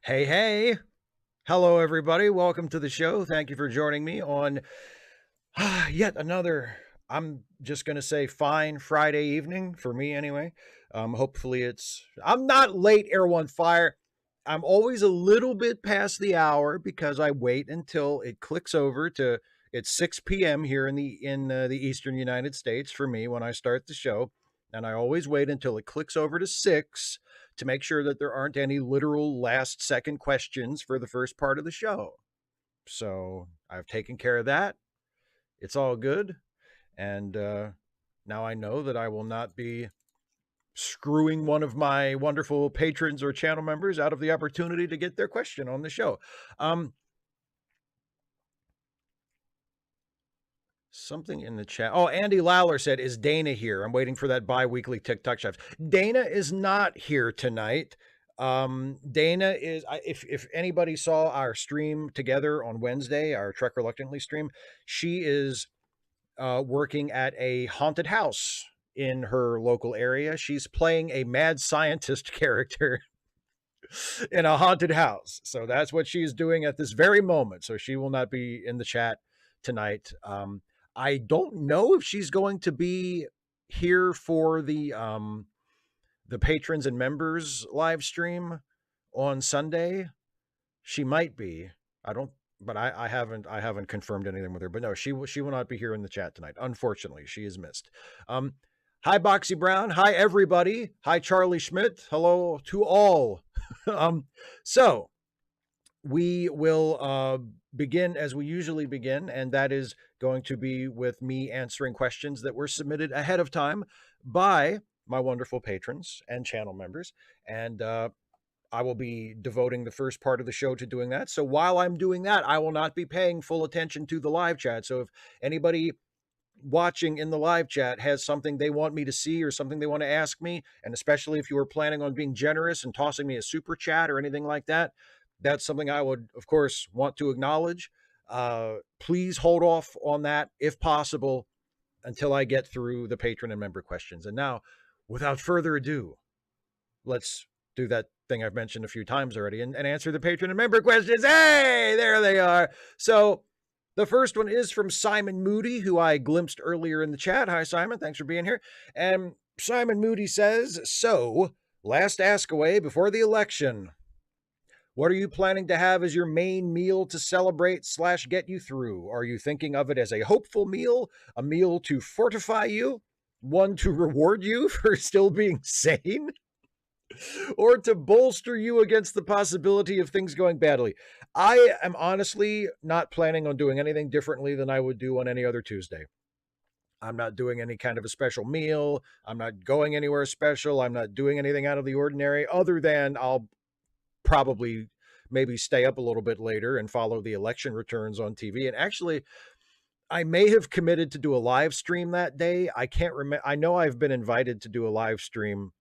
Hey, hey. Hello, everybody. Welcome to the show. Thank you for joining me on yet another, I'm just going to say, fine Friday evening for me anyway. Hopefully I'm not late, Air One Fire. I'm always a little bit past the hour because I wait until it clicks over to it's 6 p.m. here in the Eastern United States for me when I start the show, and I always wait until it clicks over to 6 to make sure that there aren't any literal last second questions for the first part of the show. So I've taken care of that. It's all good. And now I know that I will not be screwing one of my wonderful patrons or channel members out of the opportunity to get their question on the show. Something in the chat. Oh, Andy Lawler said, "Is Dana here?" I'm waiting for that bi-weekly TikTok Shives. Dana is not here tonight. Dana is. If anybody saw our stream together on Wednesday, our Trek Reluctantly stream, she is working at a haunted house in her local area. She's playing a mad scientist character in a haunted house. So that's what she's doing at this very moment. So she will not be in the chat tonight. I don't know if she's going to be here for the patrons and members live stream on Sunday. She might be. I don't, but I haven't confirmed anything with her. But no, she will not be here in the chat tonight. Unfortunately, she is missed. Hi, Boxy Brown. Hi, everybody. Hi, Charlie Schmidt. Hello to all. So we will begin as we usually begin, and that is going to be with me answering questions that were submitted ahead of time by my wonderful patrons and channel members. And I will be devoting the first part of the show to doing that. So while I'm doing that, I will not be paying full attention to the live chat. So if anybody watching in the live chat has something they want me to see or something they want to ask me, and especially if you are planning on being generous and tossing me a super chat or anything like that, that's something I would, of course, want to acknowledge. Please hold off on that if possible until I get through the patron and member questions. And now, without further ado, let's do that thing I've mentioned a few times already and answer the patron and member questions. Hey, there they are. So the first one is from Simon Moody, who I glimpsed earlier in the chat. Hi, Simon. Thanks for being here. And Simon Moody says, so last ask away before the election. What are you planning to have as your main meal to celebrate / get you through? Are you thinking of it as a hopeful meal, a meal to fortify you, one to reward you for still being sane, or to bolster you against the possibility of things going badly? I am honestly not planning on doing anything differently than I would do on any other Tuesday. I'm not doing any kind of a special meal. I'm not going anywhere special. I'm not doing anything out of the ordinary other than I'll probably maybe stay up a little bit later and follow the election returns on TV. And actually, I may have committed to do a live stream that day. I can't remember. I know I've been invited to do a live stream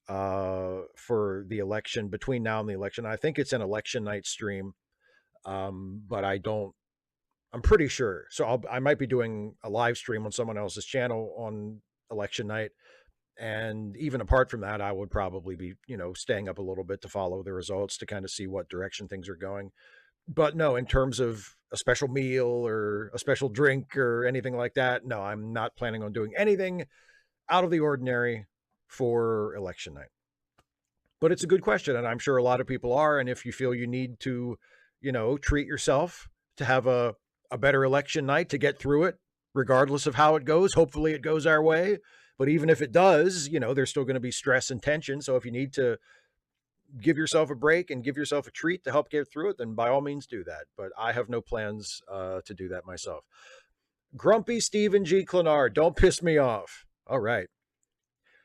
for the election between now and the election. I think it's an election night stream, but I'm pretty sure. So I might be doing a live stream on someone else's channel on election night. And even apart from that, I would probably be, staying up a little bit to follow the results to kind of see what direction things are going. But no, in terms of a special meal or a special drink or anything like that, no, I'm not planning on doing anything out of the ordinary for election night. But it's a good question, and I'm sure a lot of people are. And if you feel you need to, treat yourself to have a better election night to get through it, regardless of how it goes, hopefully it goes our way. But even if it does, there's still going to be stress and tension. So if you need to give yourself a break and give yourself a treat to help get through it, then by all means do that. But I have no plans to do that myself. Grumpy Stephen G. Clenard, don't piss me off. All right.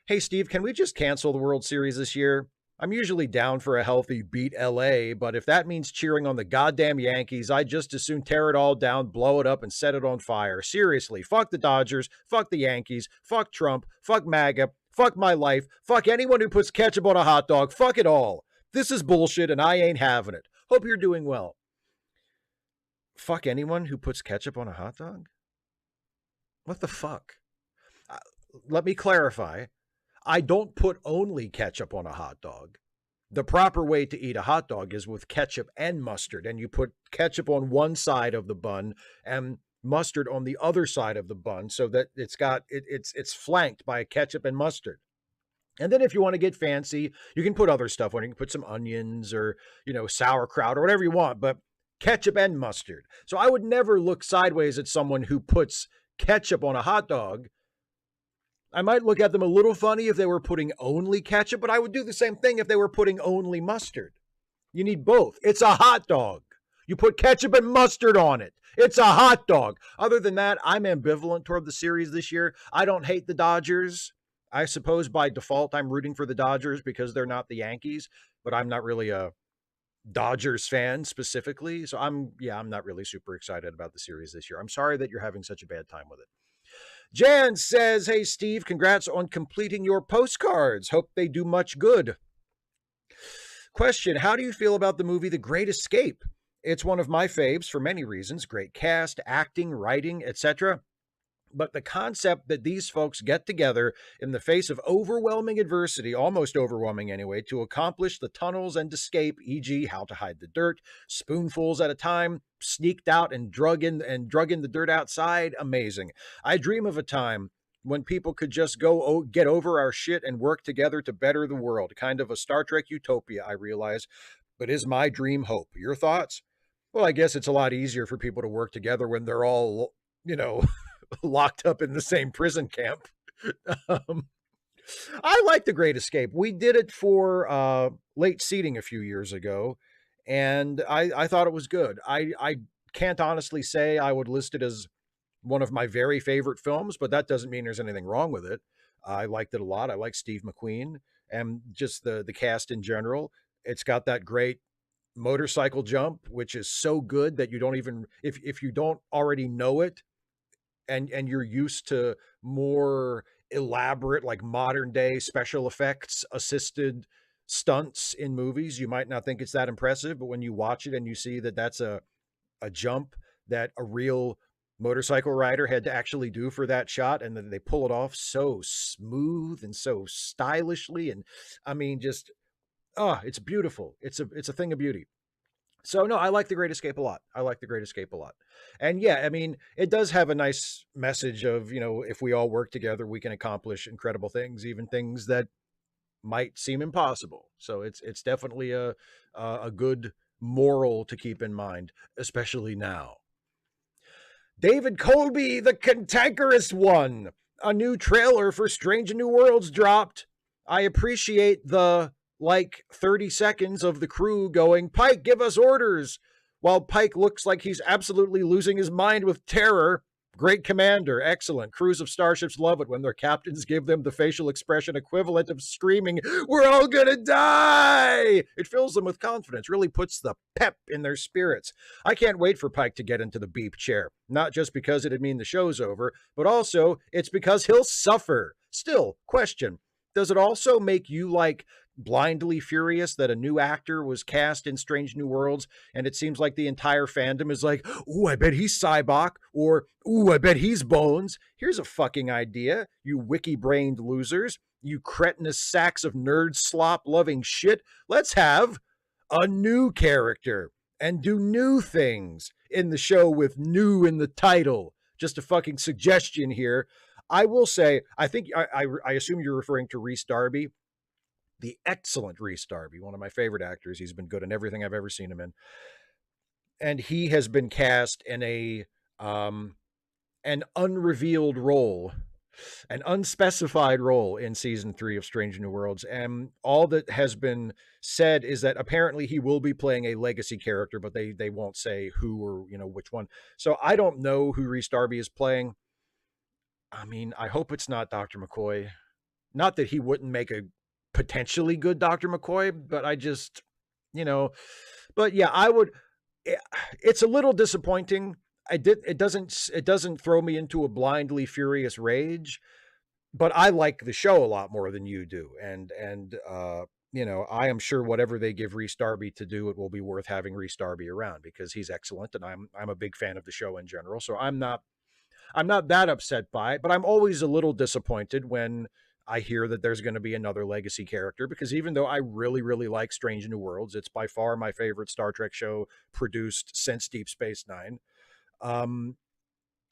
Hey, Steve, can we just cancel the World Series this year? I'm usually down for a healthy beat LA, but if that means cheering on the goddamn Yankees, I'd just as soon tear it all down, blow it up, and set it on fire. Seriously, fuck the Dodgers, fuck the Yankees, fuck Trump, fuck MAGA, fuck my life, fuck anyone who puts ketchup on a hot dog, fuck it all. This is bullshit and I ain't having it. Hope you're doing well. Fuck anyone who puts ketchup on a hot dog? What the fuck? Let me clarify. I don't put only ketchup on a hot dog. The proper way to eat a hot dog is with ketchup and mustard, and you put ketchup on one side of the bun and mustard on the other side of the bun, so that it's flanked by ketchup and mustard. And then if you want to get fancy, you can put other stuff on. You can put some onions or, sauerkraut or whatever you want, but ketchup and mustard. So I would never look sideways at someone who puts ketchup on a hot dog. I might look at them a little funny if they were putting only ketchup, but I would do the same thing if they were putting only mustard. You need both. It's a hot dog. You put ketchup and mustard on it. It's a hot dog. Other than that, I'm ambivalent toward the series this year. I don't hate the Dodgers. I suppose by default, I'm rooting for the Dodgers because they're not the Yankees, but I'm not really a Dodgers fan specifically. So I'm not really super excited about the series this year. I'm sorry that you're having such a bad time with it. Jan says, hey, Steve, congrats on completing your postcards. Hope they do much good. Question, how do you feel about the movie The Great Escape? It's one of my faves for many reasons. Great cast, acting, writing, etc. But the concept that these folks get together in the face of overwhelming adversity, almost overwhelming anyway, to accomplish the tunnels and escape, e.g., how to hide the dirt, spoonfuls at a time, sneaked out and drug in the dirt outside, amazing. I dream of a time when people could just go get over our shit and work together to better the world. Kind of a Star Trek utopia, I realize, but is my dream hope. Your thoughts? Well, I guess it's a lot easier for people to work together when they're all, locked up in the same prison camp. I like The Great Escape. We did it for late seating a few years ago, and I thought it was good. I can't honestly say I would list it as one of my very favorite films, but that doesn't mean there's anything wrong with it. I liked it a lot. I like Steve McQueen and just the cast in general. It's got that great motorcycle jump, which is so good that you don't even, if you don't already know it, and you're used to more elaborate, like modern day special effects assisted stunts in movies, you might not think it's that impressive, but when you watch it and you see that that's a jump that a real motorcycle rider had to actually do for that shot, and then they pull it off so smooth and so stylishly, and I mean, just it's beautiful. It's a thing of beauty. So no, I like The Great Escape a lot. And yeah, I mean, it does have a nice message of, if we all work together, we can accomplish incredible things, even things that might seem impossible. So it's definitely a good moral to keep in mind, especially now. David Colby, the cantankerous one. A new trailer for Strange New Worlds dropped. I appreciate the 30 seconds of the crew going, Pike, give us orders, while Pike looks like he's absolutely losing his mind with terror. Great commander, excellent. Crews of starships love it when their captains give them the facial expression equivalent of screaming, we're all gonna die! It fills them with confidence, really puts the pep in their spirits. I can't wait for Pike to get into the beep chair, not just because it'd mean the show's over, but also it's because he'll suffer. Still, question, does it also make you blindly furious that a new actor was cast in Strange New Worlds, and it seems like the entire fandom is like, ooh, I bet he's Cybok, or ooh, I bet he's Bones. Here's a fucking idea, you wiki-brained losers, you cretinous sacks of nerd slop loving shit. Let's have a new character and do new things in the show with new in the title. Just a fucking suggestion here. I will say, I think, I assume you're referring to Rhys Darby, the excellent Rhys Darby, one of my favorite actors. He's been good in everything I've ever seen him in. And he has been cast in an unrevealed role, an unspecified role in season 3 of Strange New Worlds. And all that has been said is that apparently he will be playing a legacy character, but they won't say who or, which one. So I don't know who Rhys Darby is playing. I mean, I hope it's not Dr. McCoy. Not that he wouldn't make a potentially good Dr. McCoy, but I just, but yeah, I would, it's a little disappointing. It doesn't throw me into a blindly furious rage, but I like the show a lot more than you do. And I am sure whatever they give Rhys Darby to do, it will be worth having Rhys Darby around because he's excellent. And I'm a big fan of the show in general. So I'm not that upset by it, but I'm always a little disappointed when I hear that there's going to be another legacy character, because even though I really, really like Strange New Worlds, it's by far my favorite Star Trek show produced since Deep Space Nine. Um,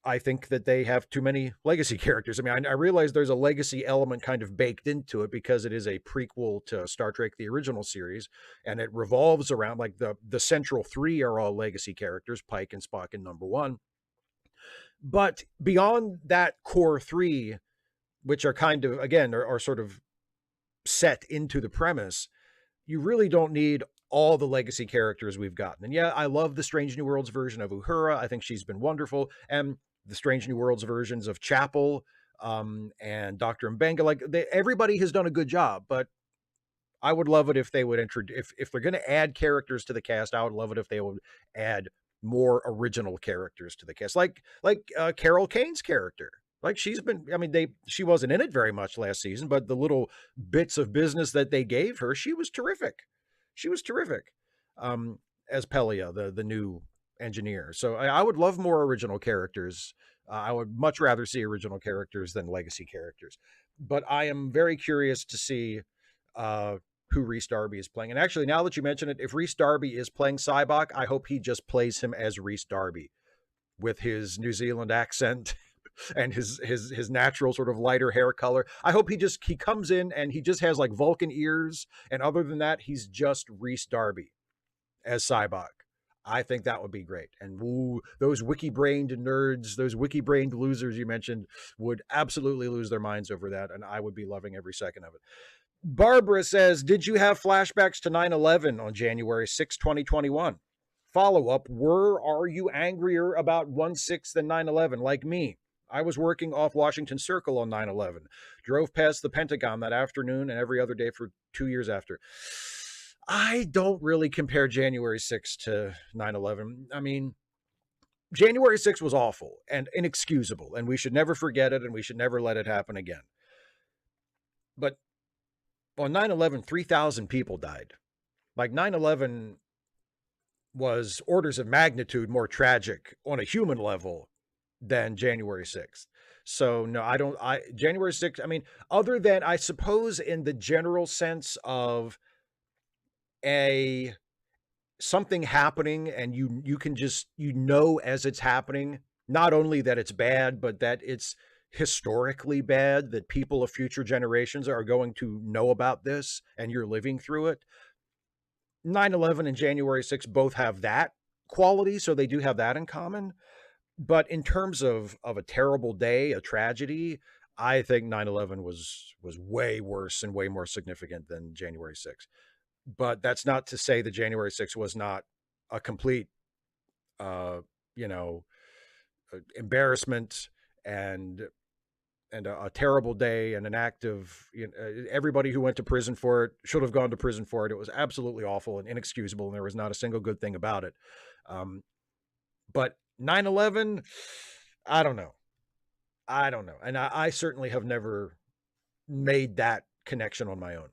I think that they have too many legacy characters. I mean, I realize there's a legacy element kind of baked into it because it is a prequel to Star Trek, the original series, and it revolves around, like, the central three are all legacy characters, Pike and Spock and Number One. But beyond that core three, which are kind of, again, are sort of set into the premise, you really don't need all the legacy characters we've gotten. And yeah, I love the Strange New Worlds version of Uhura. I think she's been wonderful. And the Strange New Worlds versions of Chapel, and Dr. Mbenga, like, everybody has done a good job, but I would love it if they would introduce, if they're going to add characters to the cast, I would love it if they would add more original characters to the cast, like Carol Kane's character. Like, she's been, I mean, she wasn't in it very much last season, but the little bits of business that they gave her, she was terrific. She was terrific, as Pelia, the new engineer. So I would love more original characters. I would much rather see original characters than legacy characters. But I am very curious to see who Rhys Darby is playing. And actually, now that you mention it, if Rhys Darby is playing Sybok, I hope he just plays him as Rhys Darby with his New Zealand accent and his natural sort of lighter hair color. I hope he comes in and he just has like Vulcan ears, and other than that, he's just Rhys Darby as Sybok. I think that would be great. And ooh, those wiki-brained nerds, those wiki-brained losers you mentioned would absolutely lose their minds over that, and I would be loving every second of it. Barbara says, did you have flashbacks to 9/11 on January 6, 2021? Follow-up, are you angrier about 1/6 than 9/11 like me? I was working off Washington Circle on 9/11. Drove past the Pentagon that afternoon and every other day for 2 years after. I don't really compare January 6th to 9/11. I mean, January 6th was awful and inexcusable, and we should never forget it, and we should never let it happen again. But on 9/11, 3,000 people died. Like, 9/11 was orders of magnitude more tragic on a human level than January 6th. So no, January 6th, I mean, other than, I suppose, in the general sense of something happening, and you can just, as it's happening, not only that it's bad, but that it's historically bad, that people of future generations are going to know about this, and you're living through it. 9/11 and January 6th both have that quality, so they do have that in common. But in terms of a terrible day, a tragedy, I think 9/11 was way worse and way more significant than January 6th. But that's not to say that January 6th was not a complete, embarrassment and a terrible day, and an act of, everybody who went to prison for it should have gone to prison for it. It was absolutely awful and inexcusable, and there was not a single good thing about it. But 9/11, I don't know. And I certainly have never made that connection on my own.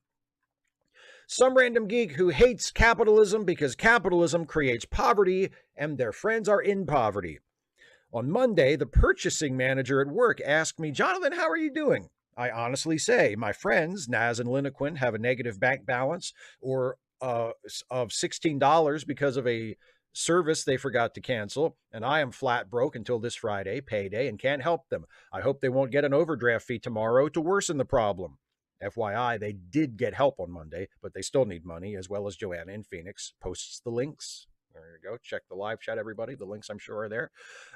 Some random geek who hates capitalism because capitalism creates poverty and their friends are in poverty. On Monday, the purchasing manager at work asked me, Jonathan, how are you doing? I honestly say, my friends, Naz and Linequin, have a negative bank balance of $16 because of a service they forgot to cancel, and I am flat broke until this Friday, payday, and can't help them. I hope they won't get an overdraft fee tomorrow to worsen the problem. FYI, they did get help on Monday, but they still need money, as well as Joanna in Phoenix posts the links. There you go. Check the live chat, everybody. The links, I'm sure, are there.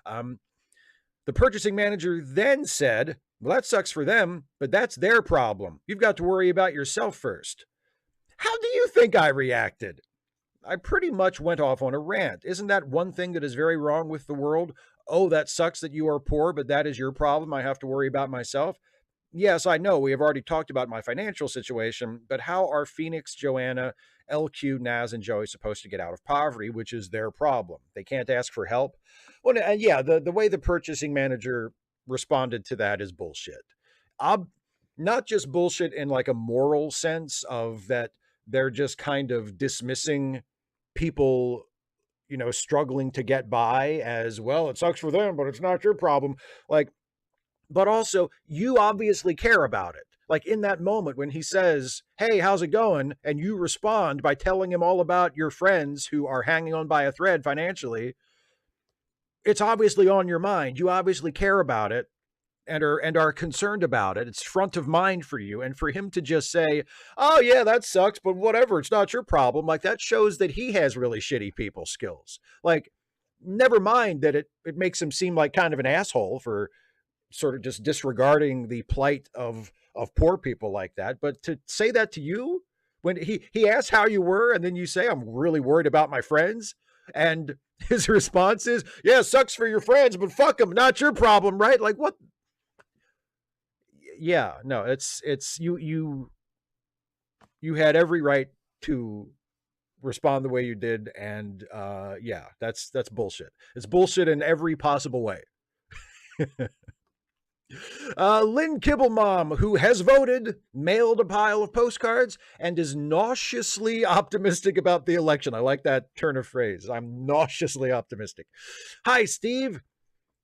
The purchasing manager then said, well, that sucks for them, but that's their problem. You've got to worry about yourself first. How do you think I reacted? I pretty much went off on a rant. Isn't that one thing that is very wrong with the world? Oh, that sucks that you are poor, but that is your problem. I have to worry about myself. Yes, I know we have already talked about my financial situation, but how are Phoenix, Joanna, LQ, Naz, and Joey supposed to get out of poverty, which is their problem? They can't ask for help. Well, yeah, the way the purchasing manager responded to that is bullshit. Not just bullshit in like a moral sense of that they're just kind of dismissing people, struggling to get by as, well, it sucks for them, but it's not your problem. Like, but also, you obviously care about it. Like in that moment when he says, "Hey, how's it going?" and you respond by telling him all about your friends who are hanging on by a thread financially, it's obviously on your mind. You obviously care about it and are concerned about it. It's front of mind for you. And for him to just say, "Oh yeah, that sucks, but whatever, it's not your problem," like that shows that he has really shitty people skills. Like, never mind that it makes him seem like kind of an asshole for sort of just disregarding the plight of poor people like that. But to say that to you when he asks how you were, and then you say, "I'm really worried about my friends," and his response is, "Yeah, sucks for your friends, but fuck them, not your problem," right? Like what? Yeah, no, it's you had every right to respond the way you did, and yeah, that's bullshit. It's bullshit in every possible way. Lynn Kibblemom, who has voted, mailed a pile of postcards, and is nauseously optimistic about the election. I like that turn of phrase. I'm nauseously optimistic. Hi, Steve.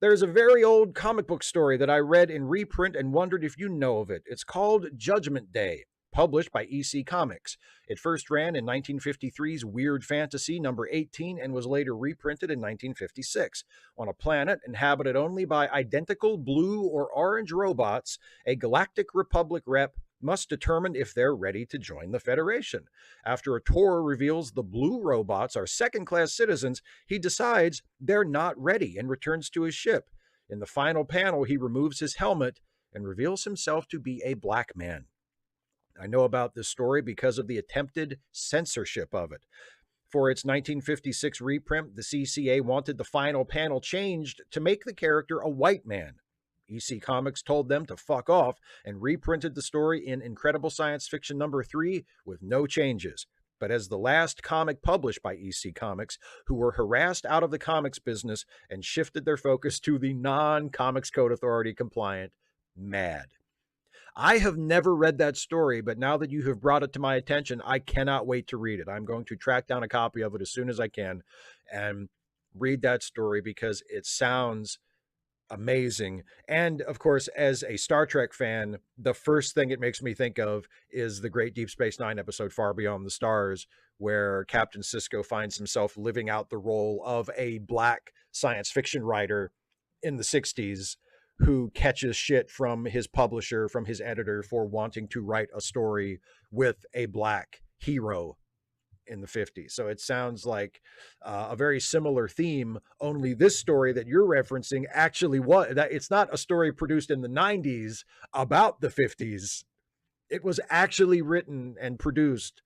There's a very old comic book story that I read in reprint and wondered if you know of it. It's called Judgment Day, published by EC Comics. It first ran in 1953's Weird Fantasy number 18 and was later reprinted in 1956. On a planet inhabited only by identical blue or orange robots, a Galactic Republic rep must determine if they're ready to join the Federation. After a tour reveals the blue robots are second-class citizens, he decides they're not ready and returns to his ship. In the final panel, he removes his helmet and reveals himself to be a black man. I know about this story because of the attempted censorship of it. For its 1956 reprint, the CCA wanted the final panel changed to make the character a white man. EC Comics told them to fuck off and reprinted the story in Incredible Science Fiction number 3 with no changes. But as the last comic published by EC Comics, who were harassed out of the comics business and shifted their focus to the non-Comics Code Authority compliant MAD. I have never read that story, but now that you have brought it to my attention, I cannot wait to read it. I'm going to track down a copy of it as soon as I can and read that story because it sounds amazing. And of course, as a Star Trek fan, the first thing it makes me think of is the great Deep Space Nine episode Far Beyond the Stars, where Captain Sisko finds himself living out the role of a black science fiction writer in the 60s who catches shit from his publisher, from his editor, for wanting to write a story with a black hero in the 50s. So it sounds like a very similar theme, only this story that you're referencing actually that it's not a story produced in the 90s about the 50s. It was actually written and produced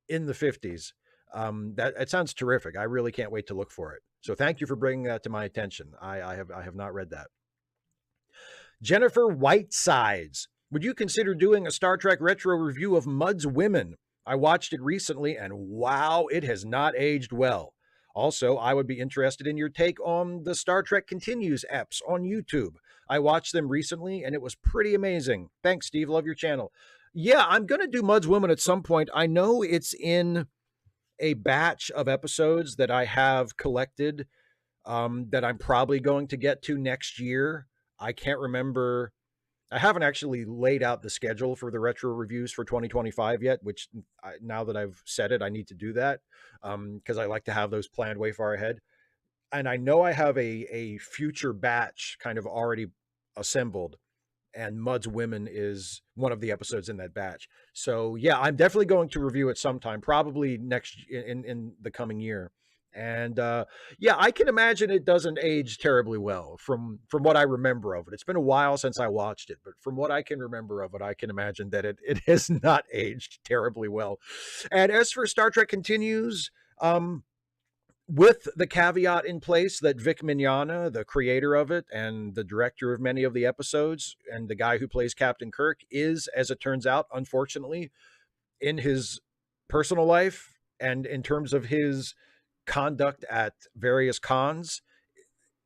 in the 50s. That it sounds terrific. I really can't wait to look for it. So thank you for bringing that to my attention. I have not read that. Jennifer Whitesides, would you consider doing a Star Trek retro review of Mudd's Women? I watched it recently, and wow, it has not aged well. Also, I would be interested in your take on the Star Trek Continues eps on YouTube. I watched them recently, and it was pretty amazing. Thanks, Steve. Love your channel. Yeah, I'm going to do Mudd's Women at some point. I know it's in a batch of episodes that I have collected that I'm probably going to get to next year. I can't remember. I haven't actually laid out the schedule for the retro reviews for 2025 yet, which now that I've said it, I need to do that because I like to have those planned way far ahead. And I know I have a future batch kind of already assembled, and Mudd's Women is one of the episodes in that batch. So yeah, I'm definitely going to review it sometime, probably next in the coming year. And yeah, I can imagine it doesn't age terribly well from what I remember of it. It's been a while since I watched it, but from what I can remember of it, I can imagine that it has not aged terribly well. And as for Star Trek Continues, with the caveat in place that Vic Mignogna, the creator of it and the director of many of the episodes, and the guy who plays Captain Kirk, is, as it turns out, unfortunately, in his personal life and in terms of his conduct at various cons,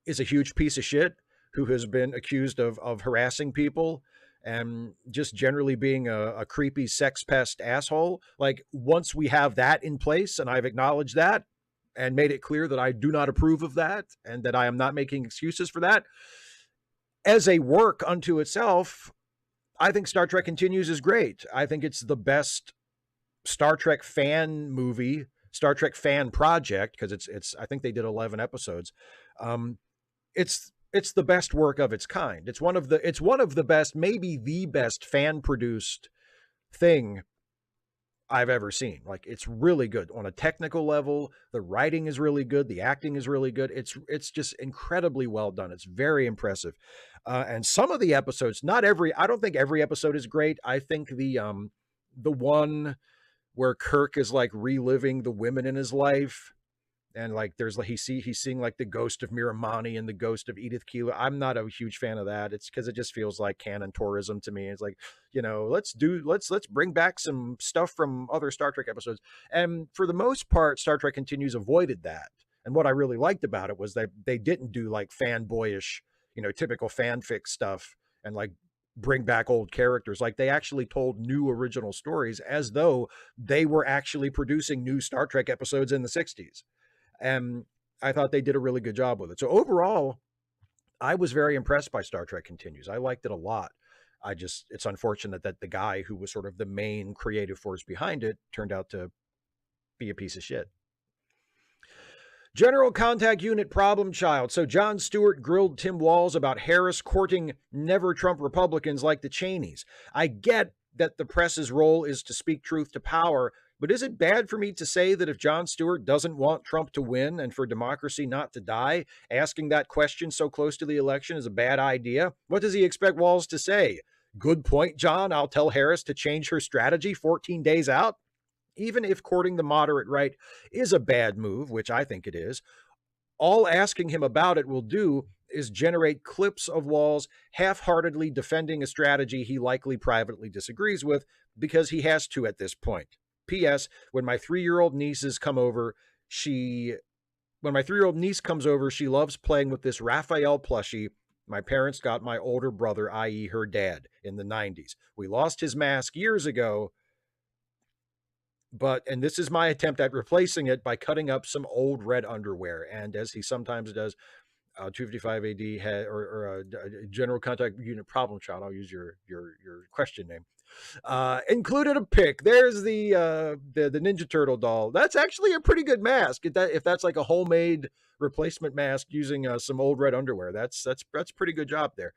is a huge piece of shit who has been accused of harassing people and just generally being a creepy sex pest asshole. Like, once we have that in place, and I've acknowledged that and made it clear that I do not approve of that and that I am not making excuses for that, as a work unto itself, I think Star Trek Continues is great. I think it's the best Star Trek fan movie, Star Trek fan project, because it's I think they did 11 episodes. Um, it's the best work of its kind. It's one of the best, maybe the best fan produced thing I've ever seen. Like, it's really good on a technical level. The writing is really good. The acting is really good. It's just incredibly well done. It's very impressive. And some of the episodes, I don't think every episode is great. I think the one where Kirk is like reliving the women in his life, and like there's like he's seeing like the ghost of Miramani and the ghost of Edith Keeler. I'm not a huge fan of that. It's because it just feels like canon tourism to me. It's like, let's bring back some stuff from other Star Trek episodes. And for the most part, Star Trek Continues avoided that. And what I really liked about it was that they didn't do like fanboyish, typical fanfic stuff and like bring back old characters. Like, they actually told new original stories as though they were actually producing new Star Trek episodes in the 60s. And I thought they did a really good job with it. So overall, I was very impressed by Star Trek Continues. I liked it a lot. It's unfortunate that the guy who was sort of the main creative force behind it turned out to be a piece of shit. General Contact Unit Problem Child. So Jon Stewart grilled Tim Walz about Harris courting never Trump Republicans like the Cheneys. I get that the press's role is to speak truth to power, but is it bad for me to say that if Jon Stewart doesn't want Trump to win and for democracy not to die, asking that question so close to the election is a bad idea? What does he expect Walz to say? Good point, John. I'll tell Harris to change her strategy 14 days out. Even if courting the moderate right is a bad move, which I think it is, all asking him about it will do is generate clips of Walz half-heartedly defending a strategy he likely privately disagrees with because he has to at this point. P.S. When my 3-year-old niece comes over, she loves playing with this Raphael plushie my parents got my older brother, i.e. her dad, in the 90s. We lost his mask years ago, and this is my attempt at replacing it by cutting up some old red underwear. And as he sometimes does, 255 AD had, or General Contact Unit Problem Child, I'll use your question name, included a pic. There's the Ninja Turtle doll. That's actually a pretty good mask. If that's like a homemade replacement mask using some old red underwear, that's pretty good job there.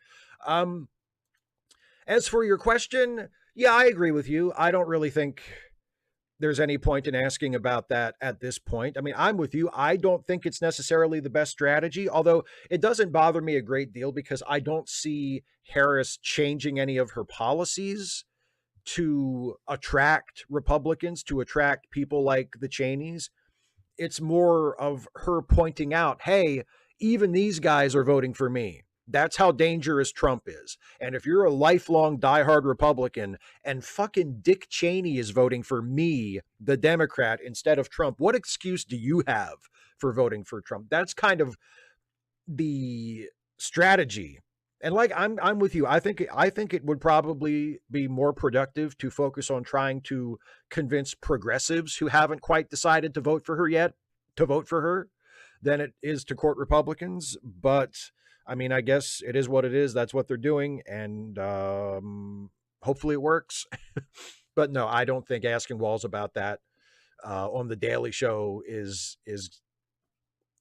As for your question, yeah, I agree with you. I don't really think there's any point in asking about that at this point. I mean, I'm with you. I don't think it's necessarily the best strategy, although it doesn't bother me a great deal because I don't see Harris changing any of her policies to attract Republicans, to attract people like the Cheneys. It's more of her pointing out, hey, even these guys are voting for me. That's how dangerous Trump is. And if you're a lifelong diehard Republican and fucking Dick Cheney is voting for me, the Democrat, instead of Trump, what excuse do you have for voting for Trump? That's kind of the strategy. And like, I'm with you. I think it would probably be more productive to focus on trying to convince progressives who haven't quite decided to vote for her yet to vote for her than it is to court Republicans. But I mean, I guess it is what it is. That's what they're doing. And hopefully it works. But no, I don't think asking Walz about that on the Daily Show is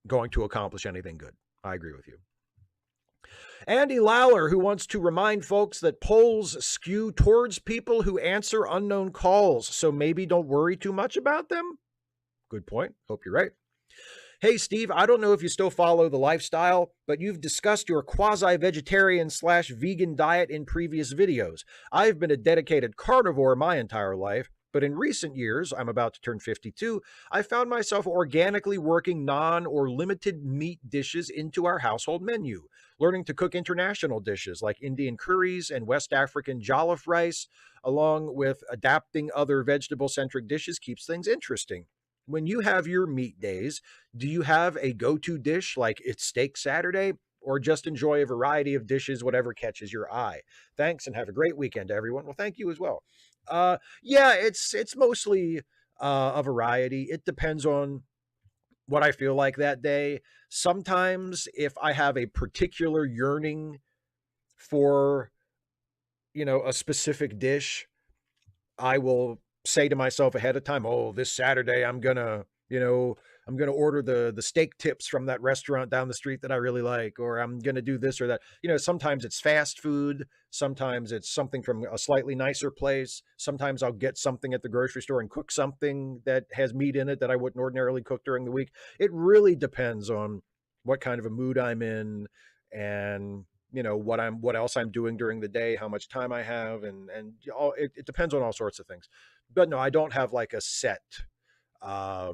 going to accomplish anything good. I agree with you. Andy Lawler, who wants to remind folks that polls skew towards people who answer unknown calls, so maybe don't worry too much about them. Good point. Hope you're right. Hey, Steve, I don't know if you still follow The Lifestyle, but you've discussed your quasi-vegetarian/vegan diet in previous videos. I've been a dedicated carnivore my entire life, but in recent years, I'm about to turn 52, I found myself organically working non- or limited meat dishes into our household menu, learning to cook international dishes like Indian curries and West African jollof rice, along with adapting other vegetable-centric dishes keeps things interesting. When you have your meat days, do you have a go-to dish like it's Steak Saturday, or just enjoy a variety of dishes, whatever catches your eye? Thanks, and have a great weekend, everyone. Well, thank you as well. Yeah, it's mostly a variety. It depends on what I feel like that day. Sometimes if I have a particular yearning for, you know, a specific dish, I will say to myself ahead of time, oh, this Saturday I'm gonna, you know, I'm gonna order the steak tips from that restaurant down the street that I really like, or I'm gonna do this or that. You know, sometimes it's fast food, sometimes it's something from a slightly nicer place. Sometimes I'll get something at the grocery store and cook something that has meat in it that I wouldn't ordinarily cook during the week. It really depends on what kind of a mood I'm in, and you know what else I'm doing during the day, how much time I have, and all it depends on all sorts of things. But no, I don't have like a set uh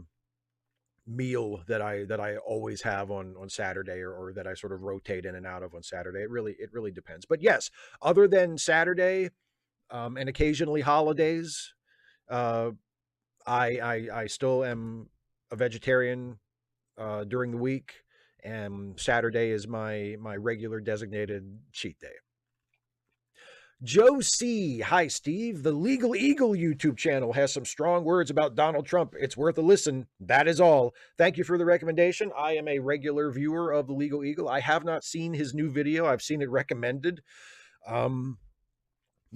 meal that I always have on Saturday, or that I sort of rotate in and out of on Saturday. It really depends. But yes, other than Saturday, and occasionally holidays, uh I still am a vegetarian during the week, and Saturday is my regular designated cheat day. Joe C. Hi, Steve. The Legal Eagle YouTube channel has some strong words about Donald Trump. It's worth a listen. That is all. Thank you for the recommendation. I am a regular viewer of the Legal Eagle. I have not seen his new video. I've seen it recommended. The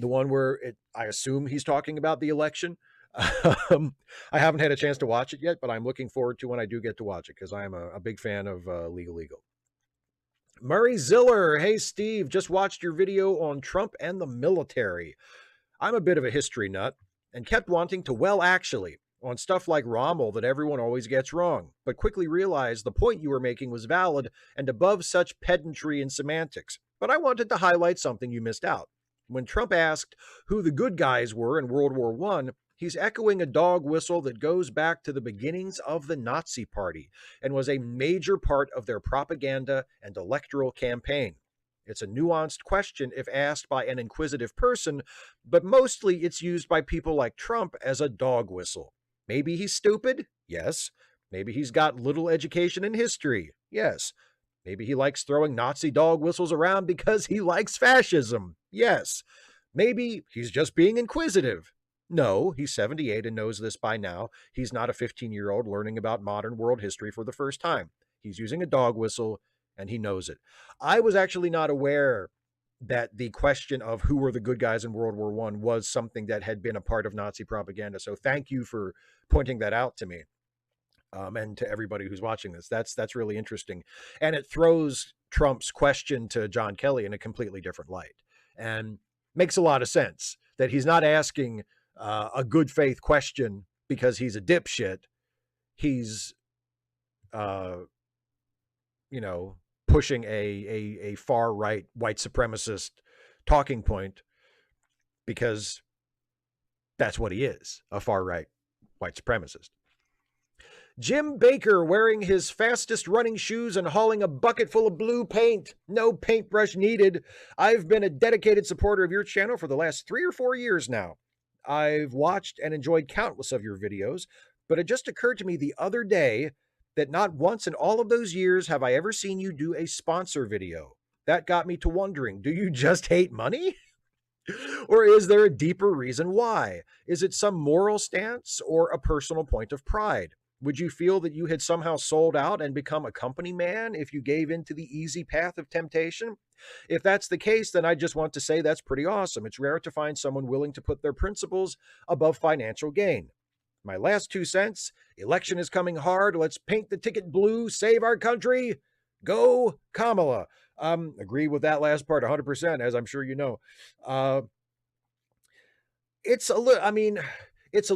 one where I assume he's talking about the election. I haven't had a chance to watch it yet, but I'm looking forward to when I do get to watch it, because I am a big fan of Legal Eagle. Murray Ziller, hey Steve, just watched your video on Trump and the military. I'm a bit of a history nut and kept wanting to, well, actually, on stuff like Rommel that everyone always gets wrong, but quickly realized the point you were making was valid and above such pedantry and semantics. But I wanted to highlight something you missed out. When Trump asked who the good guys were in World War I, he's echoing a dog whistle that goes back to the beginnings of the Nazi Party and was a major part of their propaganda and electoral campaign. It's a nuanced question if asked by an inquisitive person, but mostly it's used by people like Trump as a dog whistle. Maybe he's stupid? Yes. Maybe he's got little education in history? Yes. Maybe he likes throwing Nazi dog whistles around because he likes fascism? Yes. Maybe he's just being inquisitive. No, he's 78 and knows this by now. He's not a 15-year-old learning about modern world history for the first time. He's using a dog whistle, and he knows it. I was actually not aware that the question of who were the good guys in World War I was something that had been a part of Nazi propaganda. So thank you for pointing that out to me, and to everybody who's watching this. That's really interesting. And it throws Trump's question to John Kelly in a completely different light, and makes a lot of sense that he's not asking a good faith question because he's a dipshit. He's, you know, pushing a far right white supremacist talking point because that's what he is, a far right white supremacist. Jim Baker wearing his fastest running shoes and hauling a bucket full of blue paint. No paintbrush needed. I've been a dedicated supporter of your channel for the last 3 or 4 years now. I've watched and enjoyed countless of your videos, but it just occurred to me the other day that not once in all of those years have I ever seen you do a sponsor video. That got me to wondering, do you just hate money? Or is there a deeper reason why? Is it some moral stance or a personal point of pride? Would you feel that you had somehow sold out and become a company man if you gave in to the easy path of temptation? If that's the case, then I just want to say that's pretty awesome. It's rare to find someone willing to put their principles above financial gain. My last 2 cents, election is coming hard. Let's paint the ticket blue, save our country. Go Kamala. Agree with that last part 100%, as I'm sure you know. It's a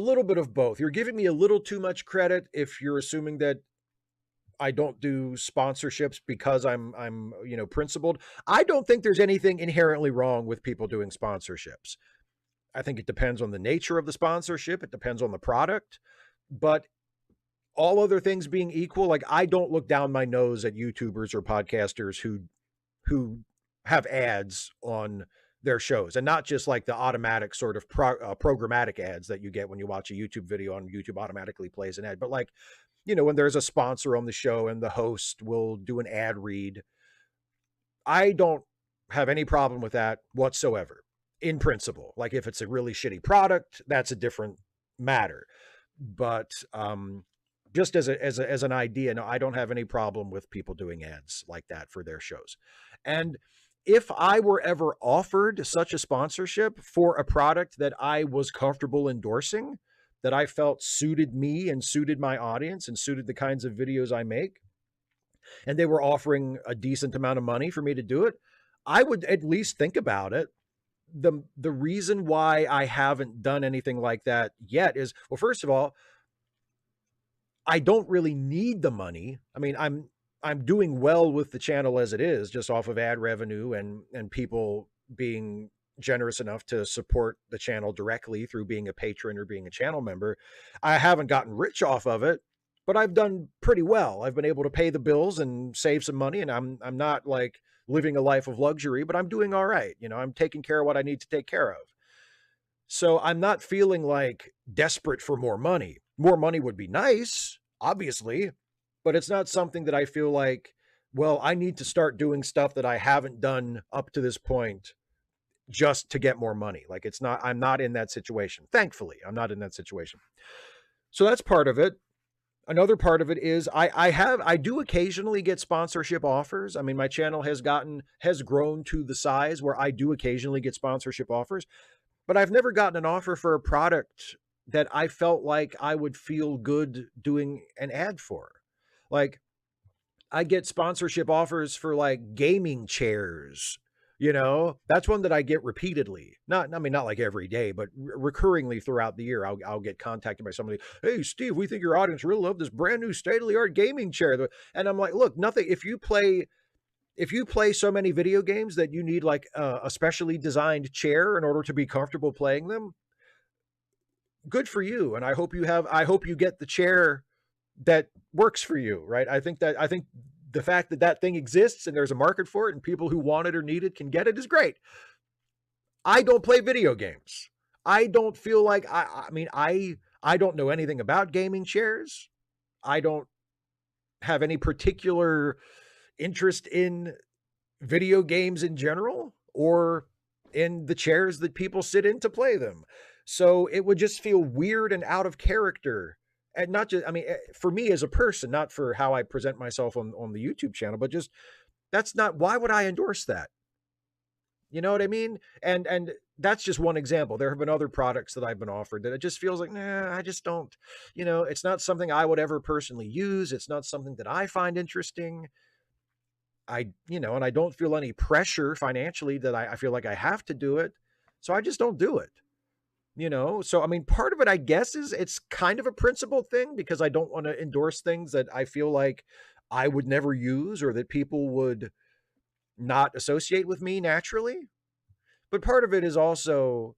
little bit of both. You're giving me a little too much credit if you're assuming that I don't do sponsorships because I'm principled. I don't think there's anything inherently wrong with people doing sponsorships. I think it depends on the nature of the sponsorship. It depends on the product. But all other things being equal, like I don't look down my nose at YouTubers or podcasters who have ads on their shows, and not just like the automatic sort of programmatic ads that you get when you watch a YouTube video on YouTube automatically plays an ad, but like, when there's a sponsor on the show and the host will do an ad read. I don't have any problem with that whatsoever in principle. Like if it's a really shitty product, that's a different matter. But just as an idea, no, I don't have any problem with people doing ads like that for their shows. And if I were ever offered such a sponsorship for a product that I was comfortable endorsing, that I felt suited me and suited my audience and suited the kinds of videos I make, and they were offering a decent amount of money for me to do it, I would at least think about it. The reason why I haven't done anything like that yet is, well, first of all, I don't really need the money. I mean, I'm doing well with the channel as it is, just off of ad revenue and people being generous enough to support the channel directly through being a patron or being a channel member. I haven't gotten rich off of it, but I've done pretty well. I've been able to pay the bills and save some money, and I'm not like living a life of luxury, but I'm doing all right. You know, I'm taking care of what I need to take care of. So I'm not feeling like desperate for more money. More money would be nice, obviously, but it's not something that I feel like, well, I need to start doing stuff that I haven't done up to this point just to get more money. Like, it's not, I'm not in that situation. Thankfully, I'm not in that situation. So that's part of it. Another part of it is I do occasionally get sponsorship offers. I mean, my channel has grown to the size where I do occasionally get sponsorship offers, but I've never gotten an offer for a product that I felt like I would feel good doing an ad for. Like, I get sponsorship offers for like gaming chairs. You know, that's one that I get repeatedly. Not, I mean, not like every day, but recurringly throughout the year, I'll get contacted by somebody. Hey, Steve, we think your audience really love this brand new state-of-the-art gaming chair. And I'm like, look, nothing. If you play so many video games that you need like a specially designed chair in order to be comfortable playing them, good for you. And I hope you get the chair that works for you, right? I think the fact that that thing exists and there's a market for it and people who want it or need it can get it is great. I don't play video games. I don't feel like, I mean, I don't know anything about gaming chairs. I don't have any particular interest in video games in general or in the chairs that people sit in to play them. So it would just feel weird and out of character. And not just, I mean, for me as a person, not for how I present myself on the YouTube channel, but just, that's not, why would I endorse that? You know what I mean? And that's just one example. There have been other products that I've been offered that it just feels like, nah, I just don't, you know, it's not something I would ever personally use. It's not something that I find interesting. You know, and I don't feel any pressure financially that I feel like I have to do it. So I just don't do it. You know, so I mean, part of it, I guess, is it's kind of a principle thing because I don't want to endorse things that I feel like I would never use or that people would not associate with me naturally. But part of it is also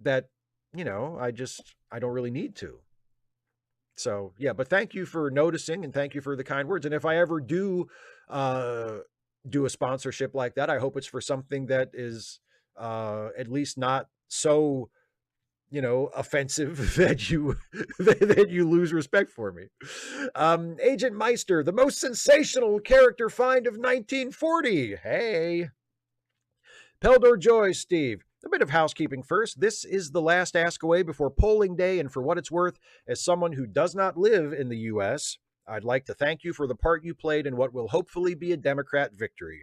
that, you know, I don't really need to. So yeah, but thank you for noticing and thank you for the kind words. And if I ever do do a sponsorship like that, I hope it's for something that is at least not so, you know, offensive that you that you lose respect for me. Agent Meister, the most sensational character find of 1940. Hey. Peldor Joy, Steve. A bit of housekeeping first. This is the last Ask Away before polling day, and for what it's worth, as someone who does not live in the U.S., I'd like to thank you for the part you played in what will hopefully be a Democrat victory.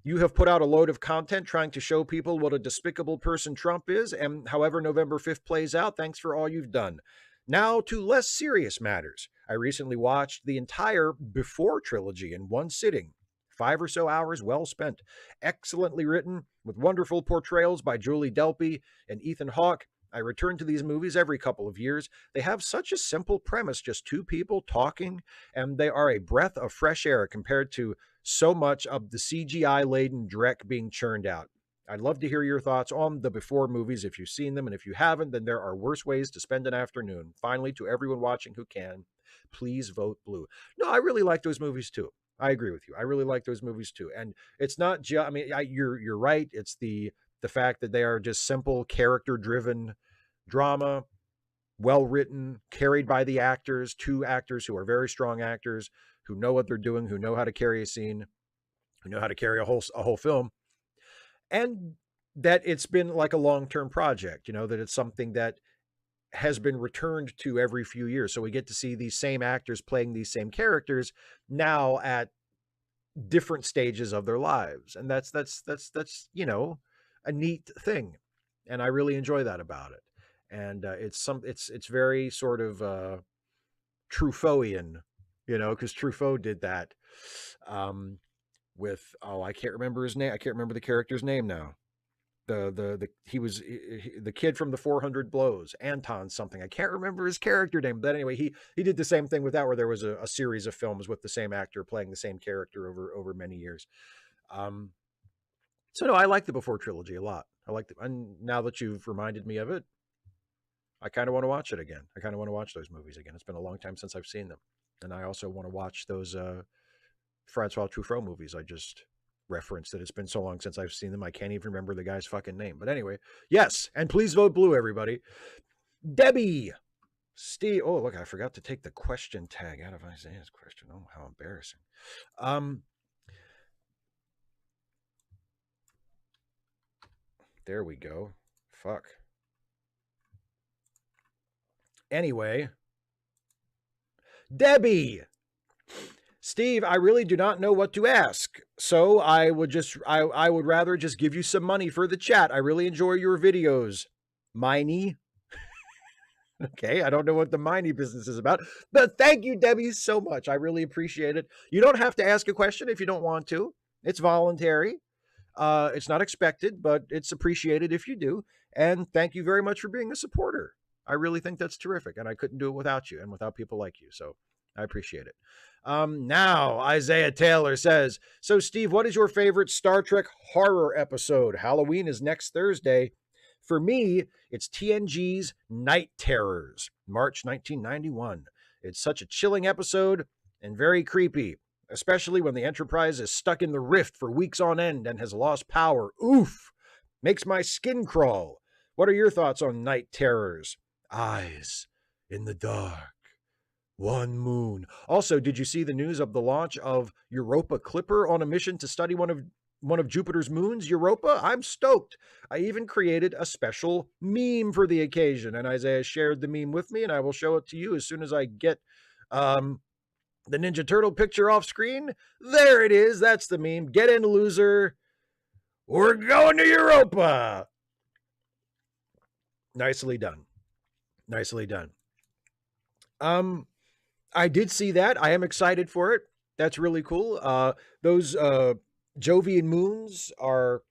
You have put out a load of content trying to show people what a despicable person Trump is, and however November 5th plays out, thanks for all you've done. Now to less serious matters. I recently watched the entire Before trilogy in one sitting. 5 or so hours well spent. Excellently written, with wonderful portrayals by Julie Delpy and Ethan Hawke. I return to these movies every couple of years. They have such a simple premise, just two people talking, and they are a breath of fresh air compared to so much of the CGI-laden dreck being churned out. I'd love to hear your thoughts on the Before movies if you've seen them, and if you haven't, then there are worse ways to spend an afternoon. Finally, to everyone watching who can, please vote blue. No, I really like those movies too. I agree with you. I really like those movies too. And it's not just, I mean, you're right. It's the fact that they are just simple character-driven drama, well-written, carried by the actors, two actors who are very strong actors, who know what they're doing, who know how to carry a scene, who know how to carry a whole film. And that it's been like a long-term project, you know, that it's something that has been returned to every few years. So we get to see these same actors playing these same characters now at different stages of their lives. And that's, you know, a neat thing. And I really enjoy that about it. And it's very sort of Truffautian, you know, because Truffaut did that with, oh, I can't remember his name. I can't remember the character's name now. He was the kid from the 400 Blows, Anton something. I can't remember his character name, but anyway, he did the same thing with that, where there was a series of films with the same actor playing the same character over many years. So no, I like the Before trilogy a lot. I like and now that you've reminded me of it, I kind of want to watch it again. I kind of want to watch those movies again. It's been a long time since I've seen them, and I also want to watch those Francois Truffaut movies I just reference that it's been so long since I've seen them. I can't even remember the guy's fucking name. But anyway, yes. And please vote blue, everybody. Debbie, Steve. Oh, look, I forgot to take the question tag out of Isaiah's question. Oh, how embarrassing. There we go. Fuck. Anyway, Debbie, Steve, I really do not know what to ask. So I would rather just give you some money for the chat. I really enjoy your videos. Miney. Okay, I don't know what the Miney business is about, but thank you, Debbie, so much. I really appreciate it. You don't have to ask a question if you don't want to. It's voluntary. It's not expected, but it's appreciated if you do. And thank you very much for being a supporter. I really think that's terrific, and I couldn't do it without you and without people like you. So I appreciate it. Now, Isaiah Taylor says, so Steve, what is your favorite Star Trek horror episode? Halloween is next Thursday. For me, it's TNG's Night Terrors, March 1991. It's such a chilling episode and very creepy, especially when the Enterprise is stuck in the rift for weeks on end and has lost power. Oof! Makes my skin crawl. What are your thoughts on Night Terrors? Eyes in the dark. One moon. Also, did you see the news of the launch of Europa Clipper on a mission to study one of Jupiter's moons, Europa? I'm stoked. I even created a special meme for the occasion, and Isaiah shared the meme with me, and I will show it to you as soon as I get the Ninja Turtle picture off screen. There it is. That's the meme. Get in, loser. We're going to Europa. Nicely done. Nicely done. I did see that. I am excited for it. That's really cool. Those Jovian moons are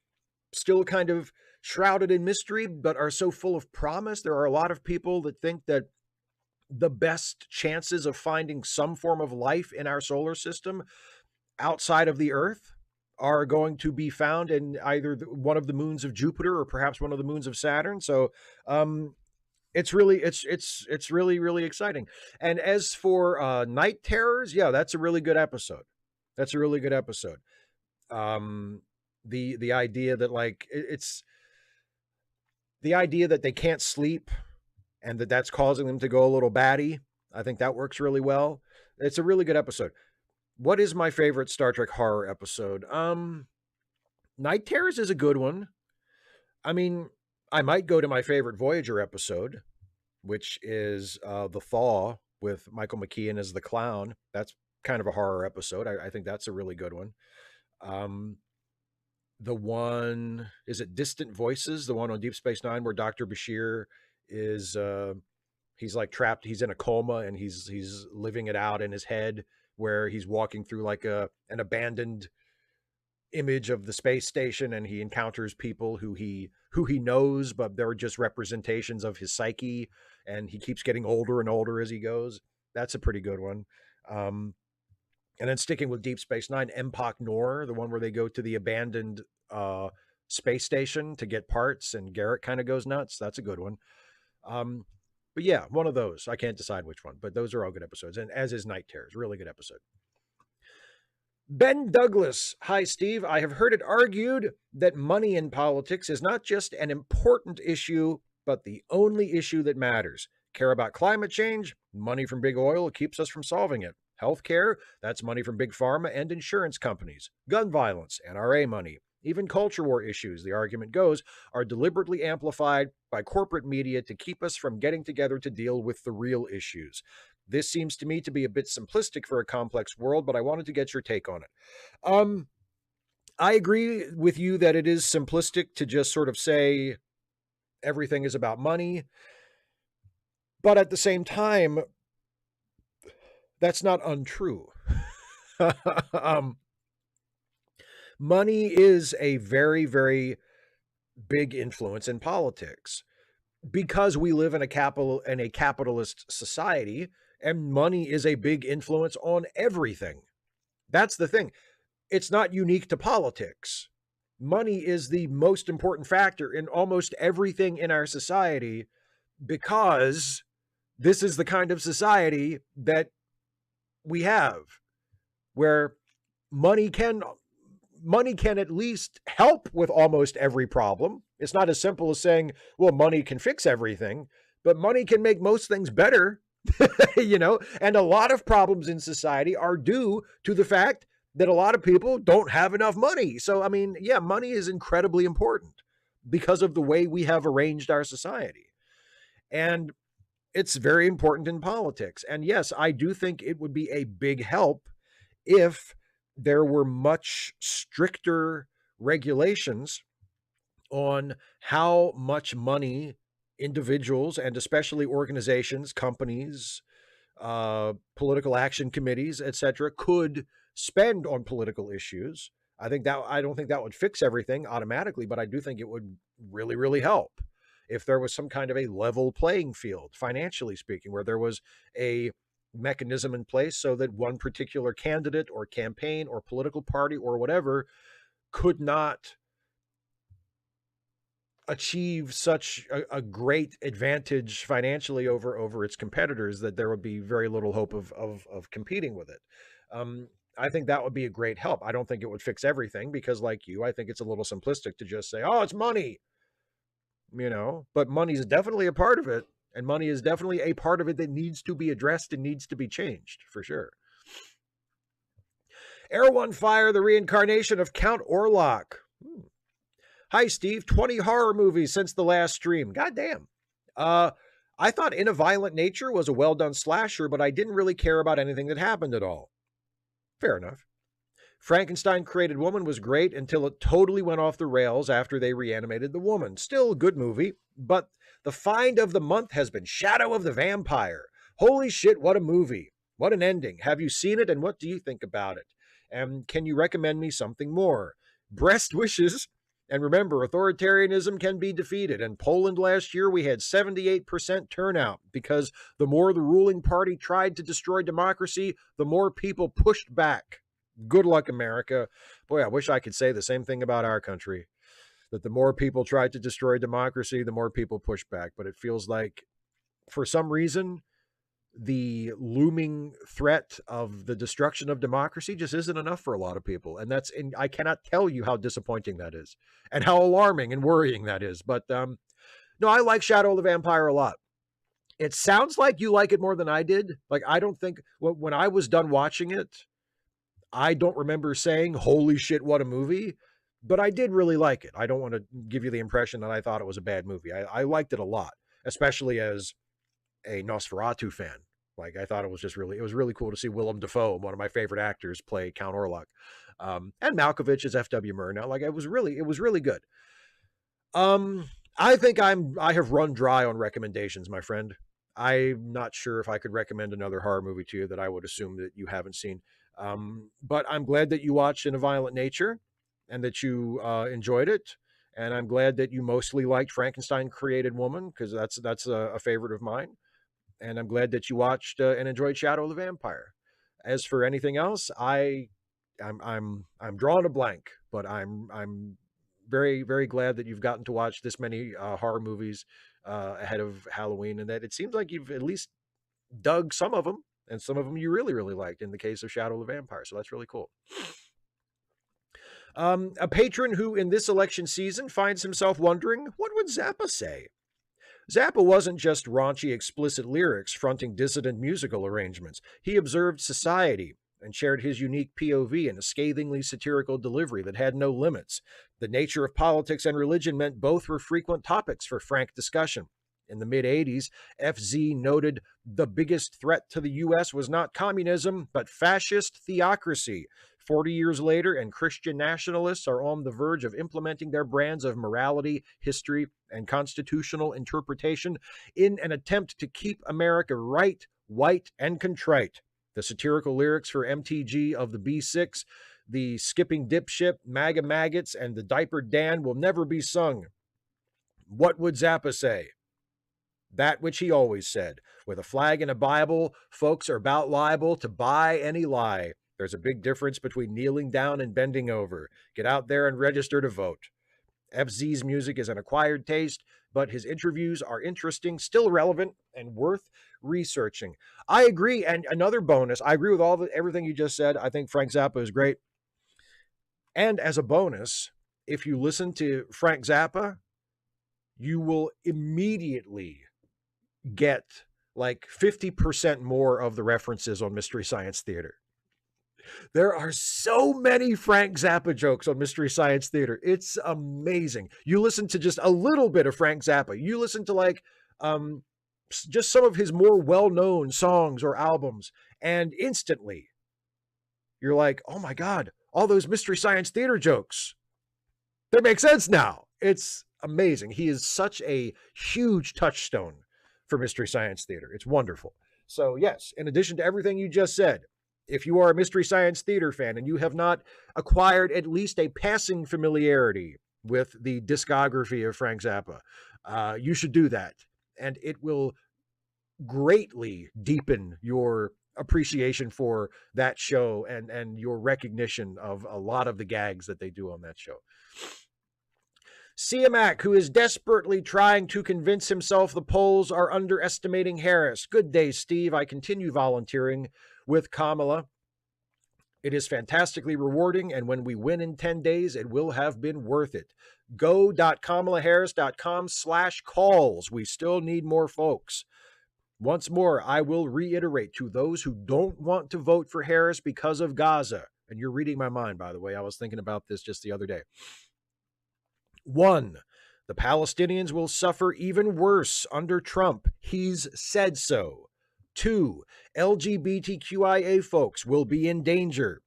still kind of shrouded in mystery, but are so full of promise. There are a lot of people that think that the best chances of finding some form of life in our solar system outside of the Earth are going to be found in either one of the moons of Jupiter or perhaps one of the moons of Saturn. So, it's really really exciting. And as for Night Terrors, yeah, that's a really good episode. That's a really good episode. The idea that, like, it's the idea that they can't sleep and that's causing them to go a little batty. I think that works really well. It's a really good episode. What is my favorite Star Trek horror episode? Night Terrors is a good one. I mean, I might go to my favorite Voyager episode, which is The Thaw with Michael McKean as the clown. That's kind of a horror episode. I think that's a really good one. The one, is it Distant Voices? The one on Deep Space Nine where Dr. Bashir is, he's like trapped. He's in a coma and he's living it out in his head, where he's walking through like an abandoned image of the space station, and he encounters people who he knows, but they're just representations of his psyche, and he keeps getting older and older as he goes. That's a pretty good one. And then sticking with Deep Space Nine, Empok Nor, the one where they go to the abandoned space station to get parts, and Garrett kind of goes nuts. That's a good one. But yeah, one of those. I can't decide which one, but those are all good episodes. And as is Night Terrors, really good episode. Ben Douglas. Hi, Steve. I have heard it argued that money in politics is not just an important issue, but the only issue that matters. Care about climate change? Money from big oil keeps us from solving it. Healthcare? That's money from big pharma and insurance companies. Gun violence? NRA money. Even culture war issues, the argument goes, are deliberately amplified by corporate media to keep us from getting together to deal with the real issues. This seems to me to be a bit simplistic for a complex world, but I wanted to get your take on it. I agree with you that it is simplistic to just sort of say everything is about money. But at the same time, that's not untrue. Money is a very, very big influence in politics because we live in a capitalist society, and money is a big influence on everything. That's the thing. It's not unique to politics. Money is the most important factor in almost everything in our society because this is the kind of society that we have, where money can at least help with almost every problem. It's not as simple as saying, well, money can fix everything, but money can make most things better, and a lot of problems in society are due to the fact that a lot of people don't have enough money. So, I mean, yeah, money is incredibly important because of the way we have arranged our society. And it's very important in politics. And yes, I do think it would be a big help if there were much stricter regulations on how much money individuals and especially organizations, companies, political action committees, etc., could spend on political issues. I don't think that would fix everything automatically, but I do think it would really, really help if there was some kind of a level playing field, financially speaking, where there was a mechanism in place so that one particular candidate or campaign or political party or whatever could not achieve such a great advantage financially over its competitors that there would be very little hope of competing with it. I think that would be a great help. I don't think it would fix everything because, like you, I think it's a little simplistic to just say, oh, it's money, but money is definitely a part of it. And money is definitely a part of it that needs to be addressed and needs to be changed, for sure. Air One Fire, the reincarnation of Count Orlok. Hi, Steve. 20 horror movies since the last stream. Goddamn. I thought In a Violent Nature was a well-done slasher, but I didn't really care about anything that happened at all. Fair enough. Frankenstein Created Woman was great until it totally went off the rails after they reanimated the woman. Still a good movie, but the find of the month has been Shadow of the Vampire. Holy shit, what a movie. What an ending. Have you seen it, and what do you think about it? And can you recommend me something more? Breast wishes. And remember, authoritarianism can be defeated. In Poland last year, we had 78% turnout because the more the ruling party tried to destroy democracy, the more people pushed back. Good luck, America. Boy, I wish I could say the same thing about our country, that the more people tried to destroy democracy, the more people push back. But it feels like, for some reason, the looming threat of the destruction of democracy just isn't enough for a lot of people. And I cannot tell you how disappointing that is and how alarming and worrying that is. But no, I like Shadow of the Vampire a lot. It sounds like you like it more than I did. Like, I don't think, when I was done watching it, I don't remember saying, holy shit, what a movie, but I did really like it. I don't want to give you the impression that I thought it was a bad movie. I liked it a lot, especially as a Nosferatu fan. Like, I thought it was really cool to see Willem Dafoe, one of my favorite actors, play Count Orlok. And Malkovich as F.W. Murnau. Like, it was really good. I think I have run dry on recommendations, my friend. I'm not sure if I could recommend another horror movie to you that I would assume that you haven't seen. But I'm glad that you watched In a Violent Nature and that you enjoyed it. And I'm glad that you mostly liked Frankenstein Created Woman, because that's a favorite of mine. And I'm glad that you watched and enjoyed Shadow of the Vampire. As for anything else, I'm drawing a blank, but I'm very, very glad that you've gotten to watch this many horror movies ahead of Halloween, and that it seems like you've at least dug some of them, and some of them you really, really liked in the case of Shadow of the Vampire. So that's really cool. A patron who in this election season finds himself wondering, what would Zappa say? Zappa wasn't just raunchy, explicit lyrics fronting dissident musical arrangements. He observed society, and shared his unique POV in a scathingly satirical delivery that had no limits. The nature of politics and religion meant both were frequent topics for frank discussion. In the mid-'80s, FZ noted the biggest threat to the U.S. was not communism, but fascist theocracy. 40 years later, and Christian nationalists are on the verge of implementing their brands of morality, history, and constitutional interpretation in an attempt to keep America right, white, and contrite. The satirical lyrics for MTG of the B6, the skipping dipshit, MAGA maggots, and the diapered Dan will never be sung. What would Zappa say? That which he always said. With a flag and a Bible, folks are about liable to buy any lie. There's a big difference between kneeling down and bending over. Get out there and register to vote. FZ's music is an acquired taste, but his interviews are interesting, still relevant, and worth researching. I agree, and another bonus, I agree with everything you just said. I think Frank Zappa is great. And as a bonus, if you listen to Frank Zappa, you will immediately get like 50% more of the references on Mystery Science Theater. There are so many Frank Zappa jokes on Mystery Science Theater. It's amazing. You listen to just a little bit of Frank Zappa. You listen to like just some of his more well-known songs or albums, and instantly you're like, oh my God, all those Mystery Science Theater jokes, they make sense now. It's amazing. He is such a huge touchstone for Mystery Science Theater. It's wonderful. So yes, in addition to everything you just said, if you are a Mystery Science Theater fan and you have not acquired at least a passing familiarity with the discography of Frank Zappa, you should do that. And it will greatly deepen your appreciation for that show and your recognition of a lot of the gags that they do on that show. Siamak, who is desperately trying to convince himself the polls are underestimating Harris. Good day, Steve. I continue volunteering with Kamala. It is fantastically rewarding, and when we win in 10 days, it will have been worth it. Go.kamalaharris.com/calls. We still need more folks. Once more, I will reiterate to those who don't want to vote for Harris because of Gaza, and you're reading my mind, by the way. I was thinking about this just the other day. 1, the Palestinians will suffer even worse under Trump. He's said so. 2, LGBTQIA folks will be in danger.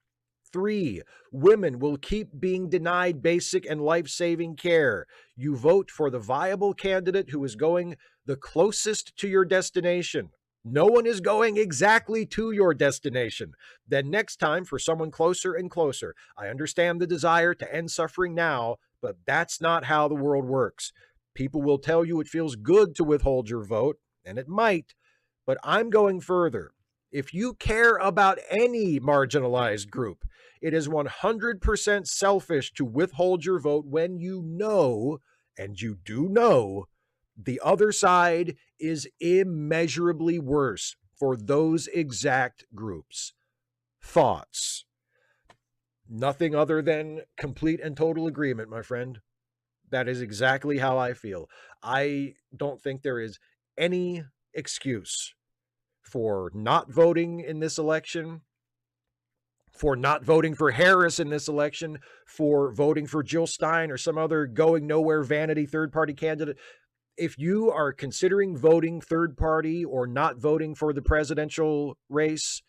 3, women will keep being denied basic and life-saving care. You vote for the viable candidate who is going the closest to your destination. No one is going exactly to your destination. Then next time for someone closer and closer. I understand the desire to end suffering now, but that's not how the world works. People will tell you it feels good to withhold your vote, and it might, but I'm going further. If you care about any marginalized group, it is 100% selfish to withhold your vote when you know, and you do know, the other side is immeasurably worse for those exact groups. Thoughts? Nothing other than complete and total agreement, my friend. That is exactly how I feel. I don't think there is any excuse for not voting in this election, for not voting for Harris in this election, for voting for Jill Stein or some other going nowhere vanity third-party candidate. If you are considering voting third party or not voting for the presidential race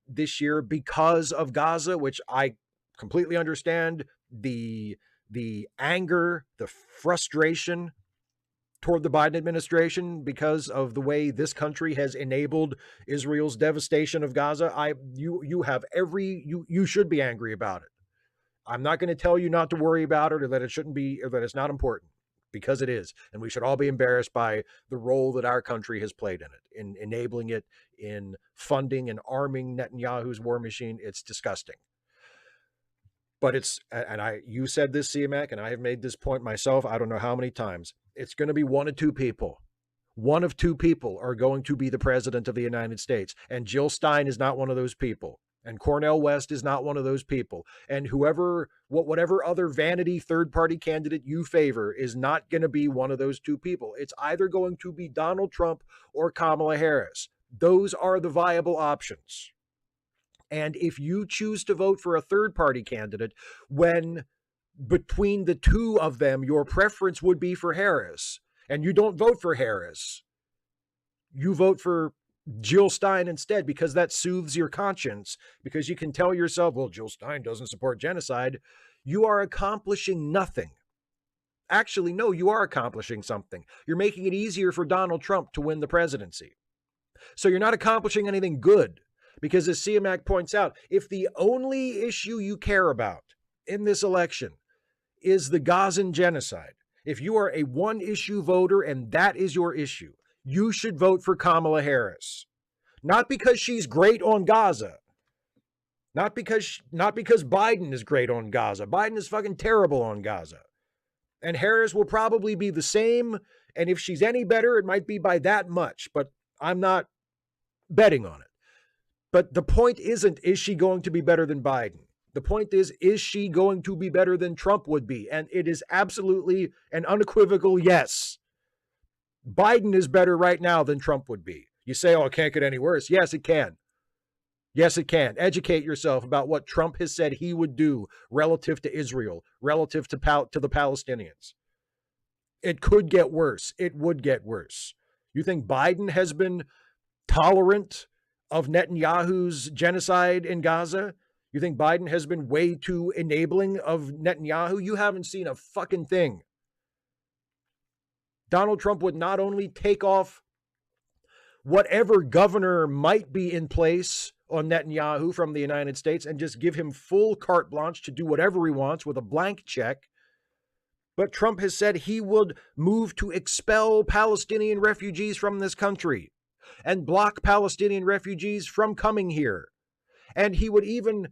this year because of Gaza, which I completely understand, the anger, the frustration toward the Biden administration because of the way this country has enabled Israel's devastation of Gaza, you should be angry about it. I'm not going to tell you not to worry about it or that it shouldn't be or that it's not important, because it is, and we should all be embarrassed by the role that our country has played in it, in enabling it, in funding and arming Netanyahu's war machine. It's disgusting. But you said this, CMAC, and I have made this point myself, I don't know how many times. It's going to be one of two people. One of two people are going to be the president of the United States. And Jill Stein is not one of those people. And Cornel West is not one of those people. And whatever other vanity third-party candidate you favor is not going to be one of those two people. It's either going to be Donald Trump or Kamala Harris. Those are the viable options. And if you choose to vote for a third-party candidate, when between the two of them, your preference would be for Harris, and you don't vote for Harris, you vote for Jill Stein instead, because that soothes your conscience, because you can tell yourself, well, Jill Stein doesn't support genocide. You are accomplishing nothing. Actually, no, you are accomplishing something. You're making it easier for Donald Trump to win the presidency. So you're not accomplishing anything good, because as CMAC points out, if the only issue you care about in this election is the Gazan genocide, if you are a one-issue voter and that is your issue, you should vote for Kamala Harris. Not because she's great on Gaza. Not because Biden is great on Gaza. Biden is fucking terrible on Gaza. And Harris will probably be the same. And if she's any better, it might be by that much. But I'm not betting on it. But the point isn't, is she going to be better than Biden? The point is she going to be better than Trump would be? And it is absolutely an unequivocal yes. Biden is better right now than Trump would be. You say, oh, it can't get any worse. Yes, it can. Yes, it can. Educate yourself about what Trump has said he would do relative to Israel, relative to the Palestinians. It could get worse. It would get worse. You think Biden has been tolerant of Netanyahu's genocide in Gaza? You think Biden has been way too enabling of Netanyahu? You haven't seen a fucking thing. Donald Trump would not only take off whatever governor might be in place on Netanyahu from the United States and just give him full carte blanche to do whatever he wants with a blank check, but Trump has said he would move to expel Palestinian refugees from this country and block Palestinian refugees from coming here. And he would even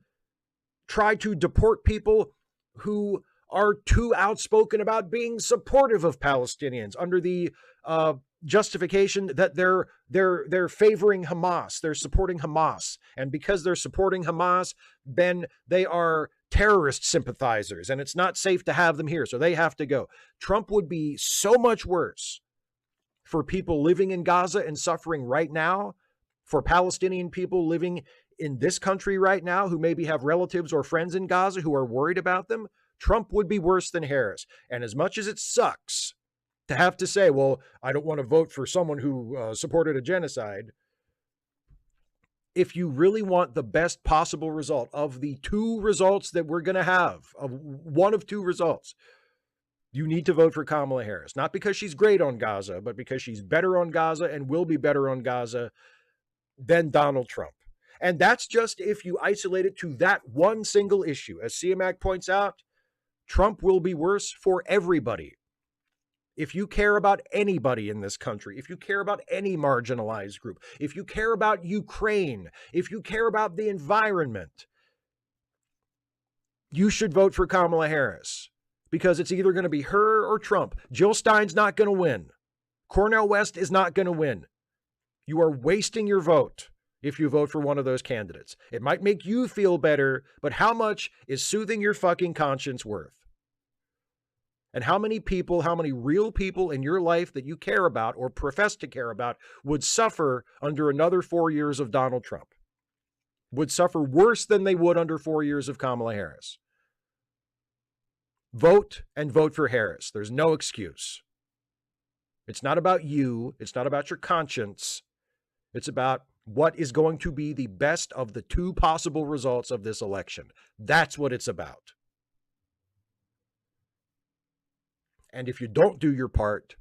try to deport people who are too outspoken about being supportive of Palestinians under the justification that they're favoring Hamas, they're supporting Hamas, and because they're supporting Hamas, then they are terrorist sympathizers, and it's not safe to have them here, so they have to go. Trump would be so much worse for people living in Gaza and suffering right now, for Palestinian people living in this country right now who maybe have relatives or friends in Gaza who are worried about them. Trump would be worse than Harris. And as much as it sucks to have to say, well, I don't want to vote for someone who supported a genocide, if you really want the best possible result of the two results that we're going to have, of one of two results, you need to vote for Kamala Harris. Not because she's great on Gaza, but because she's better on Gaza and will be better on Gaza than Donald Trump. And that's just if you isolate it to that one single issue. As CMAC points out, Trump will be worse for everybody. If you care about anybody in this country, if you care about any marginalized group, if you care about Ukraine, if you care about the environment, you should vote for Kamala Harris, because it's either going to be her or Trump. Jill Stein's not going to win. Cornel West is not going to win. You are wasting your vote if you vote for one of those candidates. It might make you feel better, but how much is soothing your fucking conscience worth? And how many people, how many real people in your life that you care about or profess to care about would suffer under another 4 years of Donald Trump? Would suffer worse than they would under 4 years of Kamala Harris? Vote, and vote for Harris. There's no excuse. It's not about you. It's not about your conscience. It's about what is going to be the best of the two possible results of this election. That's what it's about. And if you don't do your part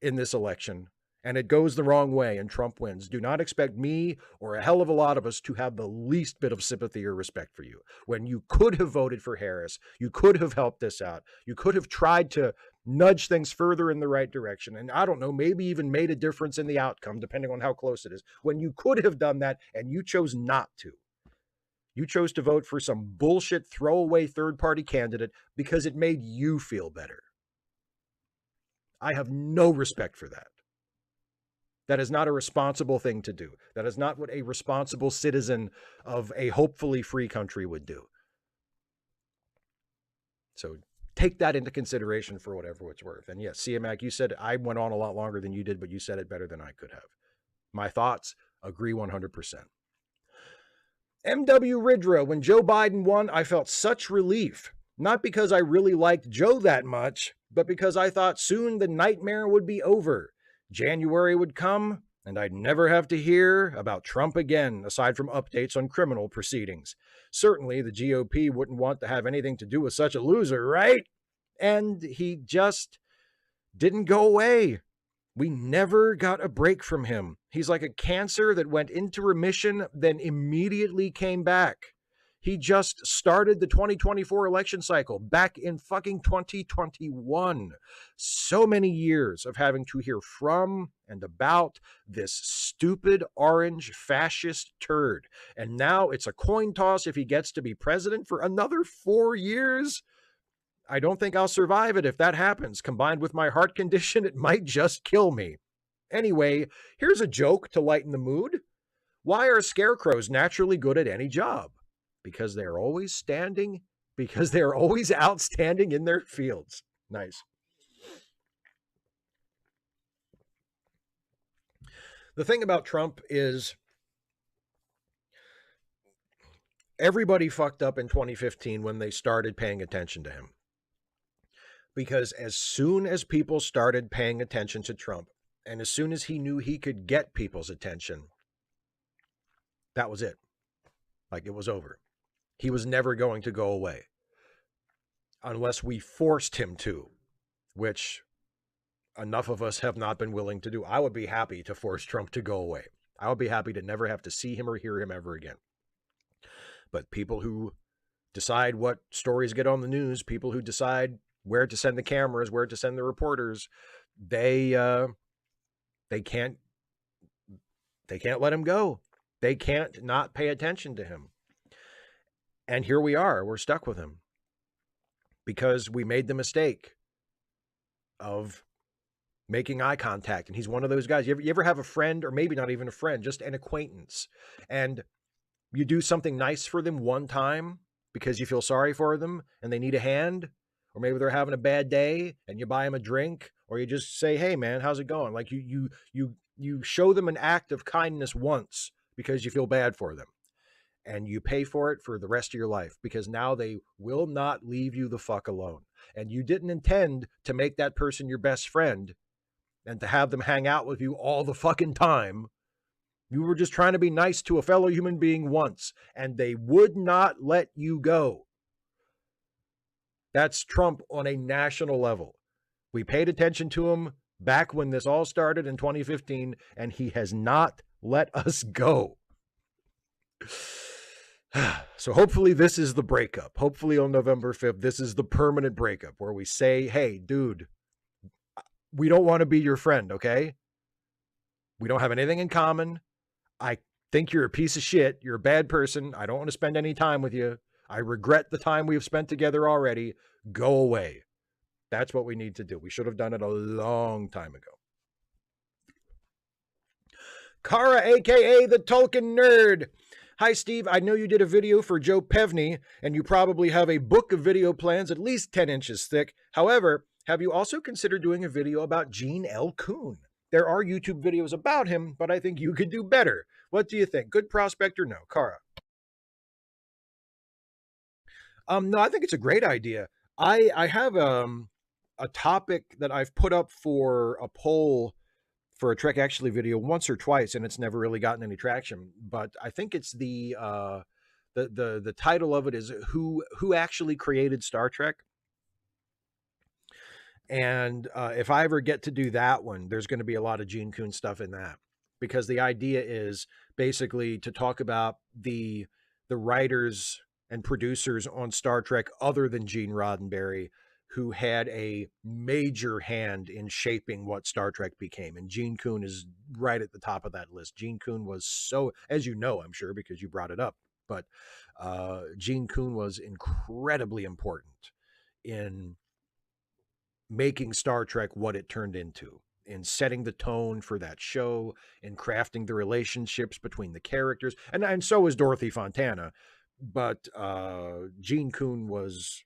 in this election and it goes the wrong way and Trump wins, do not expect me or a hell of a lot of us to have the least bit of sympathy or respect for you. When you could have voted for Harris, you could have helped this out. You could have tried to nudge things further in the right direction. And I don't know, maybe even made a difference in the outcome, depending on how close it is. When you could have done that and you chose not to. You chose to vote for some bullshit throwaway third-party candidate because it made you feel better. I have no respect for that. That is not a responsible thing to do. That is not what a responsible citizen of a hopefully free country would do. So take that into consideration for whatever it's worth. And yes, CMAC, you said I went on a lot longer than you did, but you said it better than I could have. My thoughts, agree 100%. MW Ridra, when Joe Biden won, I felt such relief. Not because I really liked Joe that much, but because I thought soon the nightmare would be over. January would come, and I'd never have to hear about Trump again, aside from updates on criminal proceedings. Certainly, the GOP wouldn't want to have anything to do with such a loser, right? And he just didn't go away. We never got a break from him. He's like a cancer that went into remission, then immediately came back. He just started the 2024 election cycle back in fucking 2021. So many years of having to hear from and about this stupid orange fascist turd. And now it's a coin toss if he gets to be president for another 4 years. I don't think I'll survive it if that happens. Combined with my heart condition, it might just kill me. Anyway, here's a joke to lighten the mood. Why are scarecrows naturally good at any job? Because they're always outstanding in their fields. Nice. The thing about Trump is everybody fucked up in 2015 when they started paying attention to him. Because as soon as people started paying attention to Trump, and as soon as he knew he could get people's attention, that was it. Like, it was over. He was never going to go away unless we forced him to, which enough of us have not been willing to do. I would be happy to force Trump to go away. I would be happy to never have to see him or hear him ever again. But people who decide what stories get on the news, people who decide where to send the cameras, where to send the reporters, they can't let him go. They can't not pay attention to him. And here we are, we're stuck with him because we made the mistake of making eye contact. And he's one of those guys. You ever have a friend, or maybe not even a friend, just an acquaintance, and you do something nice for them one time because you feel sorry for them and they need a hand, or maybe they're having a bad day and you buy them a drink, or you just say, hey man, how's it going? Like you show them an act of kindness once because you feel bad for them, and you pay for it for the rest of your life because now they will not leave you the fuck alone. And you didn't intend to make that person your best friend and to have them hang out with you all the fucking time. You were just trying to be nice to a fellow human being once, and they would not let you go. That's Trump on a national level. We paid attention to him back when this all started in 2015, and he has not let us go. So hopefully this is the breakup. Hopefully on November 5th, this is the permanent breakup where we say, hey, dude, we don't want to be your friend, okay? We don't have anything in common. I think you're a piece of shit. You're a bad person. I don't want to spend any time with you. I regret the time we've spent together already. Go away. That's what we need to do. We should have done it a long time ago. Kara, a.k.a. the Tolkien Nerd. Hi, Steve. I know you did a video for Joe Pevney, and you probably have a book of video plans at least 10 inches thick. However, have you also considered doing a video about Gene L. Kuhn? There are YouTube videos about him, but I think you could do better. What do you think? Good prospect or no? Kara. No, I think it's a great idea. I have a topic that I've put up for a poll for a Trek Actually video once or twice, and it's never really gotten any traction. But I think it's the title of it is who actually created Star Trek. And if I ever get to do that one, there's going to be a lot of Gene Kuhn stuff in that, because the idea is basically to talk about the writers and producers on Star Trek other than Gene Roddenberry, who had a major hand in shaping what Star Trek became. And Gene Kuhn is right at the top of that list. Gene Kuhn was so, as you know, I'm sure, because you brought it up, but Gene Kuhn was incredibly important in making Star Trek what it turned into, in setting the tone for that show, in crafting the relationships between the characters. And so was Dorothy Fontana. But Gene Kuhn was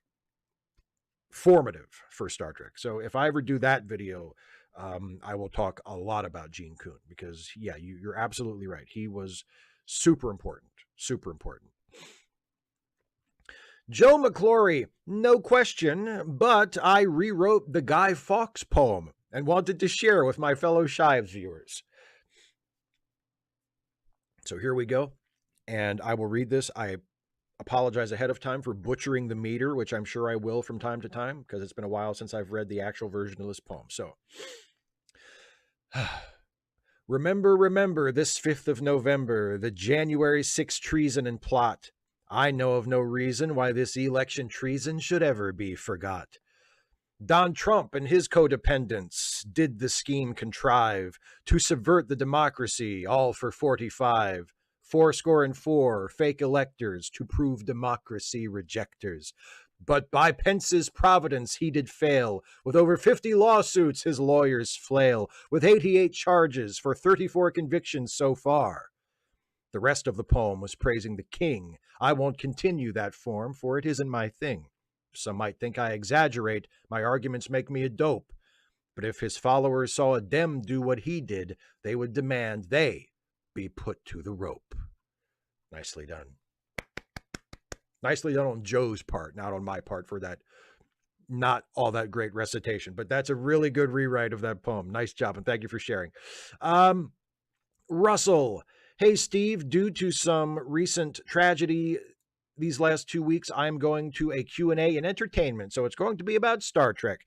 formative for Star Trek. So if I ever do that video, I will talk a lot about Gene Kuhn, because yeah, you're absolutely right. He was Super important. Super important. Joe McClory, no question, but I rewrote the Guy Fawkes poem and wanted to share with my fellow Shives viewers. So here we go, and I will read this. I apologize ahead of time for butchering the meter, which I'm sure I will from time to time, because it's been a while since I've read the actual version of this poem. So, remember this 5th of November, the January 6th treason and plot. I know of no reason why this election treason should ever be forgot. Don Trump and his codependents did the scheme contrive to subvert the democracy, all for 45. 4 fake electors to prove democracy rejectors. But by Pence's providence he did fail. With over 50 lawsuits his lawyers flail, with 88 charges for 34 convictions so far. The rest of the poem was praising the king. I won't continue that form, for it isn't my thing. Some might think I exaggerate. My arguments make me a dope. But if his followers saw a Dem do what he did, they would demand they be put to the rope. Nicely done. Nicely done on Joe's part, not on my part for that not all that great recitation. But that's a really good rewrite of that poem. Nice job, and thank you for sharing. Russell, hey, Steve, due to some recent tragedy these last 2 weeks, I'm going to a Q&A in entertainment, so it's going to be about Star Trek.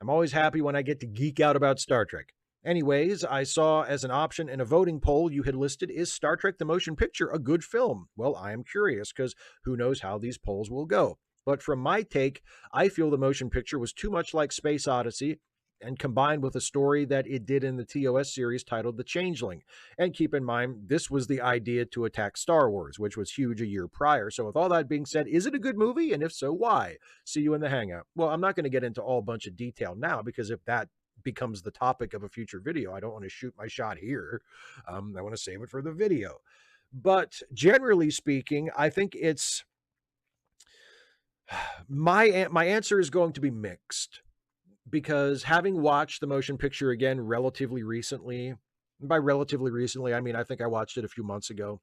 I'm always happy when I get to geek out about Star Trek. Anyways, I saw as an option in a voting poll you had listed, is Star Trek the Motion Picture a good film? Well, I am curious, because who knows how these polls will go. But from my take, I feel the motion picture was too much like Space Odyssey, and combined with a story that it did in the TOS series titled The Changeling. And keep in mind, this was the idea to attack Star Wars, which was huge a year prior. So with all that being said, is it a good movie? And if so, why? See you in the Hangout. Well, I'm not going to get into all bunch of detail now, because if that becomes the topic of a future video, I don't want to shoot my shot here. I want to save it for the video. But generally speaking, I think it's... My answer is going to be mixed. Because having watched the motion picture again relatively recently, and by relatively recently, I mean, I think I watched it a few months ago.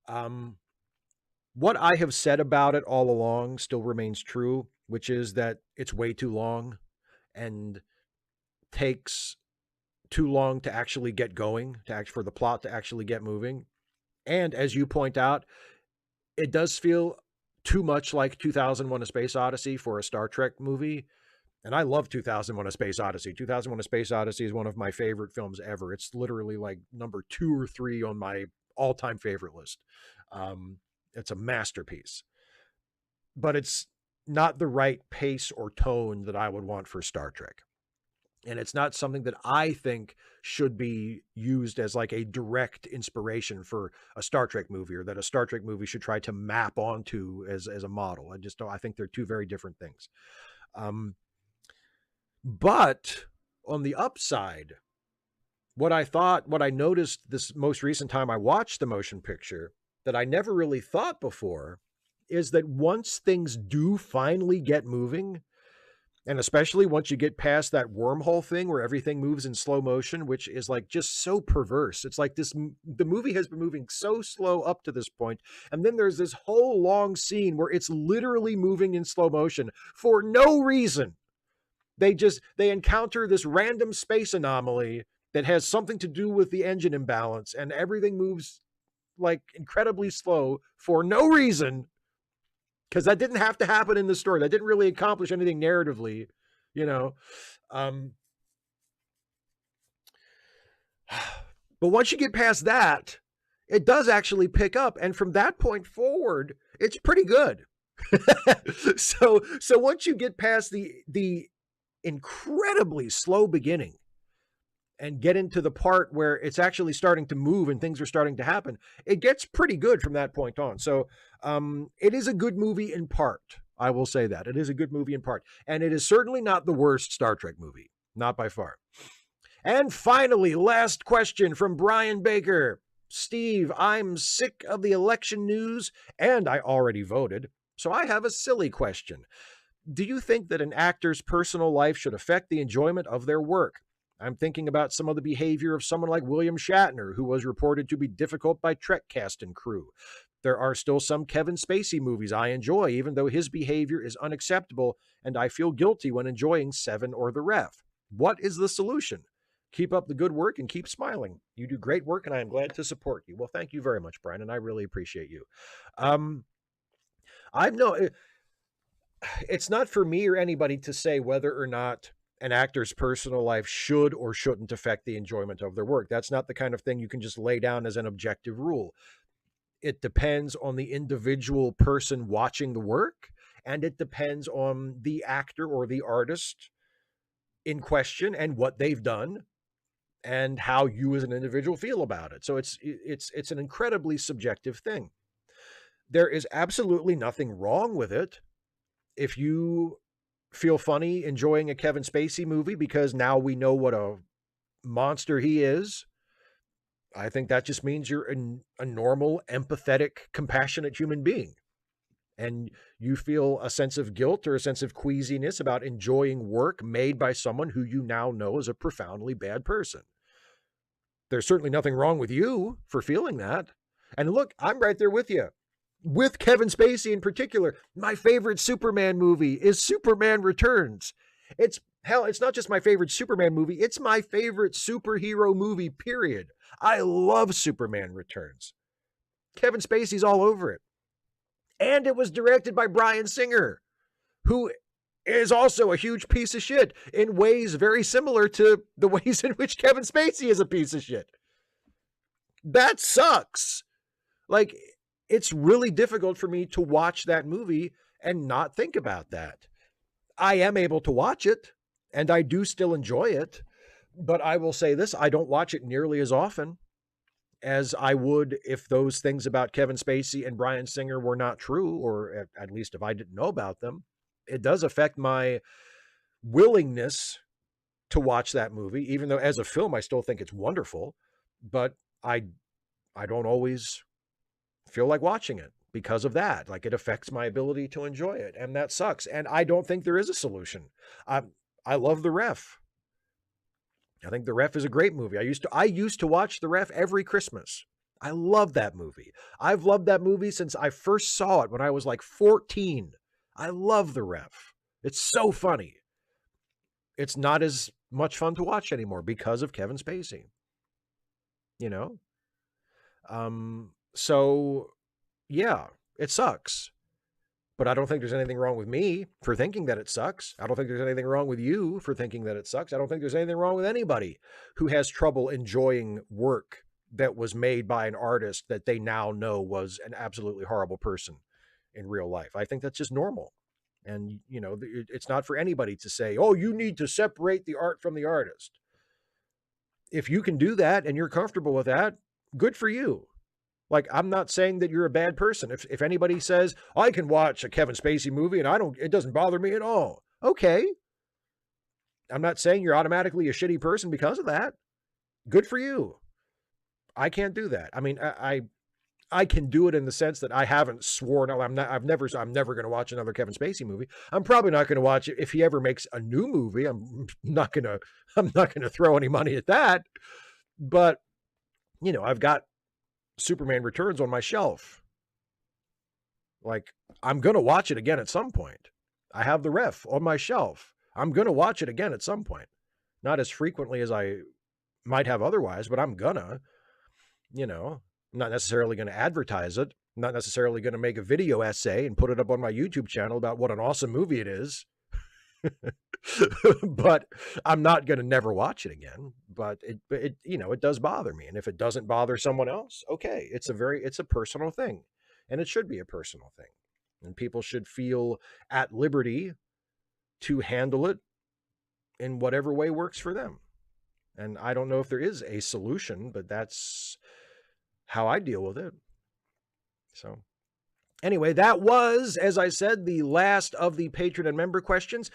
What I have said about it all along still remains true, which is that it's way too long and takes too long to actually get going, for the plot to actually get moving. And as you point out, it does feel too much like 2001: A Space Odyssey for a Star Trek movie. And I love 2001: A Space Odyssey. 2001: A Space Odyssey is one of my favorite films ever. It's literally like number 2 or 3 on my all-time favorite list. It's a masterpiece. But it's not the right pace or tone that I would want for Star Trek. And it's not something that I think should be used as like a direct inspiration for a Star Trek movie, or that a Star Trek movie should try to map onto as a model. I think they're two very different things. But on the upside, what I noticed this most recent time I watched the motion picture that I never really thought before is that once things do finally get moving, and especially once you get past that wormhole thing where everything moves in slow motion, which is like just so perverse. It's like the movie has been moving so slow up to this point, and then there's this whole long scene where it's literally moving in slow motion for no reason. They encounter this random space anomaly that has something to do with the engine imbalance, and everything moves like incredibly slow for no reason. Because that didn't have to happen in the story. That didn't really accomplish anything narratively, you know. But once you get past that, it does actually pick up. And from that point forward, it's pretty good. So once you get past the incredibly slow beginning and get into the part where it's actually starting to move and things are starting to happen, it gets pretty good from that point on. So it is a good movie in part. I will say that. It is a good movie in part. And it is certainly not the worst Star Trek movie. Not by far. And finally, last question from Brian Baker. Steve, I'm sick of the election news and I already voted. So I have a silly question. Do you think that an actor's personal life should affect the enjoyment of their work? I'm thinking about some of the behavior of someone like William Shatner, who was reported to be difficult by Trek cast and crew. There are still some Kevin Spacey movies I enjoy, even though his behavior is unacceptable, and I feel guilty when enjoying Seven or The Ref. What is the solution? Keep up the good work and keep smiling. You do great work, and I am glad to support you. Well, thank you very much, Brian, and I really appreciate you. I've no, it's not for me or anybody to say whether or not an actor's personal life should or shouldn't affect the enjoyment of their work. That's not the kind of thing you can just lay down as an objective rule. It depends on the individual person watching the work, and it depends on the actor or the artist in question and what they've done and how you as an individual feel about it. So it's an incredibly subjective thing. There is absolutely nothing wrong with it if you feel funny enjoying a Kevin Spacey movie because now we know what a monster he is. I think that just means you're a normal, empathetic, compassionate human being. And you feel a sense of guilt or a sense of queasiness about enjoying work made by someone who you now know is a profoundly bad person. There's certainly nothing wrong with you for feeling that. And look, I'm right there with you. With Kevin Spacey in particular, my favorite Superman movie is Superman Returns. It's not just my favorite Superman movie, it's my favorite superhero movie, period. I love Superman Returns. Kevin Spacey's all over it. And it was directed by Bryan Singer, who is also a huge piece of shit in ways very similar to the ways in which Kevin Spacey is a piece of shit. That sucks. Like, it's really difficult for me to watch that movie and not think about that. I am able to watch it, and I do still enjoy it, but I will say this, I don't watch it nearly as often as I would if those things about Kevin Spacey and Bryan Singer were not true, or at least if I didn't know about them. It does affect my willingness to watch that movie, even though as a film, I still think it's wonderful, but I don't always feel like watching it because of that. Like, it affects my ability to enjoy it, and that sucks. And I don't think there is a solution. I love The Ref. I think The Ref is a great movie. I used to watch The Ref every Christmas. I love that movie. I've loved that movie since I first saw it when I was like 14. I love The Ref. It's so funny. It's not as much fun to watch anymore because of Kevin Spacey. You know? So yeah, it sucks. But I don't think there's anything wrong with me for thinking that it sucks. I don't think there's anything wrong with you for thinking that it sucks. I don't think there's anything wrong with anybody who has trouble enjoying work that was made by an artist that they now know was an absolutely horrible person in real life. I think that's just normal. And, you know, it's not for anybody to say, oh, you need to separate the art from the artist. If you can do that and you're comfortable with that, good for you. Like, I'm not saying that you're a bad person. If anybody says, I can watch a Kevin Spacey movie and it doesn't bother me at all. Okay. I'm not saying you're automatically a shitty person because of that. Good for you. I can't do that. I mean, I can do it in the sense that I haven't sworn, I'm never going to watch another Kevin Spacey movie. I'm probably not going to watch it if he ever makes a new movie. I'm not going to throw any money at that. But, you know, I've got Superman Returns on my shelf. Like, I'm going to watch it again at some point. I have The Ref on my shelf. I'm going to watch it again at some point. Not as frequently as I might have otherwise, but I'm gonna, you know, I'm not necessarily going to advertise it. I'm not necessarily going to make a video essay and put it up on my YouTube channel about what an awesome movie it is. But I'm not going to never watch it again. But it, you know, it does bother me. And if it doesn't bother someone else, okay, it's a personal thing, and it should be a personal thing, and people should feel at liberty to handle it in whatever way works for them. And I don't know if there is a solution, but that's how I deal with it. So anyway, that was, as I said, the last of the patron and member questions.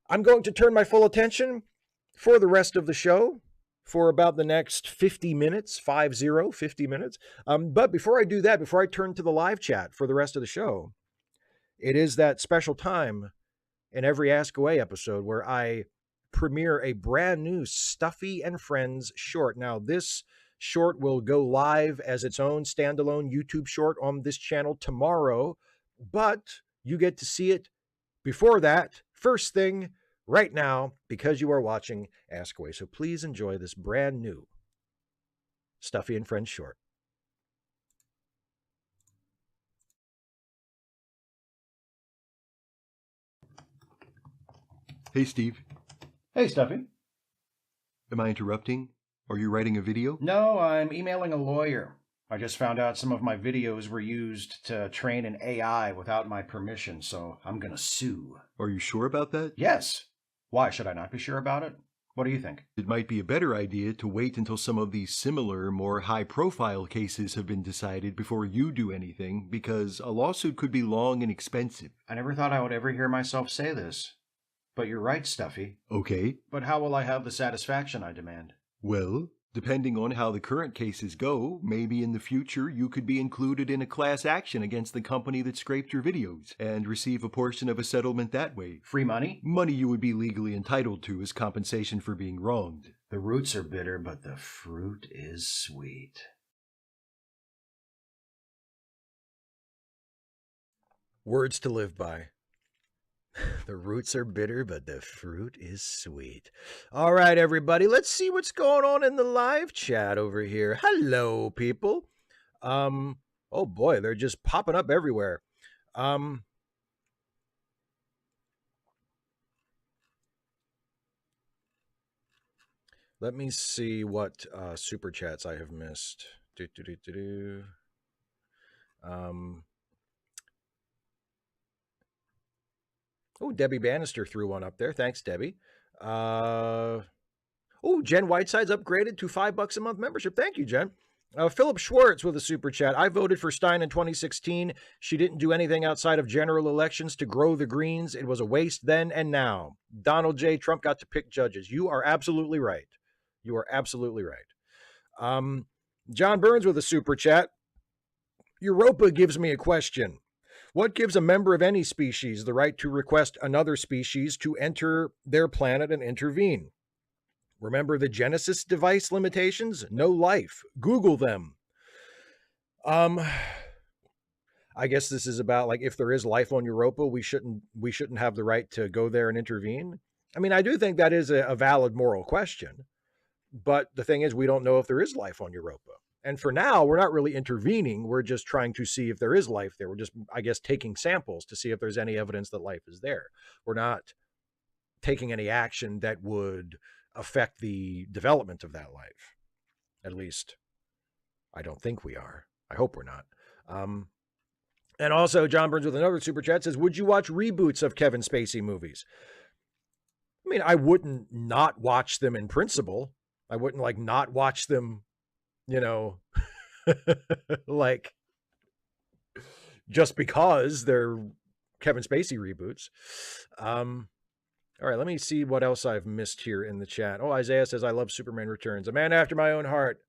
I'm going to turn my full attention for the rest of the show for about the next 50 minutes, 50 minutes. But before I do that, before I turn to the live chat for the rest of the show, it is that special time in every Ask Away episode where I premiere a brand new Stuffy and Friends short. Now, this short will go live as its own standalone YouTube short on this channel tomorrow, but you get to see it before that, first thing, right now, because you are watching Ask Away. So please enjoy this brand new Stuffy and Friends short. Hey, Steve. Hey, Stuffy. Am I interrupting? Are you writing a video? No, I'm emailing a lawyer. I just found out some of my videos were used to train an AI without my permission, so I'm gonna sue. Are you sure about that? Yes. Why should I not be sure about it? What do you think? It might be a better idea to wait until some of these similar, more high-profile cases have been decided before you do anything, because a lawsuit could be long and expensive. I never thought I would ever hear myself say this. But you're right, Stuffy. Okay. But how will I have the satisfaction I demand? Well, depending on how the current cases go, maybe in the future you could be included in a class action against the company that scraped your videos and receive a portion of a settlement that way. Free money? Money you would be legally entitled to as compensation for being wronged. The roots are bitter, but the fruit is sweet. Words to live by. The roots are bitter, but the fruit is sweet. All right, everybody, let's see what's going on in the live chat over here. Hello, people. Oh boy, they're just popping up everywhere. Let me see what super chats I have missed. Oh, Debbie Bannister threw one up there. Thanks, Debbie. Oh, Jen Whiteside's upgraded to $5 a month membership. Thank you, Jen. Philip Schwartz with a super chat. I voted for Stein in 2016. She didn't do anything outside of general elections to grow the Greens. It was a waste then and now. Donald J. Trump got to pick judges. You are absolutely right. You are absolutely right. John Burns with a super chat. Europa gives me a question. What gives a member of any species the right to request another species to enter their planet and intervene? Remember the Genesis device limitations? No life. Google them. I guess this is about like if there is life on Europa, we shouldn't have the right to go there and intervene. I mean, I do think that is a valid moral question. But the thing is, we don't know if there is life on Europa. And for now, we're not really intervening. We're just trying to see if there is life there. We're just, I guess, taking samples to see if there's any evidence that life is there. We're not taking any action that would affect the development of that life. At least, I don't think we are. I hope we're not. And also, John Burns with another super chat says, would you watch reboots of Kevin Spacey movies? I mean, I wouldn't not watch them in principle. I wouldn't like not watch them, you know, like just because they're Kevin Spacey reboots. All right, let me see what else I've missed here in the chat. Oh, Isaiah says, I love Superman Returns. A man after my own heart.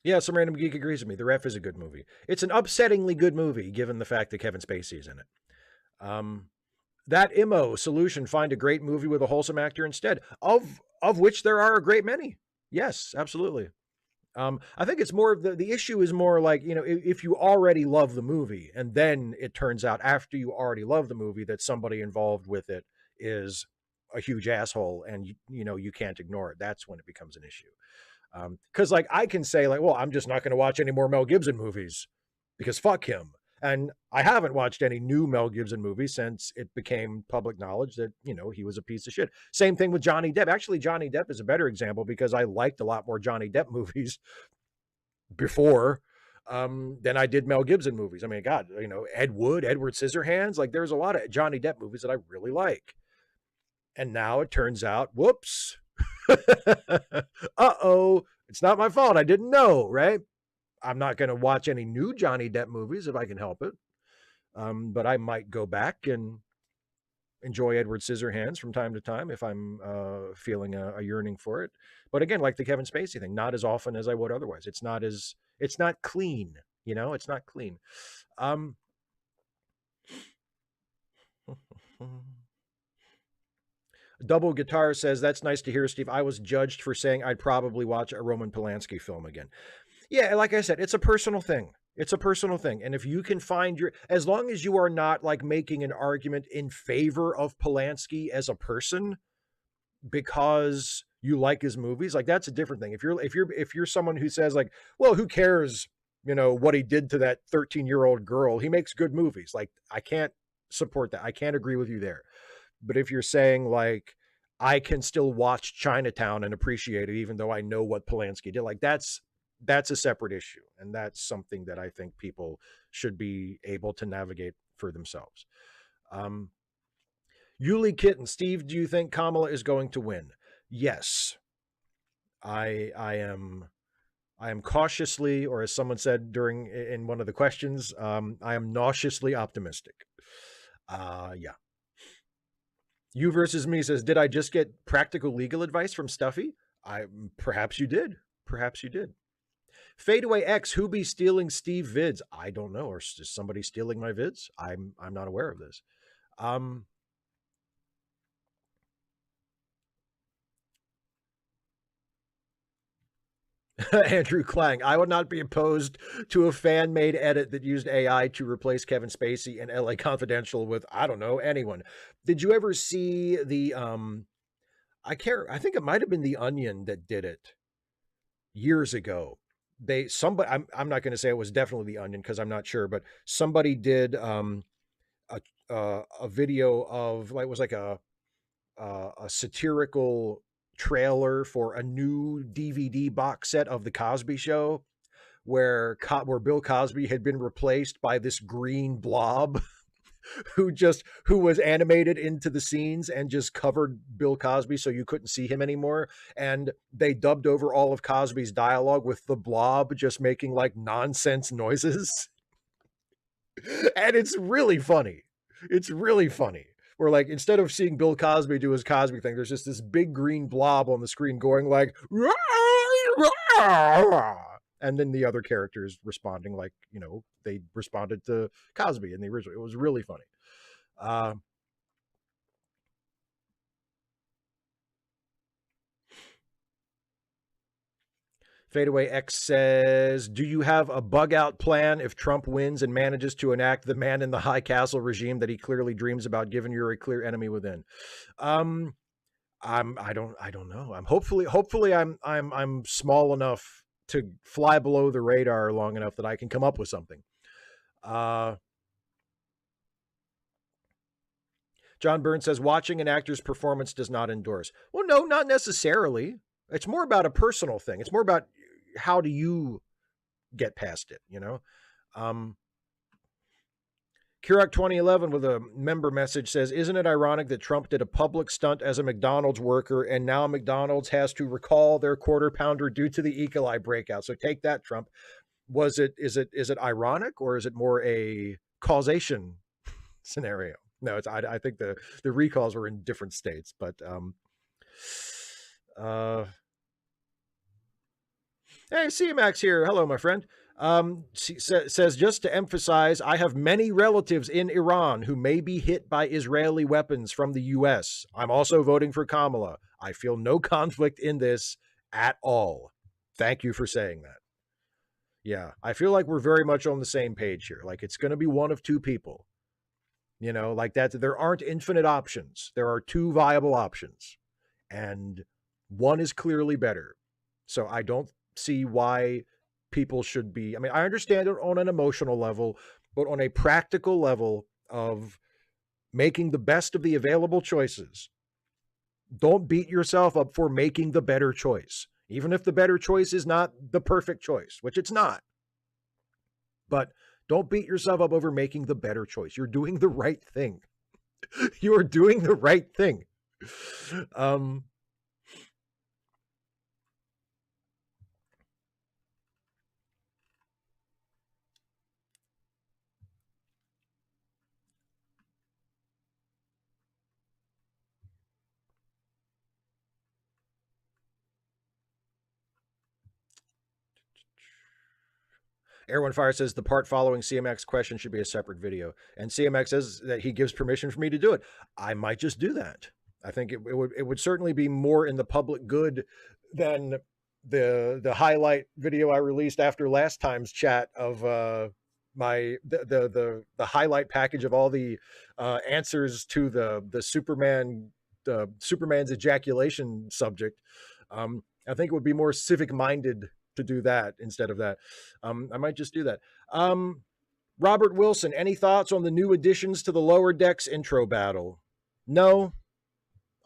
Yeah, some random geek agrees with me. The Ref is a good movie. It's an upsettingly good movie, given the fact that Kevin Spacey is in it. That IMO solution, find a great movie with a wholesome actor instead, of which there are a great many. Yes, absolutely. I think it's more of the issue is more like, you know, if you already love the movie and then it turns out after you already love the movie that somebody involved with it is a huge asshole and, you know, you can't ignore it. That's when it becomes an issue. Because like I can say like, well, I'm just not going to watch any more Mel Gibson movies because fuck him. And I haven't watched any new Mel Gibson movies since it became public knowledge that, you know, he was a piece of shit. Same thing with Johnny Depp. Actually, Johnny Depp is a better example because I liked a lot more Johnny Depp movies before than I did Mel Gibson movies. I mean, God, you know, Ed Wood, Edward Scissorhands, like there's a lot of Johnny Depp movies that I really like. And now it turns out, whoops, uh-oh, it's not my fault. I didn't know, right? I'm not going to watch any new Johnny Depp movies if I can help it. But I might go back and enjoy Edward Scissorhands from time to time if I'm feeling a yearning for it. But again, like the Kevin Spacey thing, not as often as I would otherwise. It's not clean, you know, it's not clean. Double Guitar says, that's nice to hear, Steve. I was judged for saying I'd probably watch a Roman Polanski film again. Yeah, like I said, it's a personal thing. It's a personal thing. And if you can find as long as you are not like making an argument in favor of Polanski as a person because you like his movies, like that's a different thing. If you're someone who says like, well, who cares, what he did to that 13-year-old girl? He makes good movies. Like I can't support that. I can't agree with you there. But if you're saying like I can still watch Chinatown and appreciate it, even though I know what Polanski did, like that's a separate issue. And that's something that I think people should be able to navigate for themselves. Yuli Kitten, Steve, do you think Kamala is going to win? Yes. I am cautiously, or as someone said in one of the questions, I am nauseously optimistic. Yeah. You versus me says, did I just get practical legal advice from Stuffy? Perhaps you did. Perhaps you did. Fadeaway X, who be stealing Steve vids? I don't know. Or is somebody stealing my vids? I'm not aware of this. Andrew Klang, I would not be opposed to a fan-made edit that used AI to replace Kevin Spacey in LA Confidential with, I don't know, anyone. Did you ever see the I think it might have been The Onion that did it years ago. I'm not going to say it was definitely The Onion because I'm not sure, but somebody did a video of like, it was like a satirical trailer for a new DVD box set of The Cosby Show, where Bill Cosby had been replaced by this green blob who was animated into the scenes and just covered Bill Cosby so you couldn't see him anymore. And they dubbed over all of Cosby's dialogue with the blob just making like nonsense noises. And it's really funny. It's really funny. Where like instead of seeing Bill Cosby do his Cosby thing, there's just this big green blob on the screen going like, rah, rah, and then the other characters responding like, they responded to Cosby in the original. It was really funny. Fadeaway X says, do you have a bug out plan if Trump wins and manages to enact the man in the high castle regime that he clearly dreams about, given you're a clear enemy within? I don't know. Hopefully I'm small enough to fly below the radar long enough that I can come up with something. John Burns says, watching an actor's performance does not endorse. Well, no, not necessarily. It's more about a personal thing. It's more about how do you get past it, Kirak 2011 with a member message says, isn't it ironic that Trump did a public stunt as a McDonald's worker and now McDonald's has to recall their quarter pounder due to the E. coli breakout? So take that, Trump. Is it ironic, or is it more a causation scenario? No, I think the recalls were in different states, but hey, CMAX here. Hello, my friend. Says, just to emphasize, I have many relatives in Iran who may be hit by Israeli weapons from the U.S. I'm also voting for Kamala. I feel no conflict in this at all. Thank you for saying that. Yeah, I feel like we're very much on the same page here. Like it's going to be one of two people. Like that. There aren't infinite options. There are two viable options, and one is clearly better. So I don't see why people should be. I mean, I understand it on an emotional level, but on a practical level of making the best of the available choices, don't beat yourself up for making the better choice, even if the better choice is not the perfect choice, which it's not. But don't beat yourself up over making the better choice. You're doing the right thing. You're doing the right thing. Airone Fire says the part following CMX question should be a separate video. And CMX says that he gives permission for me to do it. I might just do that. I think it would certainly be more in the public good than the highlight video I released after last time's chat of the highlight package of all the answers to the Superman's ejaculation subject. I think it would be more civic minded to do that instead of that. I might just do that. Robert Wilson, any thoughts on the new additions to the Lower Decks intro battle? No,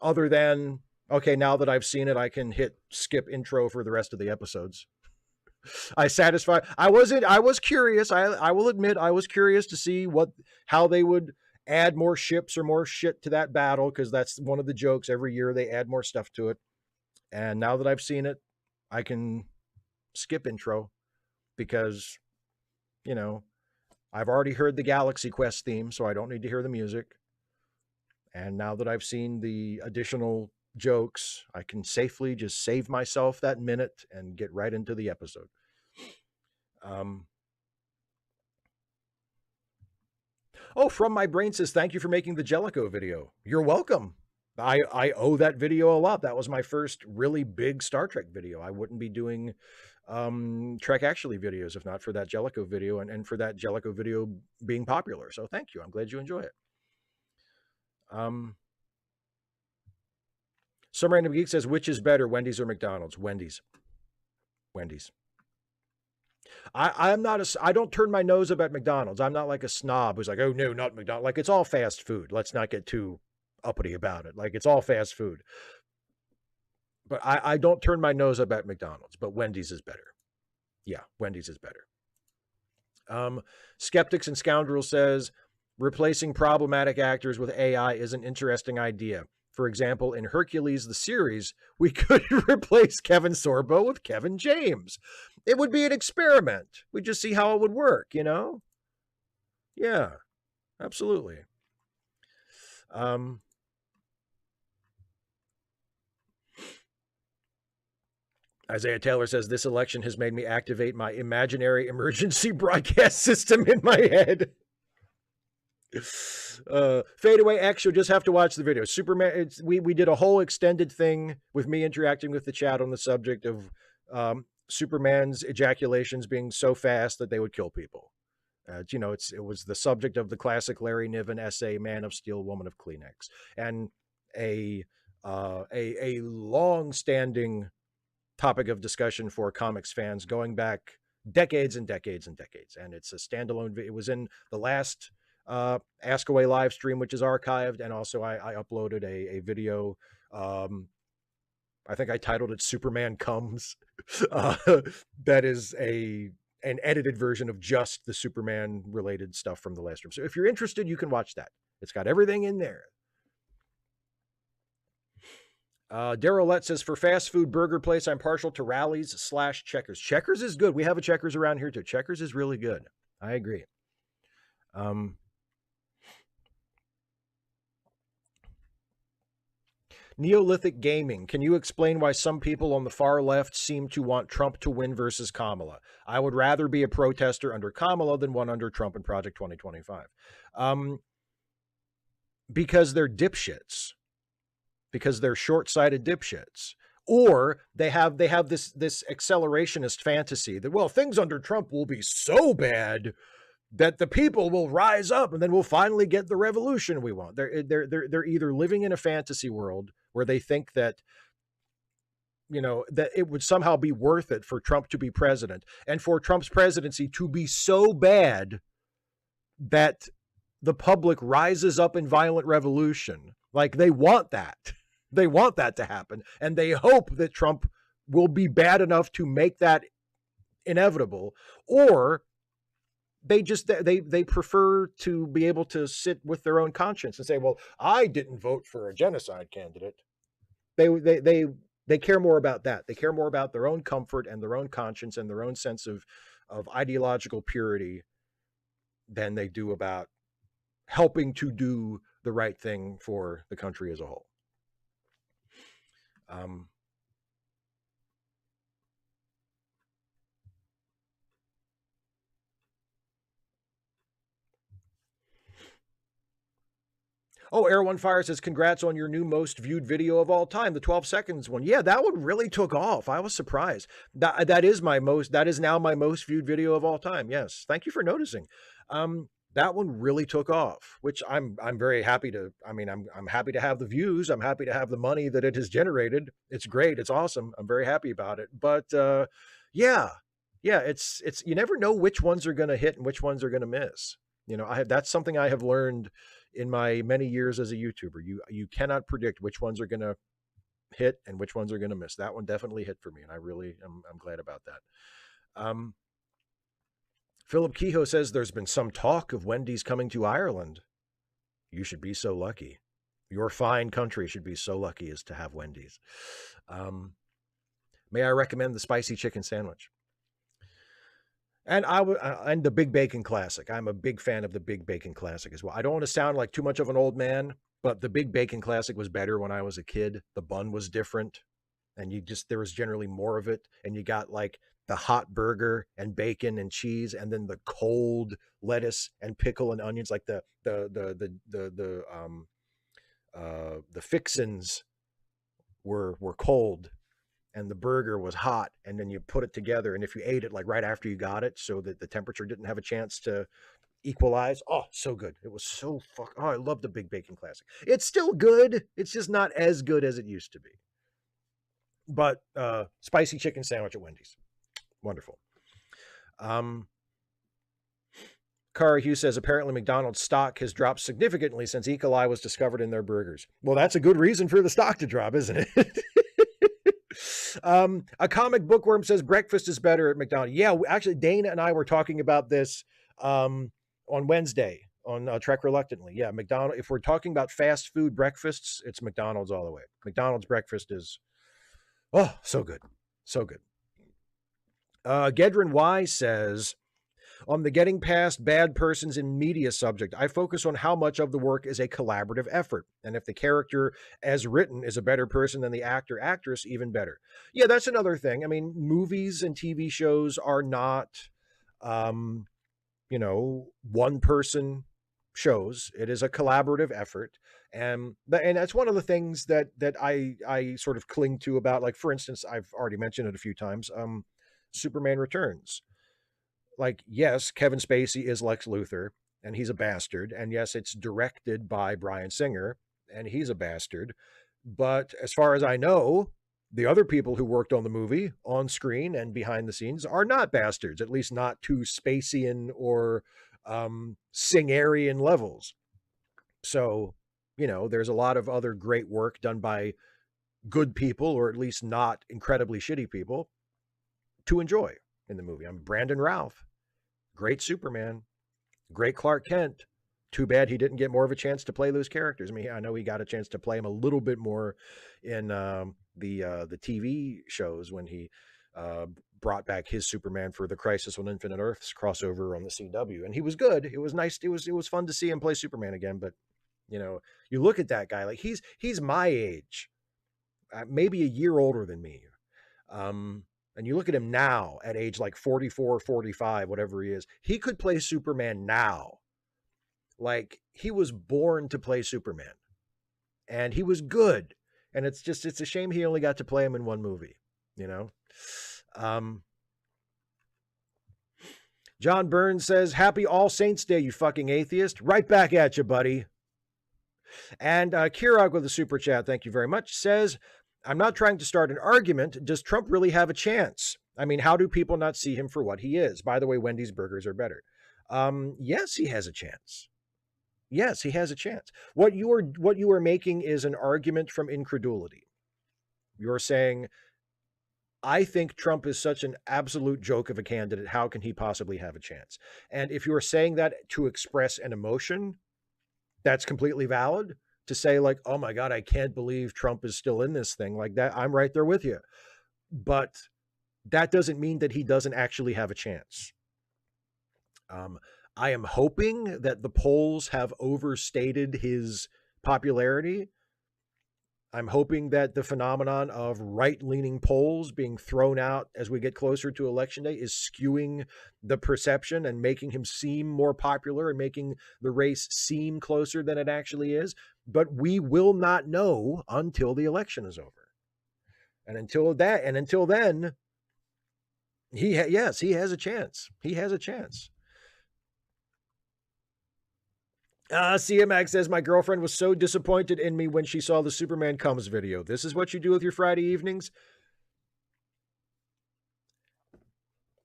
other than, okay, now that I've seen it, I can hit skip intro for the rest of the episodes. I was curious. I will admit I was curious to see how they would add more ships or more shit to that battle, because that's one of the jokes. Every year they add more stuff to it. And now that I've seen it, I can skip intro because, I've already heard the Galaxy Quest theme, so I don't need to hear the music. And now that I've seen the additional jokes, I can safely just save myself that minute and get right into the episode. From My Brain says, thank you for making the Jellicoe video. You're welcome. I owe that video a lot. That was my first really big Star Trek video. I wouldn't be doing Trek Actually videos if not for that Jellicoe video and for that Jellicoe video being popular. So thank you. I'm glad you enjoy it. Some Random Geek says, which is better, Wendy's or McDonald's? Wendy's. I don't turn my nose up at McDonald's. I'm not like a snob who's like, oh no, not McDonald's. Like, it's all fast food. Let's not get too uppity about it. Like, it's all fast food. But I don't turn my nose up at McDonald's, but Wendy's is better. Yeah, Wendy's is better. Skeptics and Scoundrels says, replacing problematic actors with AI is an interesting idea. For example, in Hercules, the series, we could replace Kevin Sorbo with Kevin James. It would be an experiment. We'd just see how it would work, Yeah, absolutely. Isaiah Taylor says, this election has made me activate my imaginary emergency broadcast system in my head. Fadeaway X, you'll just have to watch the video. Superman, we did a whole extended thing with me interacting with the chat on the subject of Superman's ejaculations being so fast that they would kill people. It was the subject of the classic Larry Niven essay, Man of Steel, Woman of Kleenex, and a long-standing topic of discussion for comics fans going back decades and decades and decades. And it's a standalone. It was in the last Ask Away live stream, which is archived, and also I uploaded a video. I think I titled it Superman Comes. That is an edited version of just the Superman related stuff from the last stream. So if you're interested, you can watch that. It's got everything in there. Darylette says, for fast food burger place, I'm partial to Rallies / Checkers. Checkers is good. We have a Checkers around here too. Checkers is really good. I agree. Neolithic Gaming. Can you explain why some people on the far left seem to want Trump to win versus Kamala? I would rather be a protester under Kamala than one under Trump in Project 2025. Because they're dipshits. Because they're short-sighted dipshits. Or they have this accelerationist fantasy that, well, things under Trump will be so bad that the people will rise up and then we'll finally get the revolution we want. They're either living in a fantasy world where they think that, that it would somehow be worth it for Trump to be president and for Trump's presidency to be so bad that the public rises up in violent revolution. Like, they want that. They want that to happen. And they hope that Trump will be bad enough to make that inevitable. Or they prefer to be able to sit with their own conscience and say, well, I didn't vote for a genocide candidate. They care more about that. They care more about their own comfort and their own conscience and their own sense of ideological purity than they do about helping to do the right thing for the country as a whole. Oh, Air One Fire says, congrats on your new most viewed video of all time, the 12 seconds one. Yeah, that one really took off. I was surprised. That is now my most viewed video of all time. Yes. Thank you for noticing. That one really took off, which I'm very happy to. I mean, I'm happy to have the views. I'm happy to have the money that it has generated. It's great. It's awesome. I'm very happy about it. But yeah, it's you never know which ones are going to hit and which ones are going to miss. You know, that's something I have learned in my many years as a YouTuber. You cannot predict which ones are going to hit and which ones are going to miss. That one definitely hit for me, and I really I'm glad about that. Philip Kehoe says there's been some talk of Wendy's coming to Ireland. You should be so lucky. Your fine country should be so lucky as to have Wendy's. May I recommend the spicy chicken sandwich? And and the Big Bacon Classic. I'm a big fan of the Big Bacon Classic as well. I don't want to sound like too much of an old man, but the Big Bacon Classic was better when I was a kid. The bun was different, and there was generally more of it, and you got like the hot burger and bacon and cheese, and then the cold lettuce and pickle and onions, like the fixins were cold, and the burger was hot, and then you put it together, and if you ate it like right after you got it, so that the temperature didn't have a chance to equalize. Oh, so good. It was so I love the Big Bacon Classic. It's still good. It's just not as good as it used to be. But spicy chicken sandwich at Wendy's. Wonderful. Cara Hughes says, apparently McDonald's stock has dropped significantly since E. coli was discovered in their burgers. Well, that's a good reason for the stock to drop, isn't it? A comic bookworm says breakfast is better at McDonald's. Yeah, actually, Dana and I were talking about this on Wednesday on Trek Reluctantly. Yeah, McDonald's. If we're talking about fast food breakfasts, it's McDonald's all the way. McDonald's breakfast is, so good. So good. Gedrin Y says, on the getting past bad persons in media subject, I focus on how much of the work is a collaborative effort. And if the character as written is a better person than the actor, actress, even better. Yeah, that's another thing. I mean, movies and TV shows are not, one person shows. It is a collaborative effort. And that's one of the things that I sort of cling to about, like, for instance, I've already mentioned it a few times, Superman Returns. Like, yes, Kevin Spacey is Lex Luthor, and he's a bastard. And yes, it's directed by Bryan Singer, and he's a bastard. But as far as I know, the other people who worked on the movie on screen and behind the scenes are not bastards, at least not to Spacian or Singerian levels. So, there's a lot of other great work done by good people, or at least not incredibly shitty people, to enjoy in the movie. I'm Brandon Routh, great Superman, great Clark Kent. Too bad he didn't get more of a chance to play those characters. I mean, I know he got a chance to play him a little bit more in the TV shows when he brought back his Superman for the Crisis on Infinite Earths crossover on the CW, and he was good. It was nice. It was fun to see him play Superman again. But you look at that guy, like he's my age, maybe a year older than me. And you look at him now at age like 44, 45, whatever he is, he could play Superman now. Like, he was born to play Superman, and he was good. And it's a shame he only got to play him in one movie, John Burns says, happy All Saints Day, you fucking atheist. Right back at you, buddy. And Kirog with a super chat, thank you very much, says, I'm not trying to start an argument. Does Trump really have a chance? I mean, how do people not see him for what he is? By the way, Wendy's burgers are better. Yes, he has a chance. Yes, he has a chance. What you are making is an argument from incredulity. You're saying, I think Trump is such an absolute joke of a candidate. How can he possibly have a chance? And if you're saying that to express an emotion, that's completely valid. To say, like, oh my God, I can't believe Trump is still in this thing, like that, I'm right there with you. But that doesn't mean that he doesn't actually have a chance. I am hoping that the polls have overstated his popularity. I'm hoping that the phenomenon of right-leaning polls being thrown out as we get closer to election day is skewing the perception and making him seem more popular and making the race seem closer than it actually is. But we will not know until the election is over. And until then, he has a chance. He has a chance. CMX says, my girlfriend was so disappointed in me when she saw the Superman Comes video. This is what you do with your Friday evenings?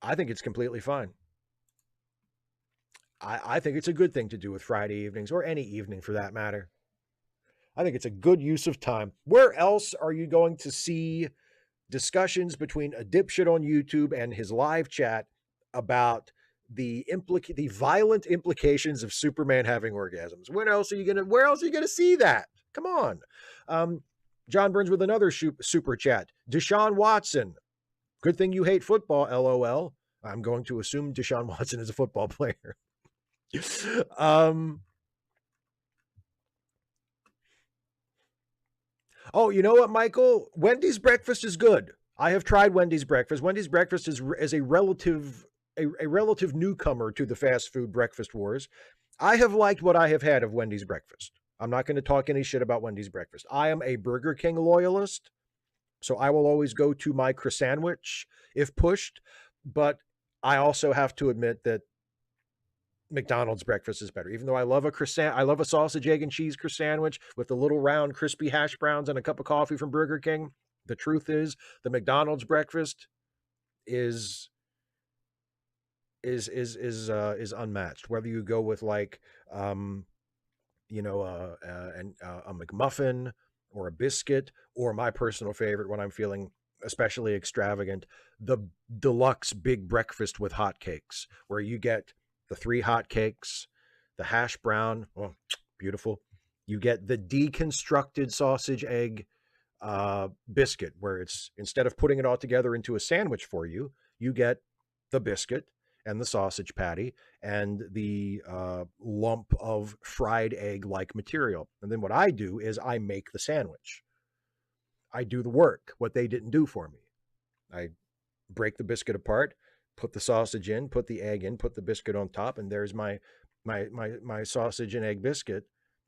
I think it's completely fine. I think it's a good thing to do with Friday evenings, or any evening for that matter. I think it's a good use of time. Where else are you going to see discussions between a dipshit on YouTube and his live chat about the violent implications of Superman having orgasms? Where else are you gonna see that? Come on. John Burns with another super chat. Deshaun Watson. Good thing you hate football, LOL. I'm going to assume Deshaun Watson is a football player. Oh, you know what, Michael? Wendy's breakfast is good. I have tried Wendy's breakfast. Wendy's breakfast is a relative newcomer to the fast food breakfast wars. I have liked what I have had of Wendy's breakfast. I'm not going to talk any shit about Wendy's breakfast. I am a Burger King loyalist, so I will always go to my croissantwich if pushed, but I also have to admit that McDonald's breakfast is better. Even though I love a croissant, I love a sausage, egg, and cheese croissantwich with the little round crispy hash browns and a cup of coffee from Burger King. The truth is, the McDonald's breakfast is unmatched. Whether you go with like a McMuffin or a biscuit, or my personal favorite when I'm feeling especially extravagant, the deluxe big breakfast with hotcakes, where you get the 3 hotcakes, the hash brown, oh, beautiful. You get the deconstructed sausage egg biscuit, where it's, instead of putting it all together into a sandwich for you, you get the biscuit and the sausage patty and the lump of fried egg-like material. And then what I do is I make the sandwich. I do the work, what they didn't do for me. I break the biscuit apart, put the sausage in, put the egg in, put the biscuit on top, and there's my sausage and egg biscuit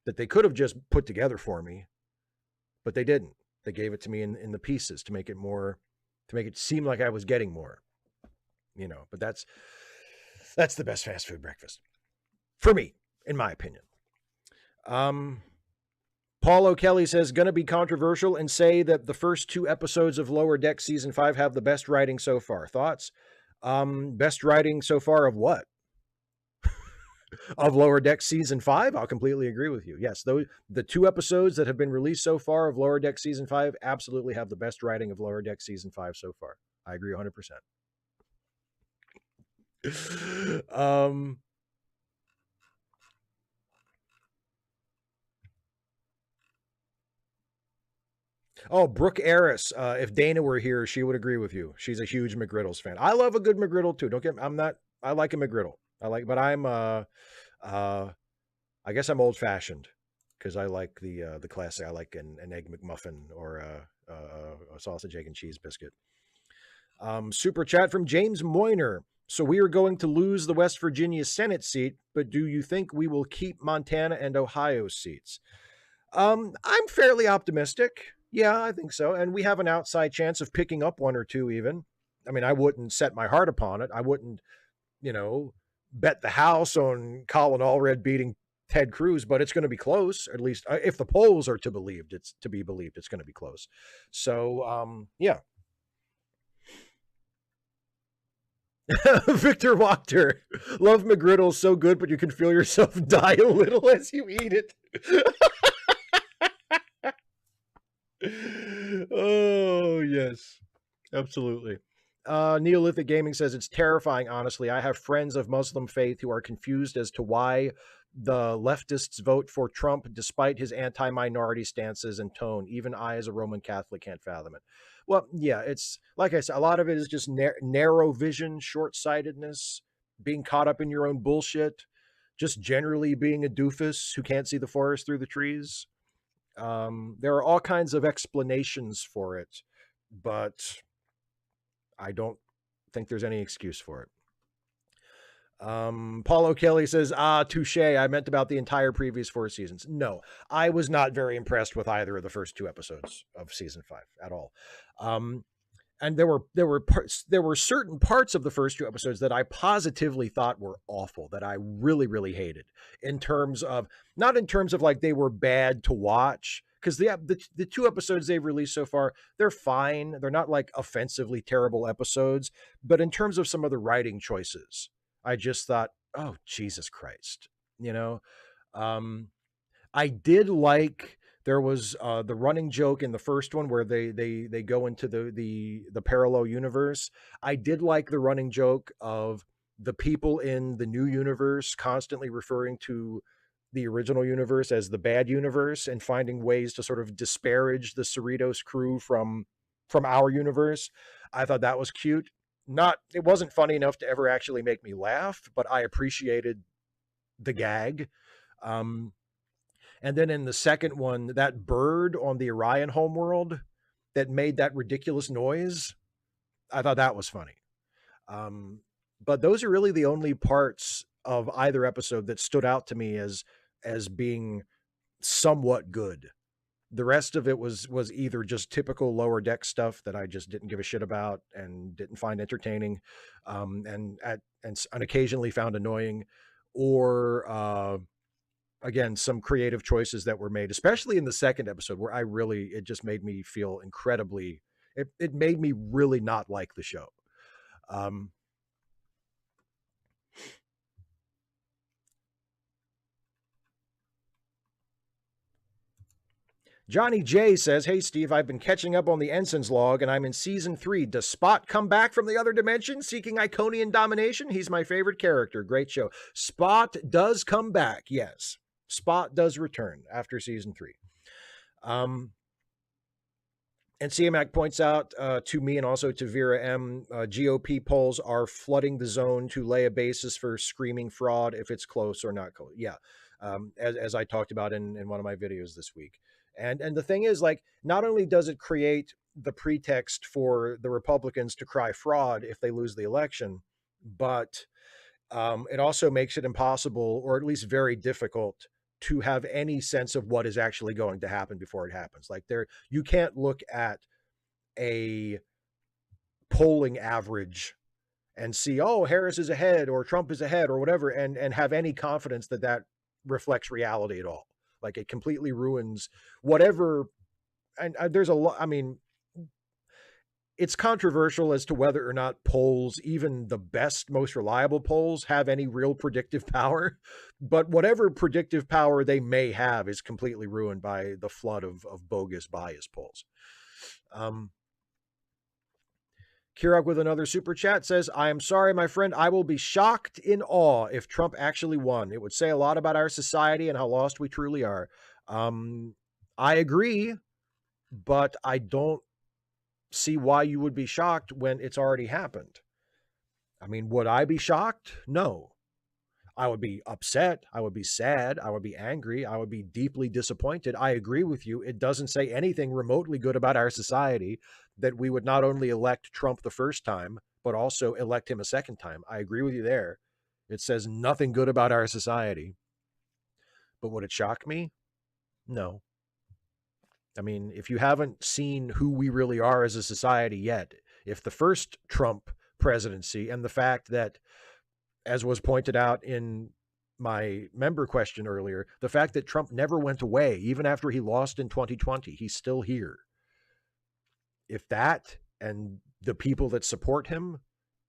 that they could have just put together for me, but they didn't. They gave it to me in the pieces to make it seem like I was getting more, but that's the best fast food breakfast for me, in my opinion. Paul O'Kelly says, gonna be controversial and say that the first 2 episodes of Lower Deck season 5 have the best writing so far. Thoughts? Best writing so far of what? Of Lower Deck season 5? I'll completely agree with you. Yes, the 2 episodes that have been released so far of Lower Deck season 5 absolutely have the best writing of Lower Deck season 5 so far. I agree 100%. Oh, Brooke Eris. If Dana were here, she would agree with you. She's a huge McGriddles fan. I love a good McGriddle too. I like a McGriddle. But I'm, I guess I'm old fashioned because I like the classic. I like an egg McMuffin or a sausage, egg, and cheese biscuit. Super chat from James Moyner. So we are going to lose the West Virginia Senate seat, but do you think we will keep Montana and Ohio seats? I'm fairly optimistic. Yeah, I think so. And we have an outside chance of picking up 1 or 2 even. I mean, I wouldn't set my heart upon it. I wouldn't, bet the house on Colin Allred beating Ted Cruz, but it's going to be close. At least if the polls are to be believed, it's going to be close. So, yeah. Victor Wachter, love McGriddles so good, but you can feel yourself die a little as you eat it. Oh, yes, absolutely. Neolithic Gaming says it's terrifying, honestly. I have friends of Muslim faith who are confused as to why the leftists vote for Trump despite his anti-minority stances and tone. Even I, as a Roman Catholic, can't fathom it. Well, yeah, it's like I said, a lot of it is just narrow vision, short-sightedness, being caught up in your own bullshit, just generally being a doofus who can't see the forest through the trees. There are all kinds of explanations for it, but I don't think there's any excuse for it. Paul O'Kelly says, touche. I meant about the entire previous 4 seasons. No, I was not very impressed with either of the first 2 episodes of season 5 at all. And there were certain parts of the first 2 episodes that I positively thought were awful, that I really, really hated, in terms of, not in terms of like they were bad to watch, because the 2 episodes they've released so far, they're fine. They're not like offensively terrible episodes, but in terms of some of the writing choices, I just thought, oh, Jesus Christ, you know. I did like, there was the running joke in the first one where they go into the parallel universe. I did like the running joke of the people in the new universe constantly referring to the original universe as the bad universe and finding ways to sort of disparage the Cerritos crew from our universe. I thought that was cute. It wasn't funny enough to ever actually make me laugh, but I appreciated the gag. And then in the second one, that bird on the Orion homeworld that made that ridiculous noise, I thought that was funny. But those are really the only parts of either episode that stood out to me as being somewhat good. The rest of it was either just typical Lower Deck stuff that I just didn't give a shit about and didn't find entertaining, and occasionally found annoying, or again, some creative choices that were made, especially in the second episode, where it just made me feel incredibly, it made me really not like the show. Johnny J says, hey, Steve, I've been catching up on the Ensign's log, and I'm in season 3. Does Spot come back from the other dimension seeking Iconian domination? He's my favorite character. Great show. Spot does come back, yes. Spot does return after season 3. And CMAC points out to me and also to Vera M, GOP polls are flooding the zone to lay a basis for screaming fraud if it's close or not close. Yeah, as I talked about in one of my videos this week. And the thing is, like, not only does it create the pretext for the Republicans to cry fraud if they lose the election, but it also makes it impossible, or at least very difficult, to have any sense of what is actually going to happen before it happens. Like, you can't look at a polling average and see, oh, Harris is ahead or Trump is ahead or whatever, and have any confidence that that reflects reality at all. Like, it completely ruins whatever. And there's a lot, I mean, it's controversial as to whether or not polls, even the best, most reliable polls, have any real predictive power. But whatever predictive power they may have is completely ruined by the flood of bogus bias polls. Kirok with another super chat says, I am sorry, my friend. I will be shocked in awe if Trump actually won. It would say a lot about our society and how lost we truly are. I agree, but I don't see why you would be shocked when it's already happened. I mean, would I be shocked? No. I would be upset. I would be sad. I would be angry. I would be deeply disappointed. I agree with you. It doesn't say anything remotely good about our society that we would not only elect Trump the first time, but also elect him a second time. I agree with you there. It says nothing good about our society. But would it shock me? No. I mean, if you haven't seen who we really are as a society yet, if the first Trump presidency and the fact that, as was pointed out in my member question earlier, the fact that Trump never went away, even after he lost in 2020, he's still here. If that and the people that support him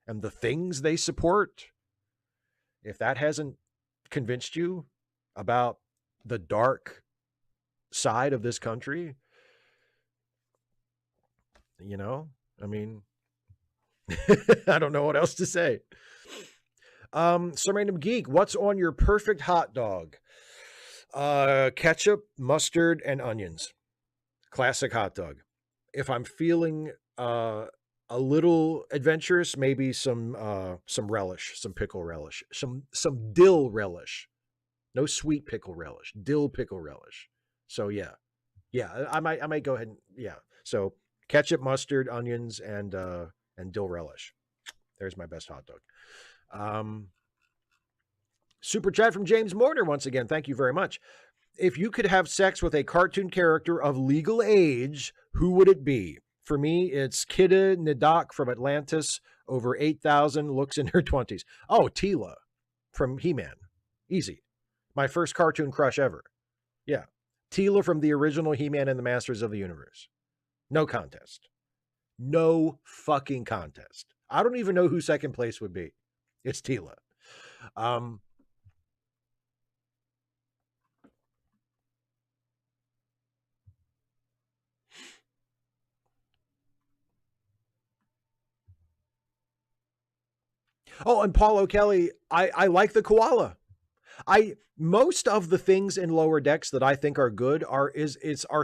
and the things they support, if that hasn't convinced you about the dark side of this country, you know, I mean, I don't know what else to say. Some random geek, what's on your perfect hot dog? Ketchup, mustard, and onions. Classic hot dog. If I'm feeling a little adventurous, maybe some relish, some pickle relish, some dill relish. No sweet pickle relish, dill pickle relish. So yeah, Yeah, I might go ahead and yeah. So ketchup, mustard, onions, and dill relish. There's my best hot dog. Super chat from James Morner once again. Thank you very much. If you could have sex with a cartoon character of legal age, who would it be? For me, it's Kida Nidak from Atlantis, over 8,000, looks in her 20s. Oh, Tila from He-Man. Easy. My first cartoon crush ever. Yeah. Tila from the original He-Man and the Masters of the Universe. No contest. No fucking contest. I don't even know who second place would be. It's Tila. Oh, and Paul O'Kelly, I like the koala. Most of the things in Lower Decks that I think are good are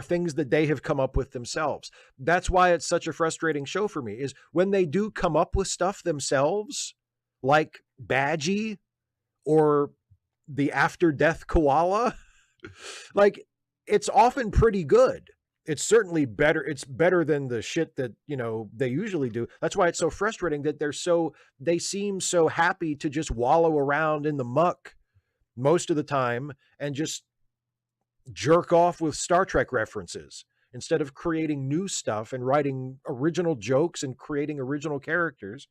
things that they have come up with themselves. That's why it's such a frustrating show for me, is when they do come up with stuff themselves, like Badgie or the after death koala, like it's often pretty good. It's certainly better. It's better than the shit that, they usually do. That's why it's so frustrating that they seem so happy to just wallow around in the muck most of the time and just jerk off with Star Trek references instead of creating new stuff and writing original jokes and creating original characters.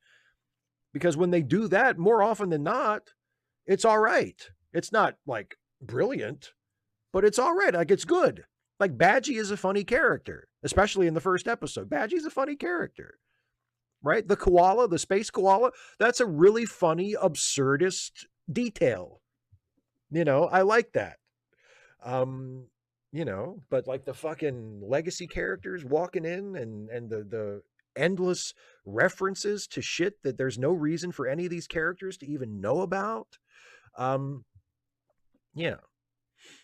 Because when they do that, more often than not, it's all right. It's not like brilliant, but it's all right. Like it's good. Like Badgie is a funny character, especially in the first episode. Badgie's a funny character, right? The koala, the space koala, that's a really funny, absurdist detail. I like that. But like the fucking legacy characters walking in and the endless references to shit that there's no reason for any of these characters to even know about. Yeah.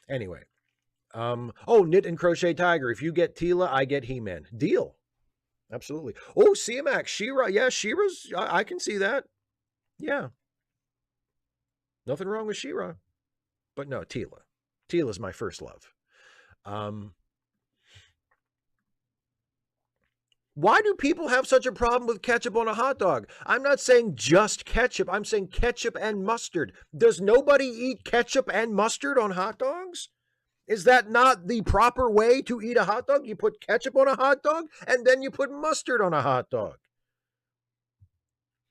Anyway. Knit and Crochet Tiger. If you get Tila, I get He-Man. Deal. Absolutely. Oh, CMAX, She-Ra. Yeah, She-Ra's, I can see that. Yeah. Nothing wrong with She-Ra. But no, Tila. Tila's my first love. Why do people have such a problem with ketchup on a hot dog? I'm not saying just ketchup. I'm saying ketchup and mustard. Does nobody eat ketchup and mustard on hot dogs? Is that not the proper way to eat a hot dog? You put ketchup on a hot dog and then you put mustard on a hot dog.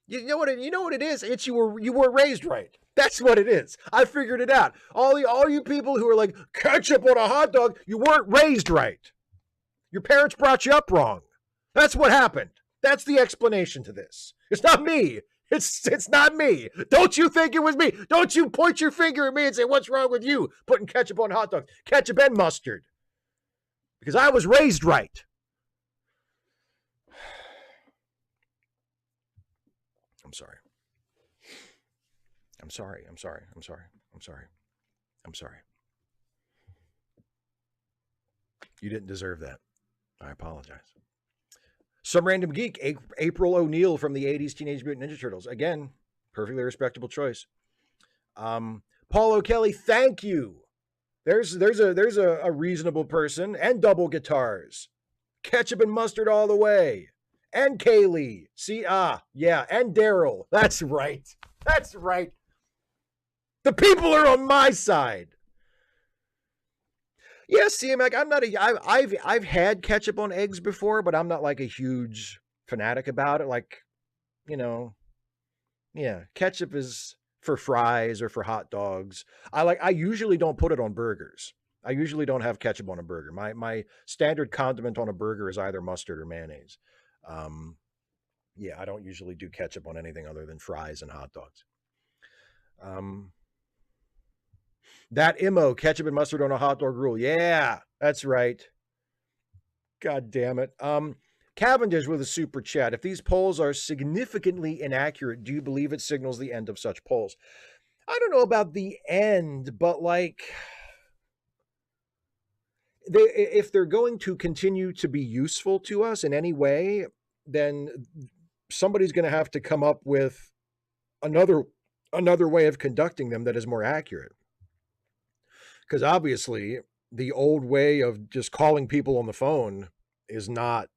You know what it is? It's you were raised right. That's what it is. I figured it out. All you people who are like ketchup on a hot dog, you weren't raised right. Your parents brought you up wrong. That's what happened. That's the explanation to this. It's not me. It's not me. Don't you think it was me? Don't you point your finger at me and say, what's wrong with you putting ketchup on hot dogs? Ketchup and mustard. Because I was raised right. I'm sorry. I'm sorry. I'm sorry. I'm sorry. I'm sorry. I'm sorry. You didn't deserve that. I apologize. Some random geek, April O'Neil from the 80s Teenage Mutant Ninja Turtles. Again, perfectly respectable choice. Paul O'Kelly, thank you. There's a reasonable person, and double guitars. Ketchup and mustard all the way. And Kaylee. Yeah, and Daryl. That's right. That's right. The people are on my side. Yeah, see, like I've had ketchup on eggs before, but I'm not like a huge fanatic about it. Like, ketchup is for fries or for hot dogs. I usually don't put it on burgers. I usually don't have ketchup on a burger. My standard condiment on a burger is either mustard or mayonnaise. I don't usually do ketchup on anything other than fries and hot dogs. That IMO, ketchup and mustard on a hot dog rule. Yeah, that's right. God damn it. Cavendish with a super chat. If these polls are significantly inaccurate, do you believe it signals the end of such polls? I don't know about the end, but like, if they're going to continue to be useful to us in any way, then somebody's going to have to come up with another way of conducting them that is more accurate. Because obviously, the old way of just calling people on the phone is not,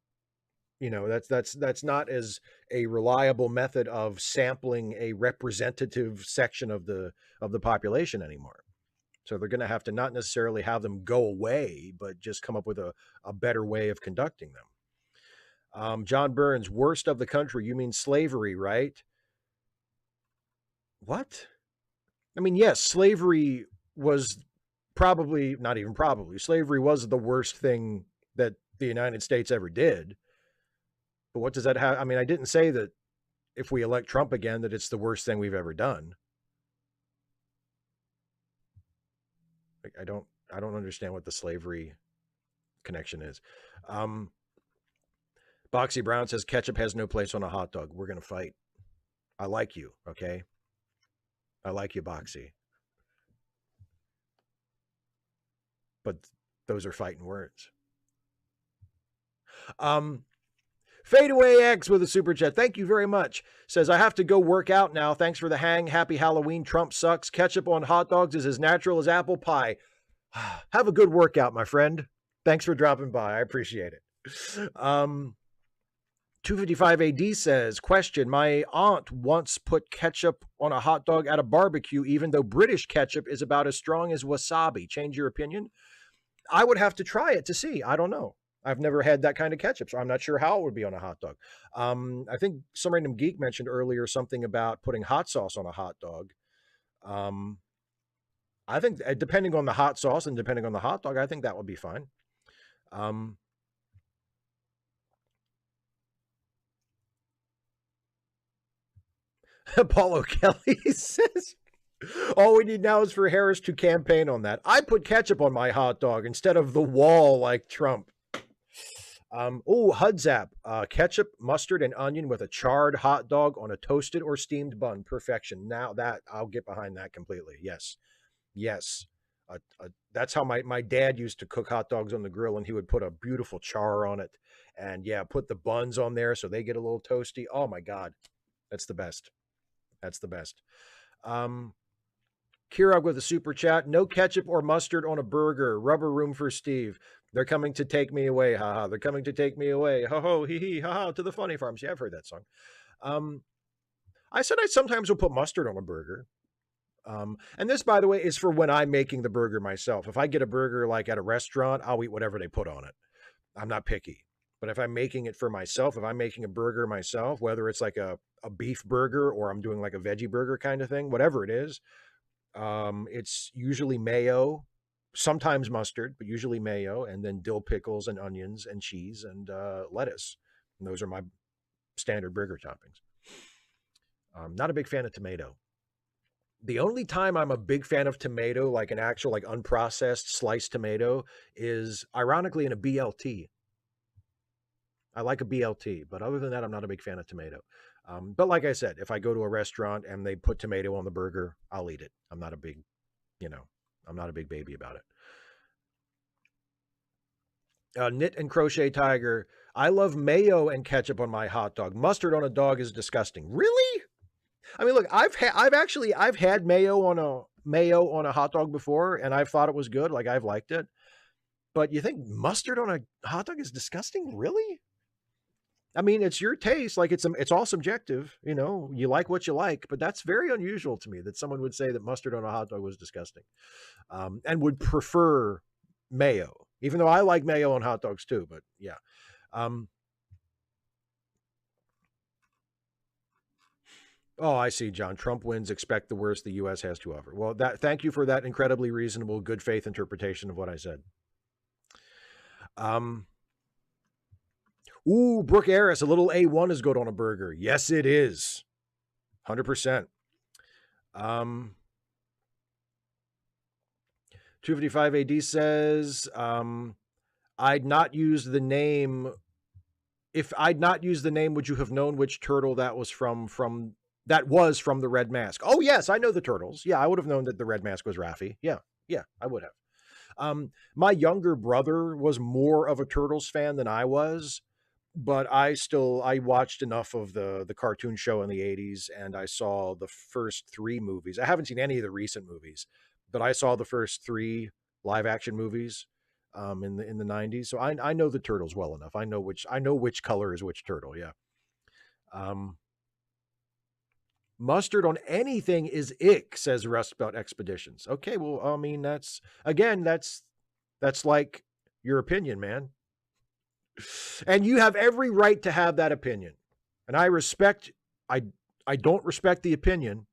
that's not as a reliable method of sampling a representative section of the population anymore. So they're going to have to not necessarily have them go away, but just come up with a better way of conducting them. John Burns, worst of the country. You mean slavery, right? What? I mean, yes, slavery was probably, not even probably, slavery was the worst thing that the United States ever did. But what does that have? I mean, I didn't say that if we elect Trump again, that it's the worst thing we've ever done. Like, I don't understand what the slavery connection is. Boxy Brown says ketchup has no place on a hot dog. We're going to fight. I like you. Okay. I like you, Boxy. But those are fighting words. Fadeaway X with a super chat. Thank you very much. Says, I have to go work out now. Thanks for the hang. Happy Halloween. Trump sucks. Ketchup on hot dogs is as natural as apple pie. Have a good workout, my friend. Thanks for dropping by. I appreciate it. 255 AD says, question, my aunt once put ketchup on a hot dog at a barbecue, even though British ketchup is about as strong as wasabi. Change your opinion? I would have to try it to see. I don't know. I've never had that kind of ketchup, so I'm not sure how it would be on a hot dog. I think some random geek mentioned earlier something about putting hot sauce on a hot dog. I think depending on the hot sauce and depending on the hot dog, I think that would be fine. Paulo Kelly says, all we need now is for Harris to campaign on that. I put ketchup on my hot dog instead of the wall like Trump. Hudzap, ketchup, mustard, and onion with a charred hot dog on a toasted or steamed bun. Perfection. Now that I'll get behind that completely. Yes. That's how my dad used to cook hot dogs on the grill, and he would put a beautiful char on it, and put the buns on there so they get a little toasty. Oh my God, that's the best. That's the best. Kirog with a super chat. No ketchup or mustard on a burger. Rubber room for Steve. They're coming to take me away. Haha. They're coming to take me away. Ho ho hee hee haha to the funny farms. Yeah, I've heard that song. I said I sometimes will put mustard on a burger. And this, by the way, is for when I'm making the burger myself. If I get a burger like at a restaurant, I'll eat whatever they put on it. I'm not picky. But if I'm making it for myself, if I'm making a burger myself, whether it's like a beef burger or I'm doing like a veggie burger kind of thing, whatever it is, it's usually mayo, sometimes mustard, but usually mayo, and then dill pickles and onions and cheese and lettuce. And those are my standard burger toppings. I'm not a big fan of tomato. The only time I'm a big fan of tomato, like an actual like unprocessed sliced tomato, is ironically in a BLT. I like a BLT, but other than that, I'm not a big fan of tomato. But like I said, if I go to a restaurant and they put tomato on the burger, I'll eat it. I'm not a big, I'm not a big baby about it. Knit and Crochet Tiger, I love mayo and ketchup on my hot dog. Mustard on a dog is disgusting. Really? I mean, look, I've had mayo on a hot dog before, and I've thought it was good. Like I've liked it. But you think mustard on a hot dog is disgusting? Really? I mean, it's your taste. Like it's all subjective. You like what you like, but that's very unusual to me that someone would say that mustard on a hot dog was disgusting, and would prefer mayo, even though I like mayo on hot dogs too. But yeah. Oh, I see, John. Trump wins. Expect the worst the U.S. has to offer. Well, thank you for that incredibly reasonable, good faith interpretation of what I said. Brooke Harris, a little A1 is good on a burger. Yes, it is. 100%. 255 AD says, I'd not use the name. If I'd not used the name, would you have known which turtle that was from the Red Mask? Oh, yes, I know the turtles. Yeah, I would have known that the Red Mask was Raffi. Yeah, I would have. My younger brother was more of a Turtles fan than I was, but I watched enough of the cartoon show in the 80s, and I saw the first 3 movies. I haven't seen any of the recent movies, but I saw the first 3 live action movies in the 90s. So I know the turtles well enough. I know which color is which turtle. Yeah. Mustard on anything is ick, says Rust about expeditions. Okay, well, I mean, that's like your opinion, man. And you have every right to have that opinion. And I don't respect the opinion,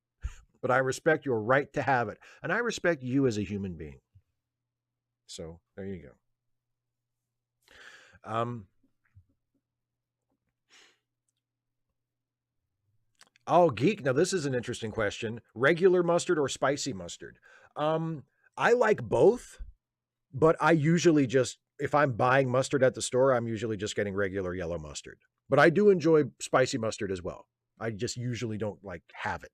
but I respect your right to have it. And I respect you as a human being. So there you go. Oh, geek. Now this is an interesting question. Regular mustard or spicy mustard? I like both, but I usually just, if I'm buying mustard at the store, I'm usually just getting regular yellow mustard. But I do enjoy spicy mustard as well. I just usually don't like have it.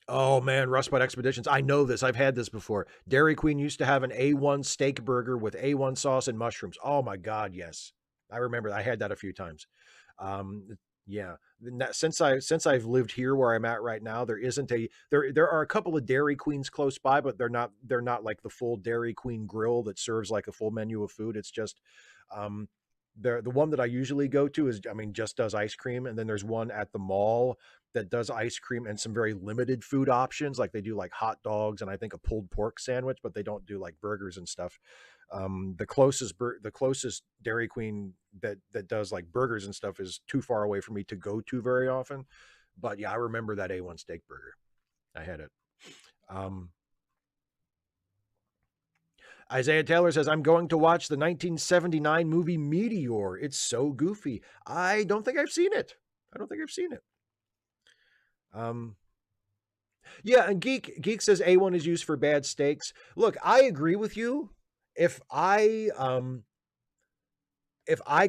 Oh man, Rust Belt Expeditions. I know this. I've had this before. Dairy Queen used to have an A1 steak burger with A1 sauce and mushrooms. Oh my God, yes. I remember I had that a few times. Yeah. Since I've lived here where I'm at right now, there isn't there are a couple of Dairy Queens close by, but they're not like the full Dairy Queen grill that serves like a full menu of food. It's just the one that I usually go to is, I mean, just does ice cream, and then there's one at the mall that does ice cream and some very limited food options. Like they do like hot dogs and I think a pulled pork sandwich, but they don't do like burgers and stuff. The closest Dairy Queen that does like burgers and stuff is too far away for me to go to very often. But yeah, I remember that A1 steak burger. I had it. Isaiah Taylor says, I'm going to watch the 1979 movie Meteor. It's so goofy. I don't think I've seen it. Yeah, and Geek says A1 is used for bad steaks. Look, I agree with you. If I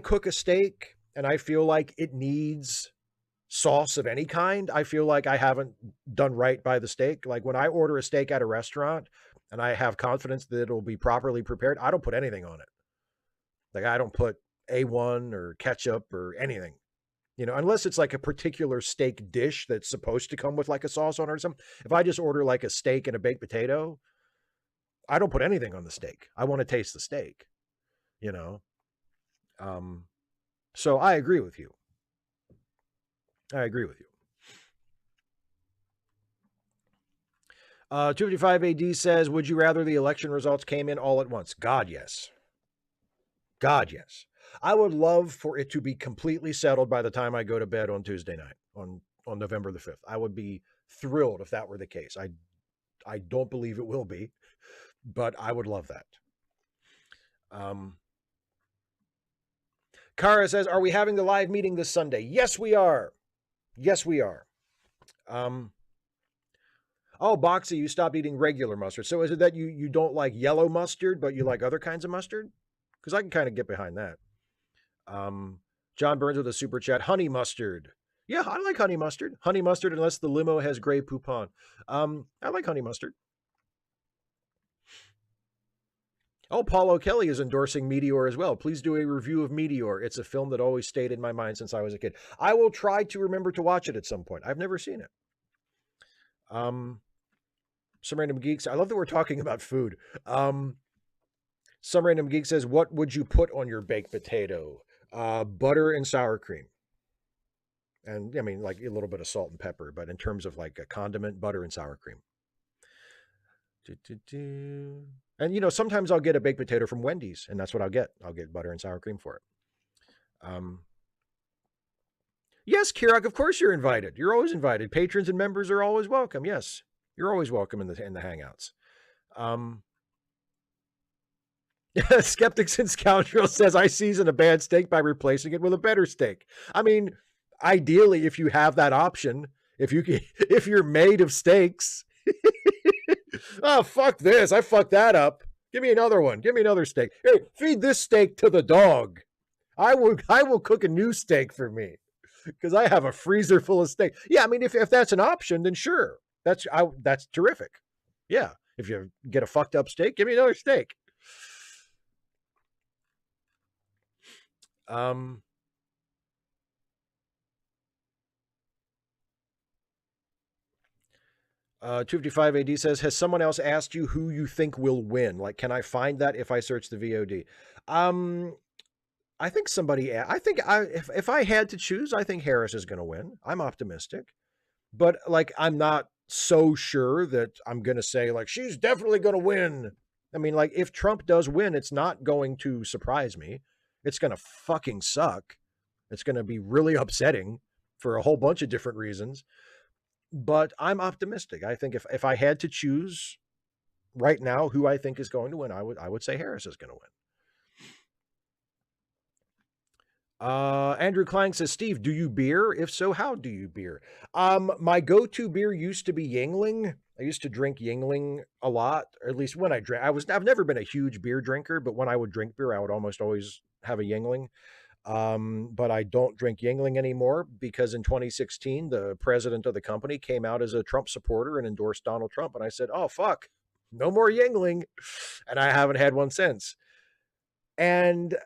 cook a steak and I feel like it needs sauce of any kind, I feel like I haven't done right by the steak. Like when I order a steak at a restaurant and I have confidence that it'll be properly prepared, I don't put anything on it. Like I don't put A1 or ketchup or anything. You know, unless it's like a particular steak dish that's supposed to come with like a sauce on it or something. If I just order like a steak and a baked potato, I don't put anything on the steak. I want to taste the steak, you know? So I agree with you. 255 AD says, would you rather the election results came in all at once? God, yes. I would love for it to be completely settled by the time I go to bed on Tuesday night, on November the 5th. I would be thrilled if that were the case. I don't believe it will be, but I would love that. Kara says, are we having the live meeting this Sunday? Yes, we are. Oh, Boxy, you stopped eating regular mustard. So is it that you don't like yellow mustard, but you like other kinds of mustard? Because I can kind of get behind that. John Burns with a super chat. Honey mustard. Yeah, I like honey mustard. Honey mustard, unless the limo has gray poupon. I like honey mustard. Oh, Paul O'Kelly is endorsing Meteor as well. Please do a review of Meteor. It's a film that always stayed in my mind since I was a kid. I will try to remember to watch it at some point. I've never seen it. Some random geeks. I love that we're talking about food. Some random geek says, what would you put on your baked potato? Butter and sour cream. And I mean, like a little bit of salt and pepper, but in terms of like a condiment, butter and sour cream. And, you know, sometimes I'll get a baked potato from Wendy's, and that's what I'll get. I'll get butter and sour cream for it. Yes, Kirok, of course you're invited. You're always invited. Patrons and members are always welcome. Yes, you're always welcome in the Hangouts. Skeptics and Scoundrel says, I season a bad steak by replacing it with a better steak. I mean, ideally, if you have that option, if you're made of steaks, oh, fuck this. I fucked that up. Give me another one. Give me another steak. Hey, feed this steak to the dog. I will cook a new steak for me because I have a freezer full of steak. Yeah, I mean, if that's an option, then sure. That's terrific. Yeah. If you get a fucked up steak, give me another steak. 255 AD says, has someone else asked you who you think will win? Like, can I find that if I search the VOD? I think if I had to choose, I think Harris is going to win. I'm optimistic, but like, I'm not so sure that I'm going to say like, she's definitely going to win. I mean, like, if Trump does win, it's not going to surprise me. It's going to fucking suck. It's going to be really upsetting for a whole bunch of different reasons. But I'm optimistic. I think if I had to choose right now who I think is going to win, I would say Harris is going to win. Andrew Klang says, Steve, do you beer? If so, how do you beer? My go-to beer used to be Yingling. I used to drink Yingling a lot, or at least when I drank. I've never been a huge beer drinker, but when I would drink beer, I would almost always have a Yingling. But I don't drink Yingling anymore because in 2016, the president of the company came out as a Trump supporter and endorsed Donald Trump. And I said, oh, fuck, no more Yingling. And I haven't had one since. And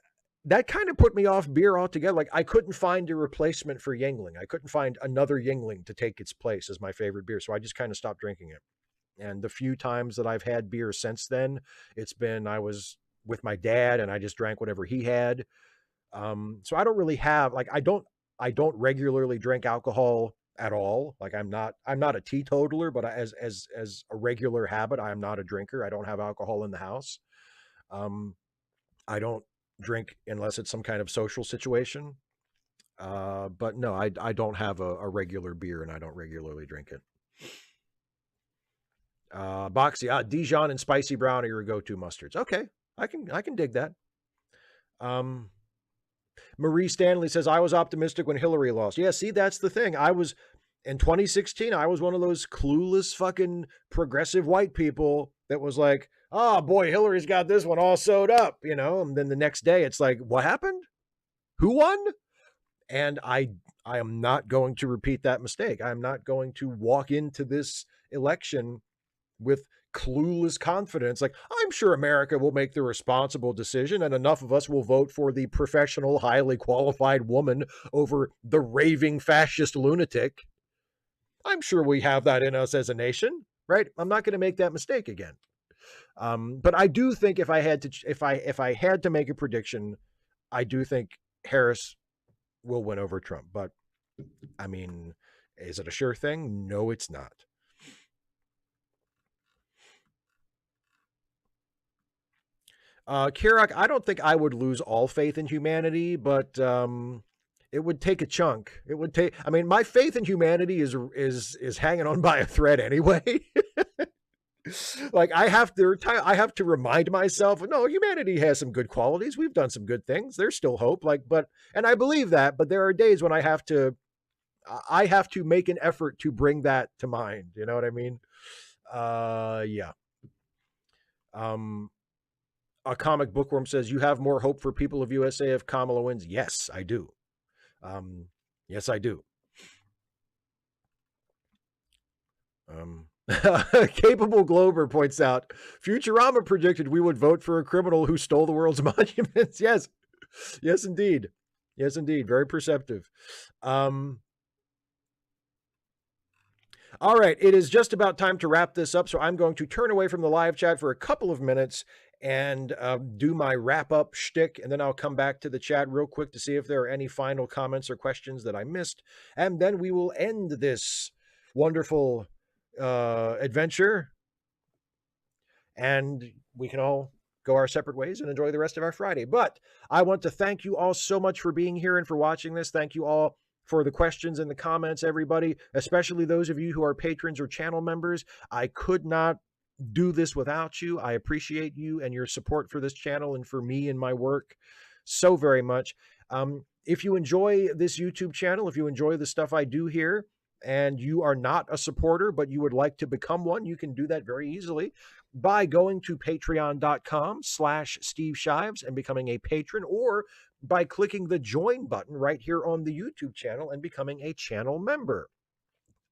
that kind of put me off beer altogether. Like, I couldn't find a replacement for Yingling. I couldn't find another Yingling to take its place as my favorite beer. So I just kind of stopped drinking it. And the few times that I've had beer since then, it's been, I was with my dad and I just drank whatever he had. So I don't really have, like, I don't regularly drink alcohol at all. Like, I'm not a teetotaler, but as a regular habit, I am not a drinker. I don't have alcohol in the house. I don't drink unless it's some kind of social situation. But no, I don't have a regular beer and I don't regularly drink it. Boxy, Dijon and spicy brown are your go-to mustards. Okay. I can dig that. Marie Stanley says, I was optimistic when Hillary lost. Yeah, see, that's the thing. In 2016, I was one of those clueless fucking progressive white people that was like, oh boy, Hillary's got this one all sewed up, you know? And then the next day it's like, what happened? Who won? And I am not going to repeat that mistake. I'm not going to walk into this election with clueless confidence. Like, I'm sure America will make the responsible decision and enough of us will vote for the professional, highly qualified woman over the raving fascist lunatic. I'm sure we have that in us as a nation, right? I'm not going to make that mistake again. But I do think if I had to make a prediction, I do think Harris will win over Trump. But I mean, is it a sure thing? No, it's not. Kirak, I don't think I would lose all faith in humanity, but it would take a chunk. It would take. I mean, my faith in humanity is hanging on by a thread anyway. Like, I have to remind myself, no, humanity has some good qualities. We've done some good things. There's still hope. And I believe that, but there are days when I have to make an effort to bring that to mind. You know what I mean? Yeah. A comic bookworm says, you have more hope for people of USA if Kamala wins. Yes, I do. Yes, I do. Capable Glober points out, Futurama predicted we would vote for a criminal who stole the world's monuments. Yes. Yes, indeed. Yes, indeed. Very perceptive. All right. It is just about time to wrap this up. So I'm going to turn away from the live chat for a couple of minutes and do my wrap up shtick. And then I'll come back to the chat real quick to see if there are any final comments or questions that I missed. And then we will end this wonderful adventure. And we can all go our separate ways and enjoy the rest of our Friday. But I want to thank you all so much for being here and for watching this. Thank you all for the questions and the comments, everybody, especially those of you who are patrons or channel members. I could not do this without you. I appreciate you and your support for this channel and for me and my work so very much. If you enjoy this YouTube channel, if you enjoy the stuff I do here, and you are not a supporter, but you would like to become one, you can do that very easily by going to patreon.com/Steve Shives and becoming a patron, or by clicking the join button right here on the YouTube channel and becoming a channel member.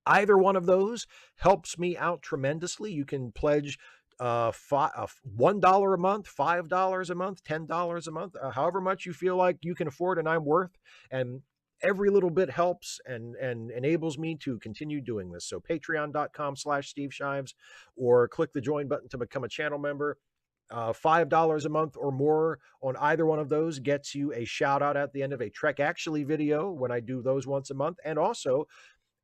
Either one of those helps me out tremendously. You can pledge $1 a month, $5 a month, $10 a month, however much you feel like you can afford and I'm worth. And every little bit helps and enables me to continue doing this. So patreon.com/Steve Shives, or click the join button to become a channel member. $5 a month or more on either one of those gets you a shout out at the end of a Trek Actually video when I do those once a month. And also,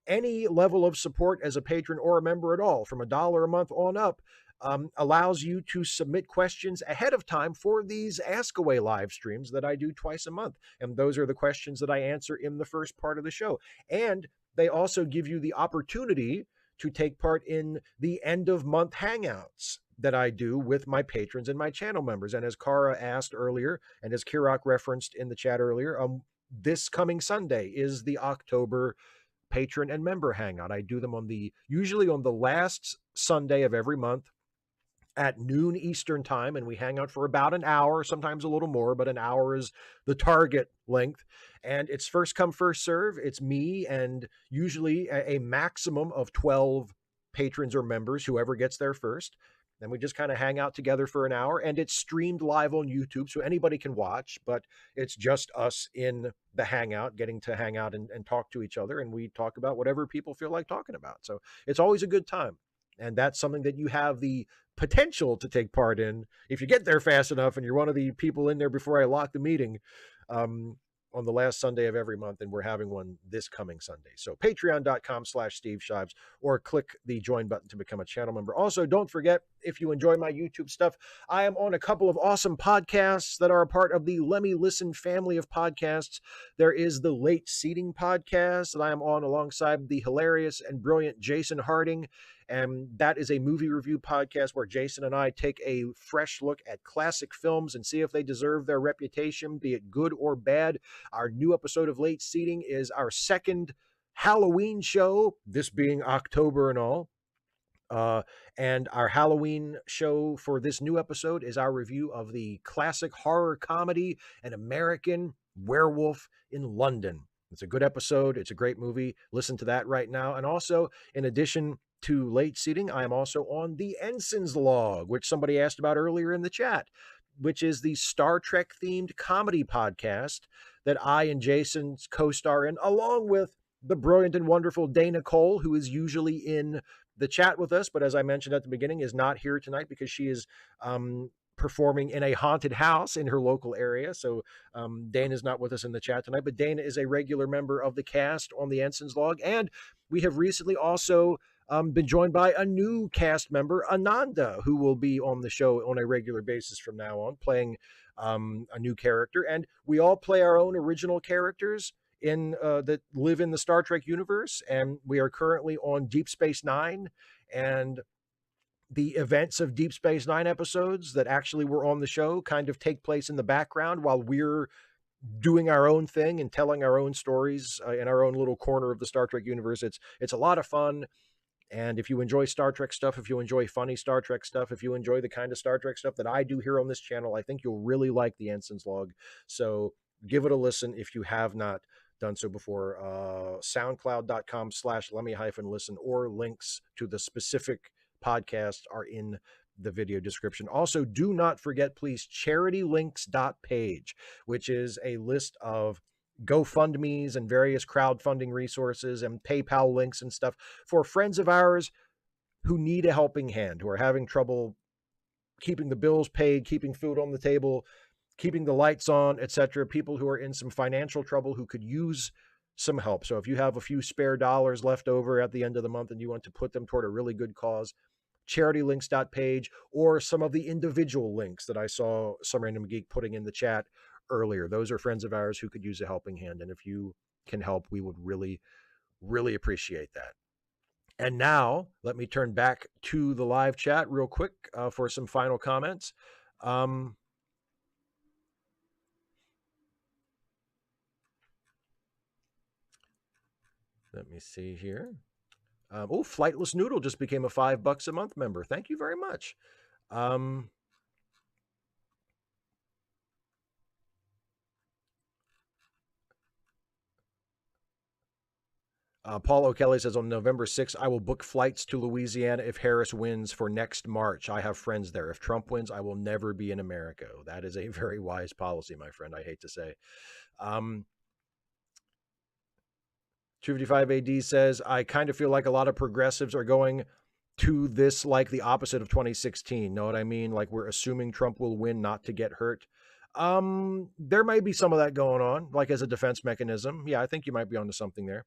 any level of support as a patron or a member at all, from $1 a month on up, allows you to submit questions ahead of time for these Ask Away live streams that I do twice a month. And those are the questions that I answer in the first part of the show. And they also give you the opportunity to take part in the end of month hangouts that I do with my patrons and my channel members. And as Kara asked earlier, and as Kirok referenced in the chat earlier, this coming Sunday is the October patron and member hangout. I do them usually on the last Sunday of every month at noon Eastern time, and we hang out for about an hour, sometimes a little more, but an hour is the target length. And it's first come, first serve. It's me and usually a maximum of 12 patrons or members, whoever gets there first. Then we just kind of hang out together for an hour, and it's streamed live on YouTube, so anybody can watch, but it's just us in the hangout, getting to hang out and talk to each other, and we talk about whatever people feel like talking about. So it's always a good time, and that's something that you have the potential to take part in if you get there fast enough and you're one of the people in there before I lock the meeting. On the last Sunday of every month, and we're having one this coming Sunday. So patreon.com/Steve Shives, or click the join button to become a channel member. Also, don't forget, if you enjoy my YouTube stuff, I am on a couple of awesome podcasts that are a part of the Lemmy Listen family of podcasts. There is the Late Seating podcast that I am on alongside the hilarious and brilliant Jason Harding. And that is a movie review podcast where Jason and I take a fresh look at classic films and see if they deserve their reputation, be it good or bad. Our new episode of Late Seating is our second Halloween show, this being October and all. And our Halloween show for this new episode is our review of the classic horror comedy, An American Werewolf in London. It's a good episode. It's a great movie. Listen to that right now. And also, in addition to Late Seating, I am also on the Ensign's Log, which somebody asked about earlier in the chat, which is the Star Trek themed comedy podcast that I and Jason co-star in, along with the brilliant and wonderful DanaCole, who is usually in the chat with us, but as I mentioned at the beginning, is not here tonight because she is performing in a haunted house in her local area. So Dana's not with us in the chat tonight, but Dana is a regular member of the cast on the Ensign's Log. And we have recently also been joined by a new cast member, Ananda, who will be on the show on a regular basis from now on, playing a new character. And we all play our own original characters in that live in the Star Trek universe. And we are currently on Deep Space Nine, and the events of Deep Space Nine episodes that actually were on the show kind of take place in the background while we're doing our own thing and telling our own stories in our own little corner of the Star Trek universe. It's a lot of fun. And if you enjoy Star Trek stuff, if you enjoy funny Star Trek stuff, if you enjoy the kind of Star Trek stuff that I do here on this channel, I think you'll really like the Ensign's Log. So give it a listen if you have not done so before. SoundCloud.com/Lemmy-listen, or links to the specific podcasts are in the video description. Also, do not forget, please, charitylinks.page, which is a list of GoFundMe's and various crowdfunding resources and PayPal links and stuff for friends of ours who need a helping hand, who are having trouble keeping the bills paid, keeping food on the table, keeping the lights on, etc. People who are in some financial trouble who could use some help. So if you have a few spare dollars left over at the end of the month and you want to put them toward a really good cause, charitylinks.page, or some of the individual links that I saw some random geek putting in the chat earlier. Those are friends of ours who could use a helping hand. And if you can help, we would really, really appreciate that. And now let me turn back to the live chat real quick for some final comments. Let me see here. Oh, Flightless Noodle just became a $5 a month member. Thank you very much. Paul O'Kelly says, on November 6th, I will book flights to Louisiana if Harris wins for next March. I have friends there. If Trump wins, I will never be in America. That is a very wise policy, my friend, I hate to say. 255 AD says, I kind of feel like a lot of progressives are going to this like the opposite of 2016. Know what I mean? Like we're assuming Trump will win not to get hurt. There may be some of that going on, like as a defense mechanism. Yeah, I think you might be onto something there.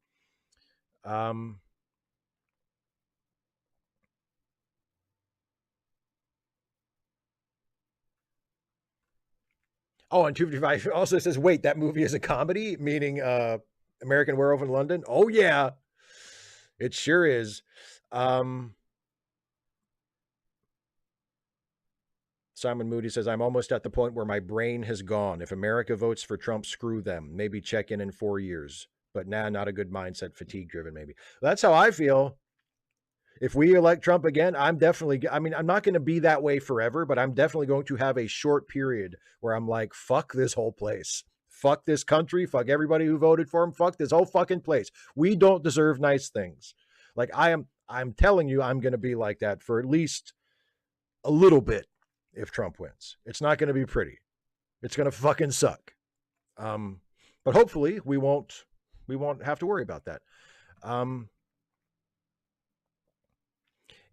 Oh, and 255 also says, wait, that movie is a comedy, meaning American Werewolf in London? Oh, yeah. It sure is. Simon Moody says, I'm almost at the point where my brain has gone. If America votes for Trump, screw them. Maybe check in 4 years. But nah, not a good mindset, fatigue driven, maybe. That's how I feel. If we elect Trump again, I'm not going to be that way forever, but I'm definitely going to have a short period where I'm like, fuck this whole place. Fuck this country. Fuck everybody who voted for him. Fuck this whole fucking place. We don't deserve nice things. Like I'm telling you, I'm going to be like that for at least a little bit if Trump wins. It's not going to be pretty. It's going to fucking suck. But hopefully we won't have to worry about that.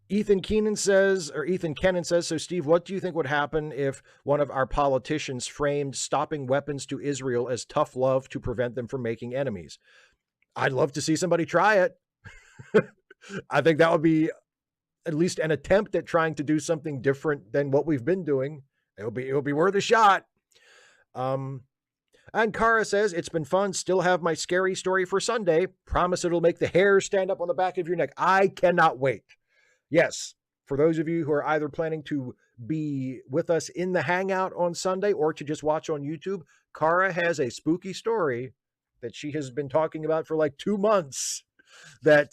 Ethan Kennan says, so Steve, what do you think would happen if one of our politicians framed stopping weapons to Israel as tough love to prevent them from making enemies? I'd love to see somebody try it. I think that would be at least an attempt at trying to do something different than what we've been doing. It'll be worth a shot. And Kara says, it's been fun. Still have my scary story for Sunday. Promise it'll make the hair stand up on the back of your neck. I cannot wait. Yes, for those of you who are either planning to be with us in the hangout on Sunday or to just watch on YouTube, Kara has a spooky story that she has been talking about for like 2 months that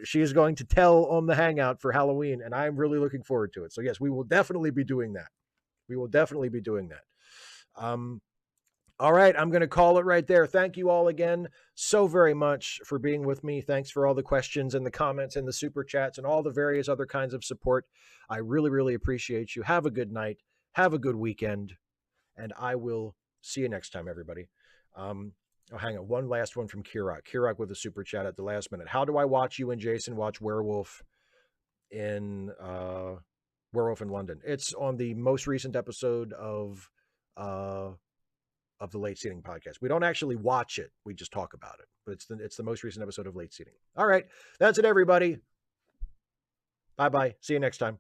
she is going to tell on the hangout for Halloween, and I'm really looking forward to it. So yes, we will definitely be doing that. All right, I'm going to call it right there. Thank you all again so very much for being with me. Thanks for all the questions and the comments and the super chats and all the various other kinds of support. I really, really appreciate you. Have a good night. Have a good weekend. And I will see you next time, everybody. Oh, hang on. One last one from Kirok. Kirok with a super chat at the last minute. How do I watch you and Jason watch Werewolf in London? It's on the most recent episode of the Late Seating podcast. We don't actually watch it. We just talk about it. But it's the most recent episode of Late Seating. All right. That's it, everybody. Bye-bye. See you next time.